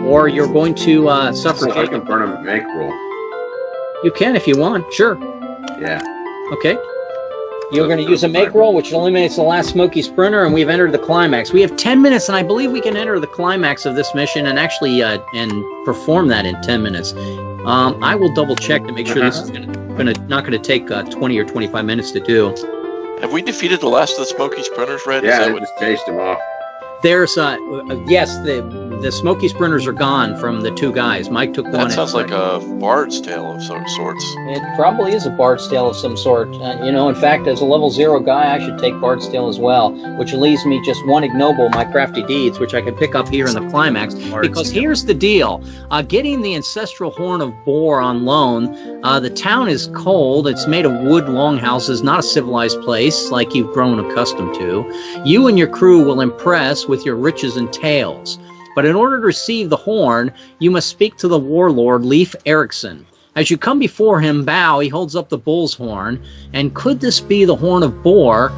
Or you're going to suffer. So I can burn a make roll. You can if you want. Sure. Yeah. Okay. You're going to use a make roll, which eliminates the last Smoky Sprinter, and we've entered the climax. We have 10 minutes, and I believe we can enter the climax of this mission and actually and perform that in 10 minutes. I will double check to make sure this is not going to take 20 or 25 minutes to do. Have we defeated the last of the Smoky Sprinters, Red? Is Yeah, that I what- just chased him off. There's yes, the Smoky Sprinters are gone from the 2 guys. Mike took one. That sounds like a bard's tale of some sorts. It probably is a Bard's Tale of some sort. In fact, as a level 0 guy, I should take Bard's Tale as well, which leaves me just 1 ignoble, my crafty deeds, which I can pick up here in the climax. Because here's the deal. Getting the ancestral horn of boar on loan, the town is cold. It's made of wood longhouses, not a civilized place like you've grown accustomed to. You and your crew will impress with your riches and tales. But in order to receive the horn, you must speak to the warlord, Leif Erikson. As you come before him, bow, he holds up the bull's horn, and could this be the horn of boar,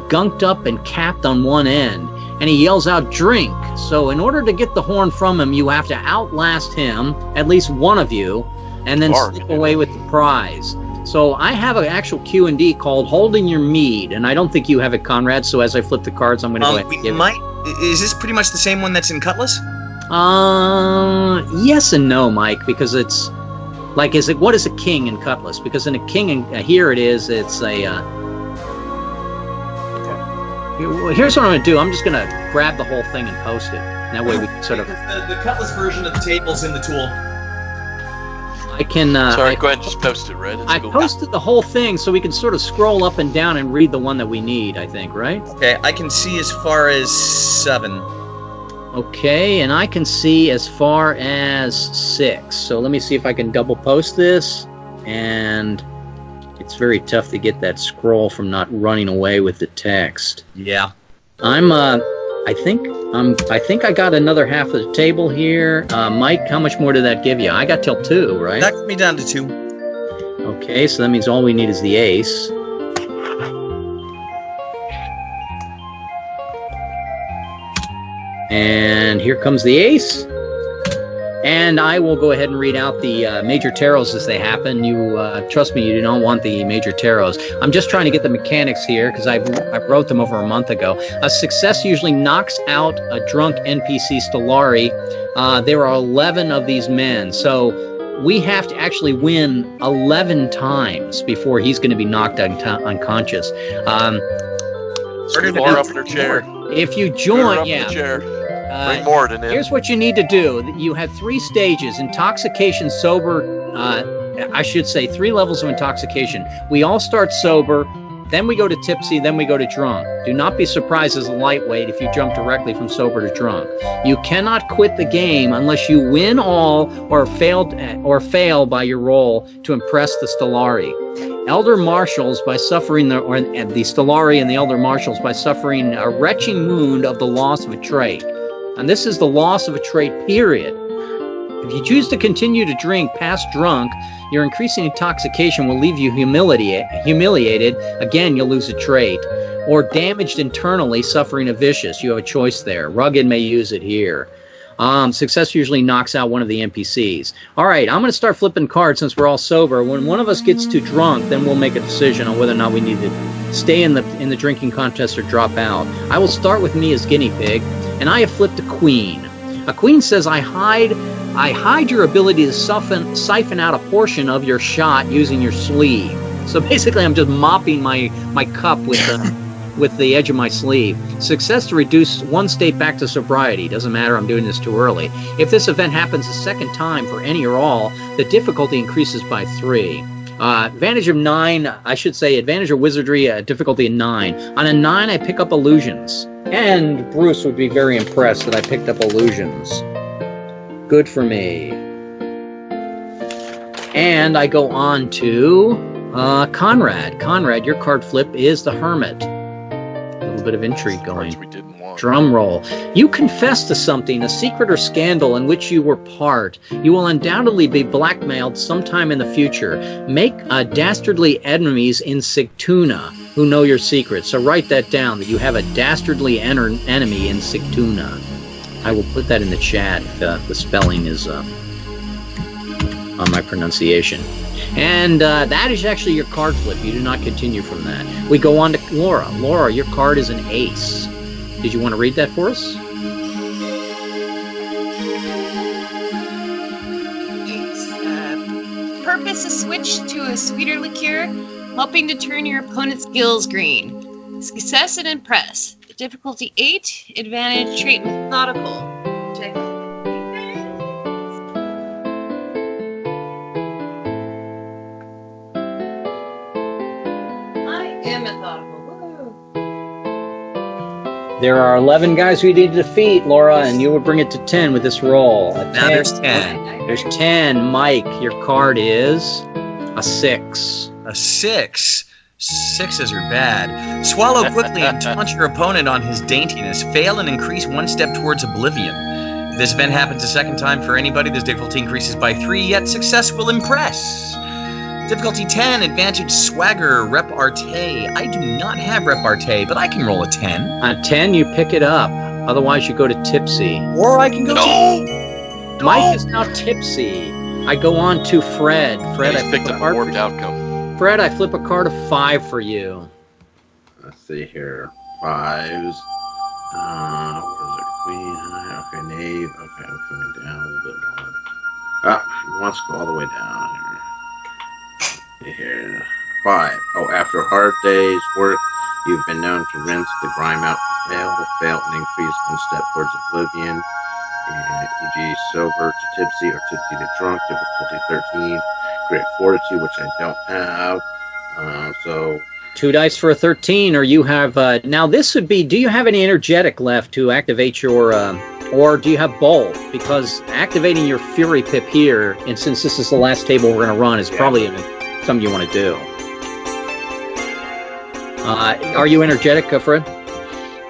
gunked up and capped on one end? And he yells out, drink! So in order to get the horn from him, you have to outlast him, at least one of you, and then slip away with the prize. So I have an actual Q&D called Holding Your Mead, and I don't think you have it, Conrad, so as I flip the cards, I'm going to go ahead and give it. Is this pretty much the same one that's in Cutlass? Yes and no, Mike, because it's like, what is a king in Cutlass? Because in a king, here it is, it's a, here's what I'm going to do. I'm just going to grab the whole thing and post it. That way we can sort of... The Cutlass version of the table's in the tool. I can... Sorry, go ahead and just post it, Red. It's I cool. posted the whole thing so we can sort of scroll up and down and read the one that we need, I think, right? Okay, I can see as far as 7. Okay, and I can see as far as 6. So let me see if I can double post this. And it's very tough to get that scroll from not running away with the text. Yeah. I think I got another half of the table here. Mike, how much more did that give you? I got till 2, right? That got me down to 2. Okay, so that means all we need is the ace. And here comes the ace. And I will go ahead and read out the major tarots as they happen. You trust me, you do not want the major tarots. I'm just trying to get the mechanics here because I wrote them over a month ago. A success usually knocks out a drunk NPC Stellari. There are 11 of these men, so we have to actually win 11 times before he's going to be knocked unconscious. Scoot Laura up in her chair. If you Put her join, up in the chair. Bring Morden in. Here's what you need to do. You have 3 stages: intoxication, sober. I should say 3 levels of intoxication. We all start sober, then we go to tipsy, then we go to drunk. Do not be surprised as a lightweight if you jump directly from sober to drunk. You cannot quit the game unless you win all or fail by your roll to impress the Stellari. Elder Marshals by suffering the Stellari and the Elder Marshals by suffering a retching wound of the loss of a trait. And this is the loss of a trait, period. If you choose to continue to drink past drunk, your increasing intoxication will leave you humiliated. Again, you'll lose a trait. Or damaged internally, suffering a vicious. You have a choice there. Rugged may use it here. Success usually knocks out one of the NPCs. All right, I'm going to start flipping cards since we're all sober. When one of us gets too drunk, then we'll make a decision on whether or not we need to stay in the drinking contest or drop out. I will start with me as guinea pig, and I have flipped a queen. A queen says, I hide your ability to siphon out a portion of your shot using your sleeve. So basically, I'm just mopping my cup with the edge of my sleeve. Success to reduce one state back to sobriety. Doesn't matter, I'm doing this too early. If this event happens a second time for any or all, the difficulty increases by 3. Advantage of 9, I should say advantage of wizardry, difficulty of 9. On a 9, I pick up illusions. And Bruce would be very impressed that I picked up illusions. Good for me. And I go on to Conrad. Conrad, your card flip is the Hermit. A little bit of intrigue going. We didn't want. Drum roll. You confess to something, a secret or scandal in which you were part. You will undoubtedly be blackmailed sometime in the future. Make dastardly enemies in Sigtuna who know your secret. So write that down, that you have a dastardly enemy in Sigtuna. I will put that in the chat if the spelling is on my pronunciation. And that is actually your card flip. You do not continue from that. We go on to Laura. Laura, your card is an ace. Did you want to read that for us? Ace. Purpose is switch to a sweeter liqueur, helping to turn your opponent's gills green. Success and impress. Difficulty 8. Advantage trait methodical. There are 11 guys we need to defeat, Laura, and you would bring it to 10 with this roll. Now there's 10. There's 10. Mike, your card is a 6. A 6. Sixes are bad. Swallow quickly and taunt your opponent on his daintiness. Fail and increase one step towards oblivion. If this event happens a second time for anybody, this difficulty increases by 3, yet success will impress. Difficulty 10, advantage swagger, repartee. I do not have repartee, but I can roll a 10. On 10, you pick it up. Otherwise, you go to tipsy. Or I can go to... Mike is now tipsy. I go on to Fred. Fred, He's I picked up a warped outcome. Fred, I flip a card of 5 for you. Let's see here. 5s. Where's it? Queen. Okay, knave. Okay, I'm coming down a little bit more. He wants to go all the way down here. 5. Oh, after a hard day's work, you've been known to rinse the grime out to fail and increase one step towards oblivion. E.g. sober to tipsy or tipsy to drunk, difficulty 13. Great fortitude, which I don't have. So 2 dice for a 13, or you have now this would be, do you have any energetic left to activate your or do you have both? Because activating your fury pip here, and since this is the last table we're going to run, is probably something you want to do. Are you energetic, Fred?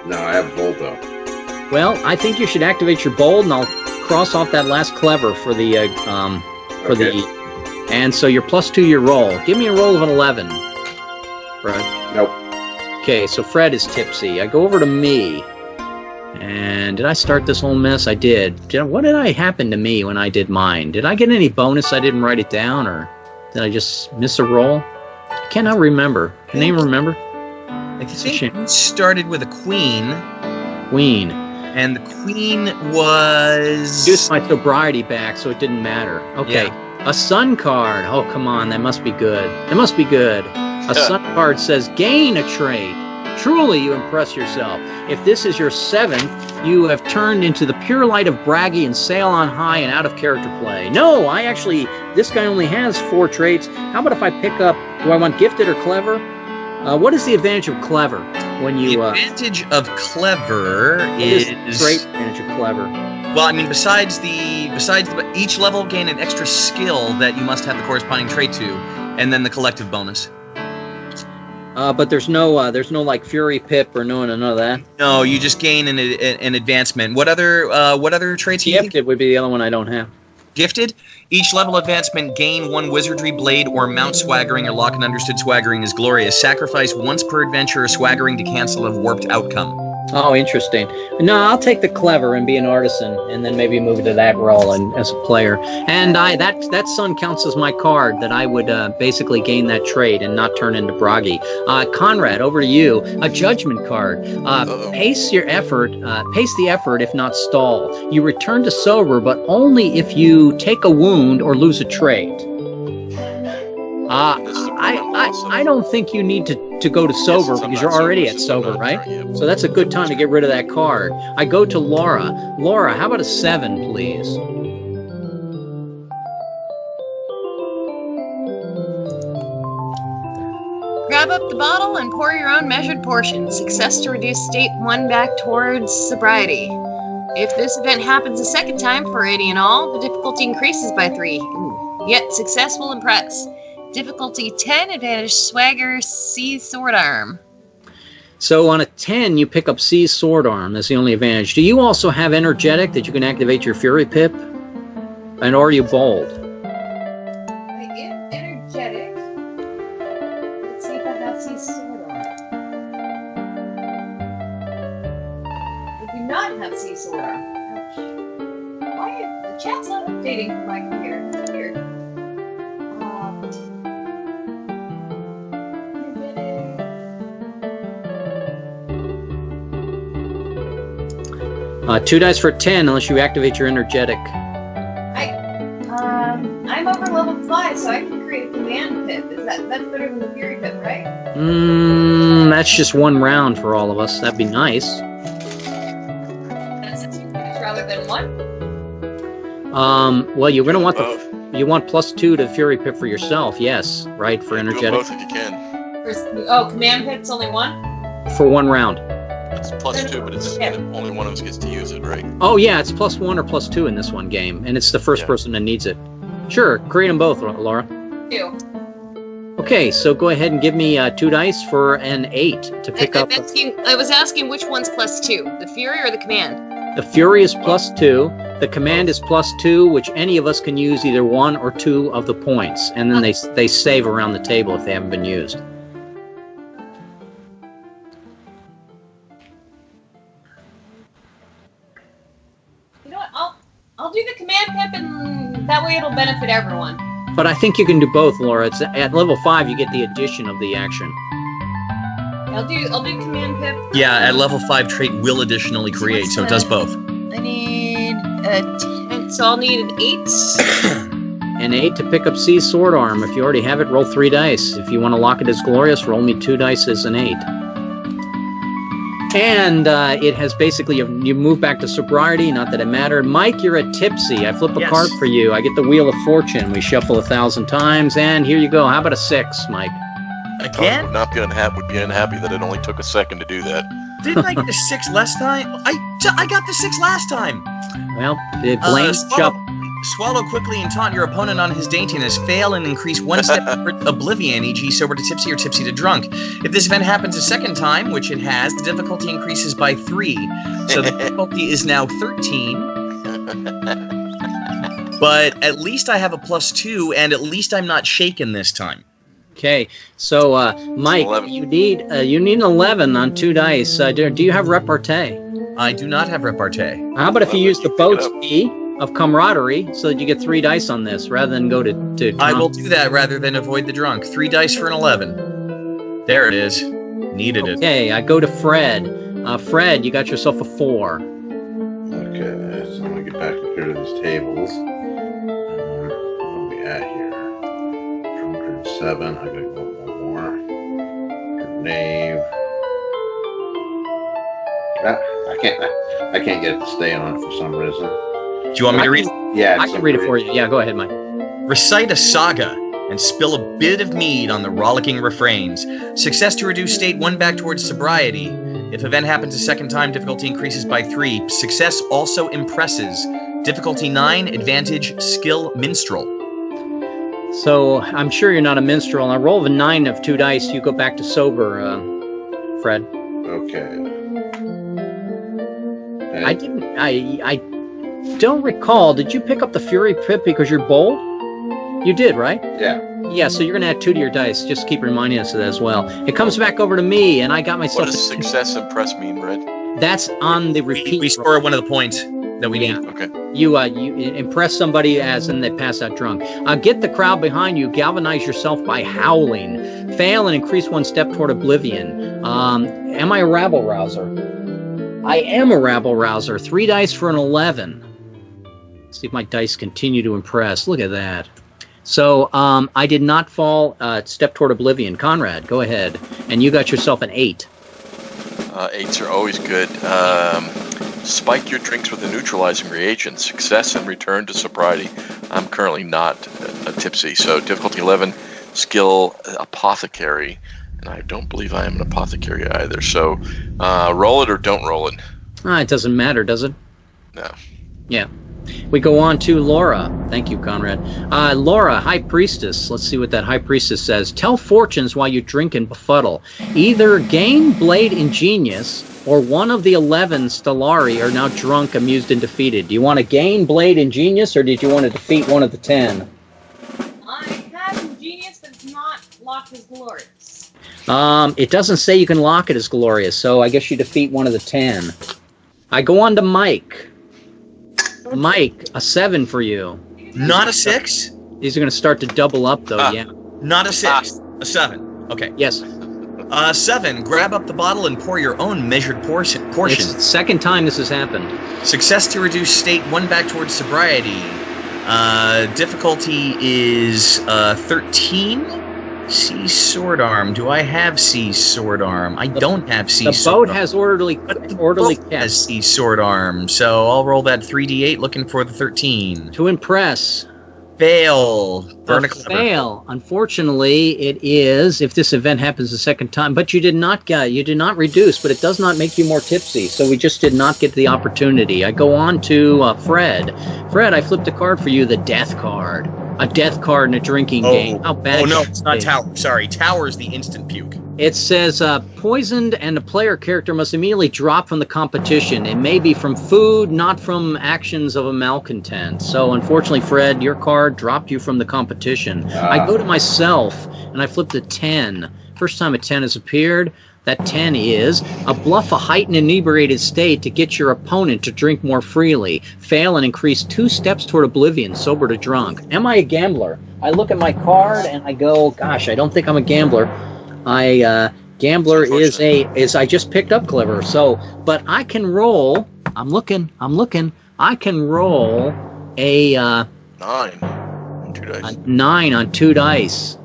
No, I have bold though. Well, I think you should activate your bold, and I'll cross off that last clever for the and so you're +2 your roll. Give me a roll of an 11, Fred. Nope. Okay, so Fred is tipsy. I go over to me. And did I start this whole mess? I did. What did I happen to me when I did mine? Did I get any bonus? I didn't write it down, or did I just miss a roll? I cannot remember. Can anyone remember? I think you started with a queen. Queen. And the queen was... Reduced my sobriety back, so it didn't matter. Okay. Yeah. A sun card. Oh, come on. That must be good. That must be good. A sun card says, gain a trait. Truly, you impress yourself. If this is your 7th, you have turned into the pure light of braggy and sail on high and out of character play. No, this guy only has 4 traits. How about if I pick up, do I want gifted or clever? What is the advantage of clever? When you the advantage of clever is great advantage of clever. Well, I mean, besides each level gain an extra skill that you must have the corresponding trait to, and then the collective bonus. But there's no like fury pip or none of that. No, you just gain an advancement. What other traits? Gifted would be the other one I don't have. Gifted. Each level advancement, gain 1 wizardry blade or mount swaggering or lock and understood swaggering is glorious. Sacrifice once per adventure swaggering to cancel a warped outcome. Oh, interesting. No, I'll take the clever and be an artisan, and then maybe move to that role and as a player. And that sun counts as my card that I would basically gain that trait and not turn into Bragi. Conrad, over to you. A judgment card. Pace the effort if not stall. You return to sober, but only if you take a wound or lose a trait. I don't think you need to go to sober because you're already at sober, right? So that's a good time to get rid of that card. I go to Laura. Laura, how about a 7, please? Grab up the bottle and pour your own measured portion. Success to reduce state 1 back towards sobriety. If this event happens a second time for any and all, the difficulty increases by 3. Yet success will impress. Difficulty 10, advantage swagger, seize sword arm. So on a 10, you pick up seize sword arm. That's the only advantage. Do you also have energetic that you can activate your fury pip? And are you bold? I am energetic. Let's see if I have seize sword arm. I do not have seize sword arm. Ouch. Why the chat's not updating for my computer? It's weird. 2 dice for 10 unless you activate your energetic. I'm over level 5, so I can create a command pip. That's better than the fury pip, right? That's just 1 round for all of us. That'd be nice. That's a 2 dice rather than 1? Well, you're gonna want you want +2 to fury pip for yourself, yes, right? For energetic. Do both if you can. Command pip's only 1? For 1 round. It's +2, but it's only one of us gets to use it, right? Oh yeah, it's +1 or +2 in this one game, and it's the first person that needs it. Sure, create them both, Laura. 2. Okay, so go ahead and give me 2 dice for an 8 to pick up. I was asking which one's +2, the fury or the command? The fury is +2. The command is +2, which any of us can use either 1 or 2 of the points, and then they save around the table if they haven't been used. You know what? I'll do the command pip, and that way it'll benefit everyone. But I think you can do both, Laura. It's at level 5 you get the addition of the action. I'll do command pip. Yeah, at level 5 trait will additionally create, so it does both. I need a 10, so I'll need an 8. An 8 to pick up seize sword arm. If you already have it, roll 3 dice. If you want to lock it as glorious, roll me 2 dice as an 8. And it has basically, you move back to sobriety, not that it mattered. Mike, you're at tipsy. I flip a card for you. I get the Wheel of Fortune. We shuffle 1,000 times, and here you go. How about a 6, Mike? Again? Would be unhappy that it only took a second to do that. Didn't I get the 6 last time? I got the 6 last time. Well, Blaine shuffle. Swallow quickly and taunt your opponent on his daintiness. Fail and increase 1 step toward oblivion, e.g. sober to tipsy or tipsy to drunk. If this event happens a second time, which it has, the difficulty increases by 3. So the difficulty is now 13. But at least I have a +2, and at least I'm not shaken this time. Okay, so Mike, you need an 11 on 2 dice. Do you have repartee? I do not have repartee. How about if you use the boat's key of camaraderie so that you get 3 dice on this rather than go to drunk? I will do that rather than avoid the drunk. 3 dice for an 11. There it is. Needed it. Okay, I go to Fred. Fred, you got yourself a 4. Okay, so I'm gonna get back up here to these tables. What are we at here? Drunkard 7. I gotta go one more. Knave. I can't get it to stay on for some reason. Do you want me to read it? Yeah, I can read it for you. Yeah, go ahead, Mike. Recite a saga and spill a bit of mead on the rollicking refrains. Success to reduce state 1 back towards sobriety. If event happens a second time, difficulty increases by 3. Success also impresses. Difficulty 9, advantage, skill, minstrel. So I'm sure you're not a minstrel. I roll a 9 of 2 dice. You go back to sober, Fred. Okay. I didn't. don't recall. Did you pick up the Fury Pip because you're bold? You did, right? Yeah. Yeah, so you're going to add 2 to your dice. Just keep reminding us of that as well. It comes back over to me, and I got myself... What does success impress mean, Red? That's on the repeat. We score one of the points that we need. Okay. You impress somebody as in they pass out drunk. Get the crowd behind you. Galvanize yourself by howling. Fail and increase 1 step toward oblivion. Am I a rabble-rouser? I am a rabble-rouser. 3 dice for an 11. Let's see if my dice continue to impress. Look at that. So I did not fall step toward oblivion. Conrad, go ahead. And you got yourself an 8. 8s are always good. Spike your drinks with a neutralizing reagent. Success and return to sobriety. I'm currently not tipsy, so difficulty 11, skill apothecary. And I don't believe I am an apothecary either. So roll it or don't roll it. It doesn't matter, does it? No. Yeah. We go on to Laura. Thank you, Conrad. Laura, High Priestess. Let's see what that High Priestess says. Tell fortunes while you drink and befuddle. Either gain Blade Ingenious or one of the 11 Stellari are now drunk, amused, and defeated. Do you want to gain Blade Ingenious or did you want to defeat one of the 10? I have Ingenious, but it's not locked as glorious. It doesn't say you can lock it as glorious, so I guess you defeat one of the 10. I go on to Mike. Mike, a 7 for you. Not a 6? These are going to start to double up, though, yeah. Not a 6. A 7. Okay. Yes. 7. Grab up the bottle and pour your own measured portion. It's the second time this has happened. Success to reduce state 1 back towards sobriety. Difficulty is 13. Sea Sword Arm. Do I have Sea Sword Arm? I don't have Sea Sword Arm. The boat has orderly boat has Sea Sword Arm, so I'll roll that 3d8 looking for the 13. To impress. Fail. Burn a clever. Fail. Unfortunately, it is if this event happens a second time. But you did not reduce, but it does not make you more tipsy. So we just did not get the opportunity. I go on to Fred. Fred, I flipped a card for you, the Death card. A death card in a drinking game. How bad? Oh no, it's not Tower. Sorry, Tower's the instant puke. It says poisoned, and the player character must immediately drop from the competition. It may be from food, not from actions of a malcontent. So unfortunately, Fred, your card dropped you from the competition. I go to myself, and I flipped a 10. First time a 10 has appeared. That 10 is a bluff a heightened inebriated state to get your opponent to drink more freely. Fail and increase 2 steps toward oblivion, sober to drunk. Am I a gambler? I look at my card and I go, gosh, I don't think I'm a gambler. Gambler is I just picked up clever. So, but I can roll. I'm looking. I can roll a 9 on 2 dice. A 9 on 2 dice.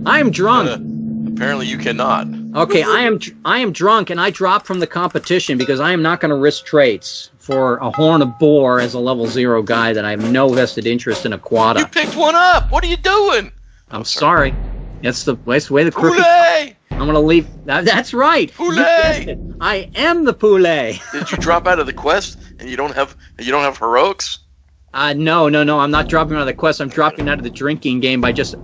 I'm drunk. Apparently you cannot. Okay, I am drunk and I drop from the competition because I am not going to risk traits for a Horn of Boar as a level 0 guy that I have no vested interest in a quota. You picked one up. What are you doing? I'm sorry. That's the way the crooked. Poulet! I'm going to leave. That's right. Poulet! I am the Poulet. Did you drop out of the quest and you don't have heroics? No. I'm not dropping out of the quest. I'm dropping out of the drinking game by just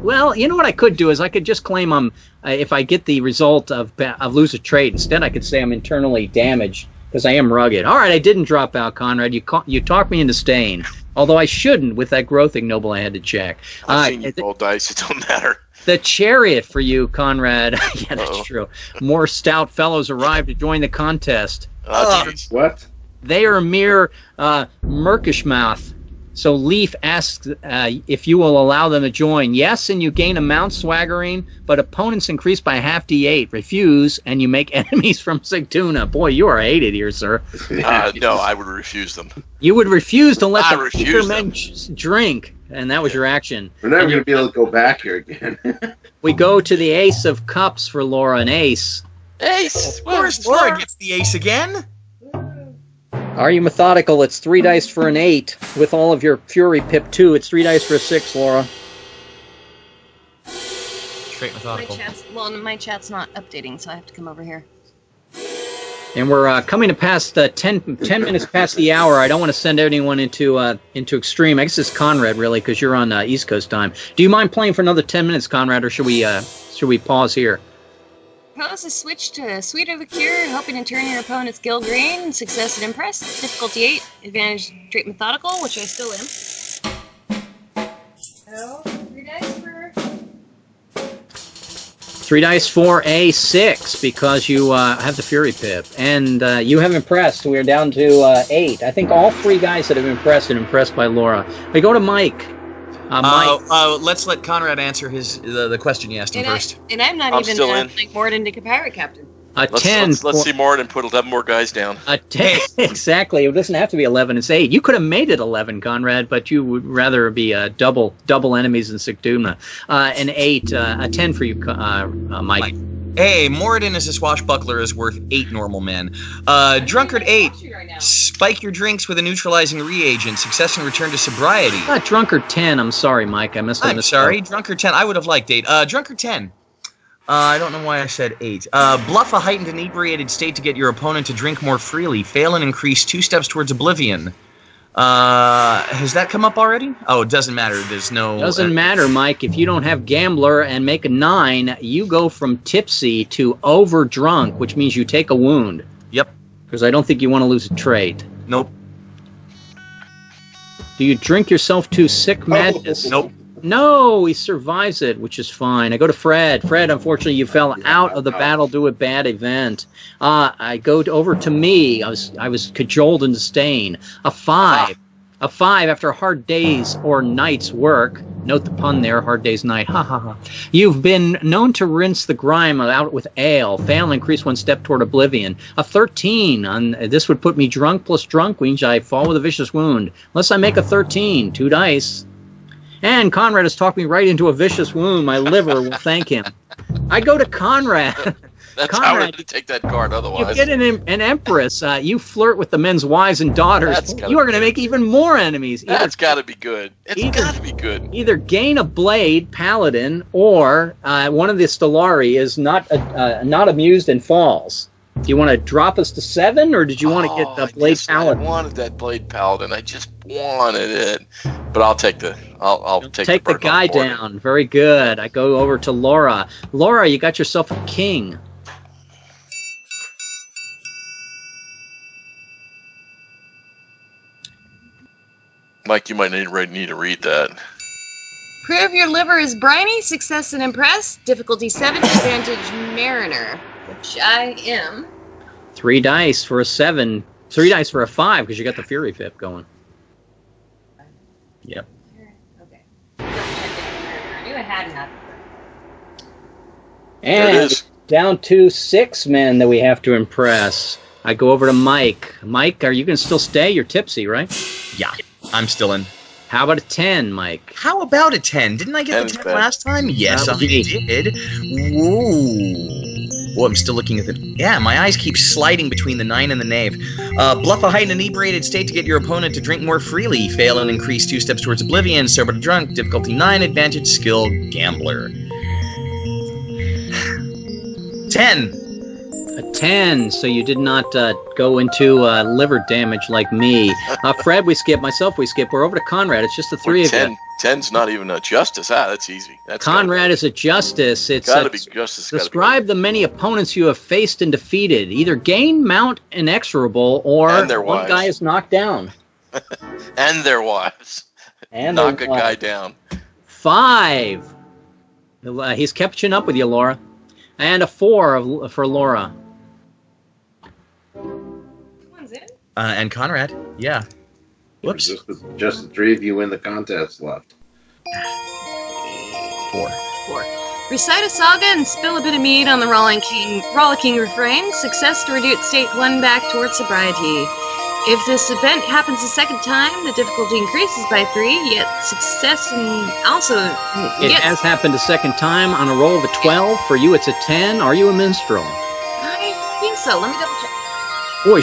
well, you know what I could do is I could just claim I'm if I get the result of lose a trade. Instead, I could say I'm internally damaged because I am rugged. All right, I didn't drop out, Conrad. You talked me into staying, although I shouldn't with that growth ignoble I had to check. I've seen you roll dice. It don't matter. The chariot for you, Conrad. Yeah, that's true. More stout fellows arrived to join the contest. What? They are mere murkish mouth. So Leaf asks if you will allow them to join. Yes, and you gain a mount swaggering, but opponents increase by half D8. Refuse, and you make enemies from Sigtuna. Boy, you are hated here, sir. No, I would refuse them. You would refuse to let the weaker men drink, and that was your action. We're never going to be able to go back here again. We go to the Ace of Cups for Laura, an ace. Ace! Of course, Laura gets the ace again. Are you methodical? It's 3 dice for an 8. With all of your Fury Pip 2, it's 3 dice for a 6, Laura. Straight methodical. My chat's not updating, so I have to come over here. And we're coming to past 10 minutes past the hour. I don't want to send anyone into extreme. I guess it's Conrad, really, because you're on East Coast time. Do you mind playing for another 10 minutes, Conrad, or should we pause here? Propose a switch to Sweeter Liqueur, hoping to turn your opponent's skill green. Success and Impress. Difficulty 8. Advantage Trait Methodical, which I still am. So, 3 dice for... 3 dice for a 6 because you have the Fury Pip. And you have Impressed. We are down to 8. I think all 3 guys that have Impressed and impressed by Laura. We go to Mike. Mike. Let's let Conrad answer the question you asked him first. And I'm not even like Morden to Pirate Captain. Let's see Morden put 11 more guys down. A 10, exactly. It doesn't have to be 11. It's 8. You could have made it 11, Conrad, but you would rather be double enemies in Sigduna. An 8, a 10 for you, Mike. Hey, Moradin as a swashbuckler is worth 8 normal men. Drunkard 8. Spike your drinks with a neutralizing reagent. Success and return to sobriety. Drunkard 10. I'm sorry, Mike. I'm sorry. Drunkard 10. I would have liked 8. Drunkard 10. I don't know why I said 8. Bluff a heightened inebriated state to get your opponent to drink more freely. Fail and increase 2 steps towards oblivion. Has that come up already? Oh, it doesn't matter. There's no... Doesn't matter, Mike. If you don't have Gambler and make a 9, you go from tipsy to over-drunk, which means you take a wound. Yep. Because I don't think you want to lose a trait. Nope. Do you drink yourself to sick madness? Nope. No, he survives it, which is fine. I go to Fred. Fred, unfortunately, you fell out of the battle due to a bad event. I go over to me. I was cajoled into staying. A 5. A 5 after a hard day's or night's work. Note the pun there, hard day's night. Ha ha ha. You've been known to rinse the grime out with ale. Fail and increase 1 step toward oblivion. A 13. This would put me drunk plus drunk, means I fall with a vicious wound. Unless I make a 13. 2 dice. And Conrad has talked me right into a vicious wound. My liver will thank him. I go to Conrad. That's Conrad, how we're going to take that card otherwise. You get an empress. You flirt with the men's wives and daughters. You are going to make even more enemies. That's got to be good. It's got to be good. Either gain a blade, paladin, or one of the Stellari is not amused and falls. Do you want to drop us to 7, or did you want to get the blade paladin? I wanted that blade paladin. I just wanted it, but I'll take the. I'll take the guy down. Very good. I go over to Laura. Laura, you got yourself a king. Mike, you might need to read that. Prove your liver is briny. Success and Impress. Difficulty 7. Advantage Mariner, which I am. 3 dice for a 7. 3 dice for a 5 because you got the Fury Pip going. Yep. Okay. I knew I had enough. And down to 6 men that we have to impress. I go over to Mike. Mike, are you going to still stay? You're tipsy, right? Yeah, I'm still in. How about a 10, Mike? How about a 10? Didn't I get the 10 last time? Yes, I did. Woo. Oh, I'm still looking at the... Yeah, my eyes keep sliding between the 9 and the knave. Bluff a heightened inebriated state to get your opponent to drink more freely. Fail and increase 2 steps towards oblivion. Sober to drunk. Difficulty 9. Advantage skill gambler. 10. A 10, so you did not go into liver damage like me. Fred, we skip. Myself, we skip. We're over to Conrad. It's just the 3 of you. 10's not even a justice. That's easy. Conrad is a justice. It's gotta be justice. Describe the many opponents you have faced and defeated. Either gain, mount, inexorable, or one guy is knocked down. And their wives. And knock a guy down. 5. He's catching up with you, Laura. And a 4 for Laura. One's in. And Conrad. Yeah. Whoops. Just the 3 of you in the contest left. 4. Recite a saga and spill a bit of mead on the rollicking refrain. Success to reduce state 1 back towards sobriety. If this event happens a second time, the difficulty increases by 3, yet success and also... It has happened a second time on a roll of a 12. For you, it's a 10. Are you a minstrel? I think so. Let me double check. Boy,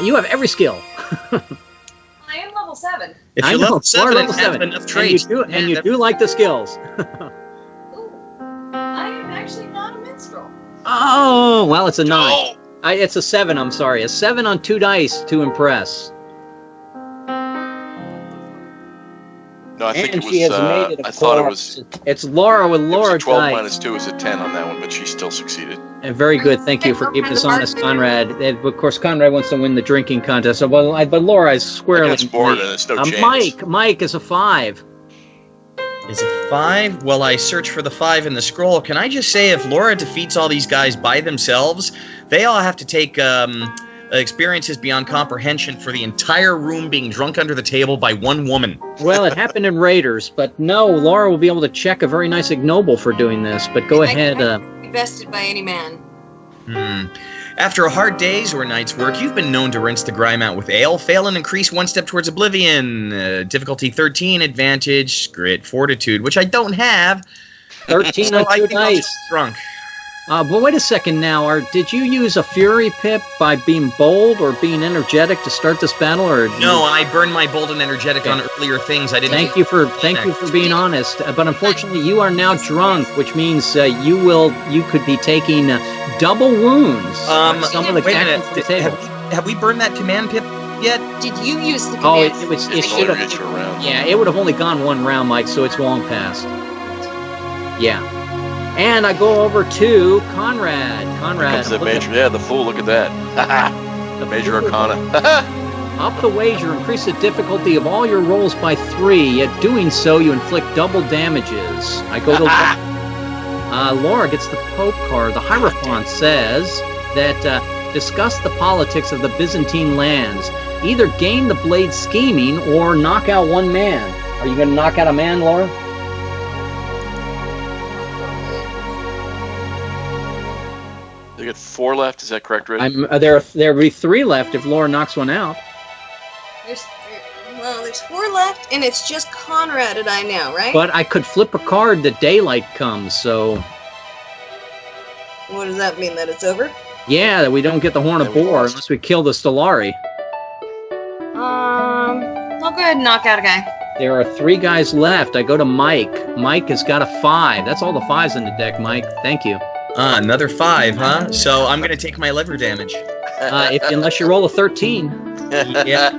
you have every skill. I am level 7. If you're level 7 and have enough traits... And you do like the skills. Ooh. I am actually not a minstrel. Oh, well, it's a 9. It's a 7, I'm sorry. A 7 on 2 dice to impress. No, I think And it she was. has made it. I thought it was. It's Laura with It was Laura a 12 dice. minus 2 is a 10 on that one, but she still succeeded. And very good. Thank you for keeping us honest, Conrad. And of course, Conrad wants to win the drinking contest. So, but Laura is squarely. I got scored, and it's no chance. Mike is a 5. Is it 5? Well, I search for the 5 in the scroll. Can I just say, if Laura defeats all these guys by themselves, they all have to take experiences beyond comprehension for the entire room being drunk under the table by one woman. Well, it happened in Raiders, but no, Laura will be able to check a very nice ignoble for doing this. But go ahead. Be vested by any man. After a hard day's or night's work, you've been known to rinse the grime out with ale, fail and increase one step towards oblivion. Difficulty 13, advantage, grit, fortitude, which I don't have. 13 so on I 2 think I'll dice. just drunk. But wait a second now. Did you use a fury pip by being bold or being energetic to start this battle, or No, I burned my bold and energetic on earlier things. I didn't. Thank you for being honest. But unfortunately, you are now drunk, which means you could be taking double wounds. Some of the wait a minute. actions at the table. Have we burned that command pip yet? Did you use the Oh, command? it should have. Get you around. Yeah, it would have only gone one round, Mike. So it's long past. Yeah. And I go over to Conrad. Comes the major. Yeah, the fool. Look at that. The major arcana. Up the wager, increase the difficulty of all your rolls by 3. Yet doing so, you inflict double damages. I go to Laura gets the Pope card. The Hierophant says that discuss the politics of the Byzantine lands. Either gain the blade scheming or knock out one man. Are you going to knock out a man, Laura? They got 4 left. Is that correct, Red? There will be 3 left if Laura knocks one out. There's 4 left, and it's just Conrad and I now, right? But I could flip a card that daylight comes, so... What does that mean, that it's over? Yeah, that we don't get the Horn of Boar unless we kill the Stellari. I'll go ahead and knock out a guy. There are 3 guys left. I go to Mike. Mike has got a 5. That's all the 5s in the deck, Mike. Thank you. Another 5, huh? So I'm going to take my liver damage. Unless you roll a 13. Yeah.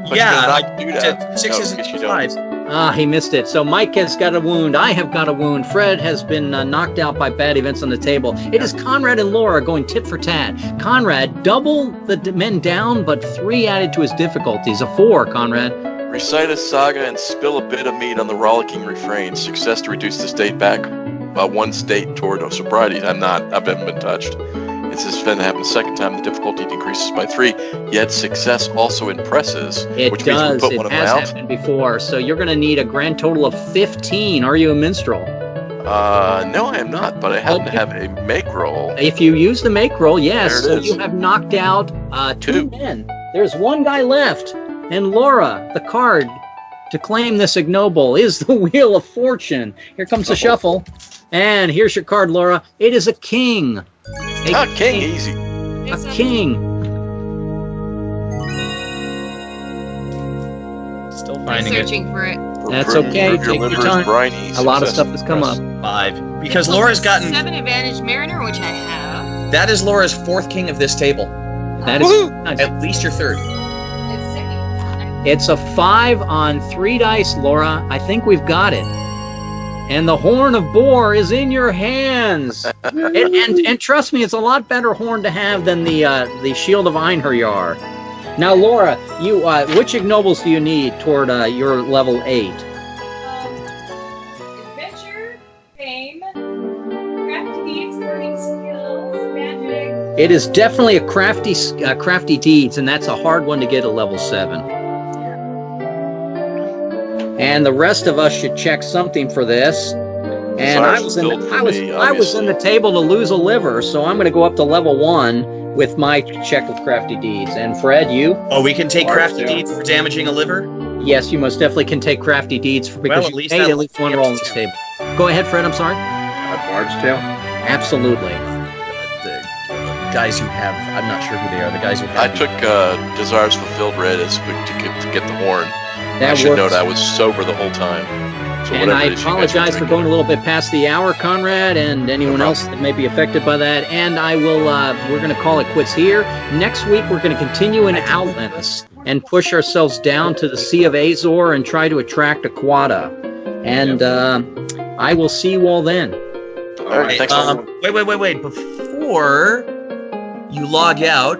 Not do that. 6s and 5s. He missed it. So Mike has got a wound. I have got a wound. Fred has been knocked out by bad events on the table. It is Conrad and Laura going tit for tat. Conrad, double the men down, but 3 added to his difficulties. A 4, Conrad. Recite a saga and spill a bit of meat on the rollicking refrain. Success to reduce the state back 1 state toward sobriety. I haven't been touched. It's this event happened the second time. The difficulty decreases by 3. Yet success also impresses. It which does. Means we put It one of has them out. happened before. So you're going to need a grand total of 15. Are you a minstrel? No, I am not. But I happen to have a make roll. If you use the make roll, yes. There it So is. you have knocked out 2 men. There's 1 guy left. And Laura, the card to claim this ignoble is the Wheel of Fortune. Here comes the shuffle. And here's your card, Laura. It is a king. King, easy. A king. Still I'm finding it. searching for it. That's Prove okay. your Take your liver is time. briny. A lot of Success stuff has come up. 5. Because Laura's gotten... 7 advantage Mariner, which I have. That is Laura's 4th king of this table. That is nice. At least your 3rd. It's second. It's a 5 on 3 dice, Laura. I think we've got it. And the Horn of Boar is in your hands. and trust me, it's a lot better horn to have than the Shield of Einherjar. Now, Laura, you which ignobles do you need toward your level 8? Adventure, fame, crafty deeds, learning skills, magic. It is definitely a crafty deeds, and that's a hard one to get at level 7. And the rest of us should check something for this. And I was in the table to lose a liver, so I'm going to go up to level 1 with my check of crafty deeds. And Fred, you? Oh, we can take crafty deeds for damaging a liver? Yes, you most definitely can take crafty deeds because you made at least 1 roll on this table. Go ahead, Fred. I'm sorry. Bard's Tale? Absolutely. The guys who have, I'm not sure who they are, the guys who have... I took Desires Fulfilled Red as to get the horn. That I should works. note I was sober the whole time. So And I whatever it is you guys are apologize for drinking. going a little bit past the hour, Conrad, and anyone else that may be affected by that. And I will, we're going to call it quits here. Next week, we're going to continue in Outlands. and push ourselves down to the Sea of Azor and try to attract a quota. And I will see you all then. All right, thanks. Wait. Before you log out,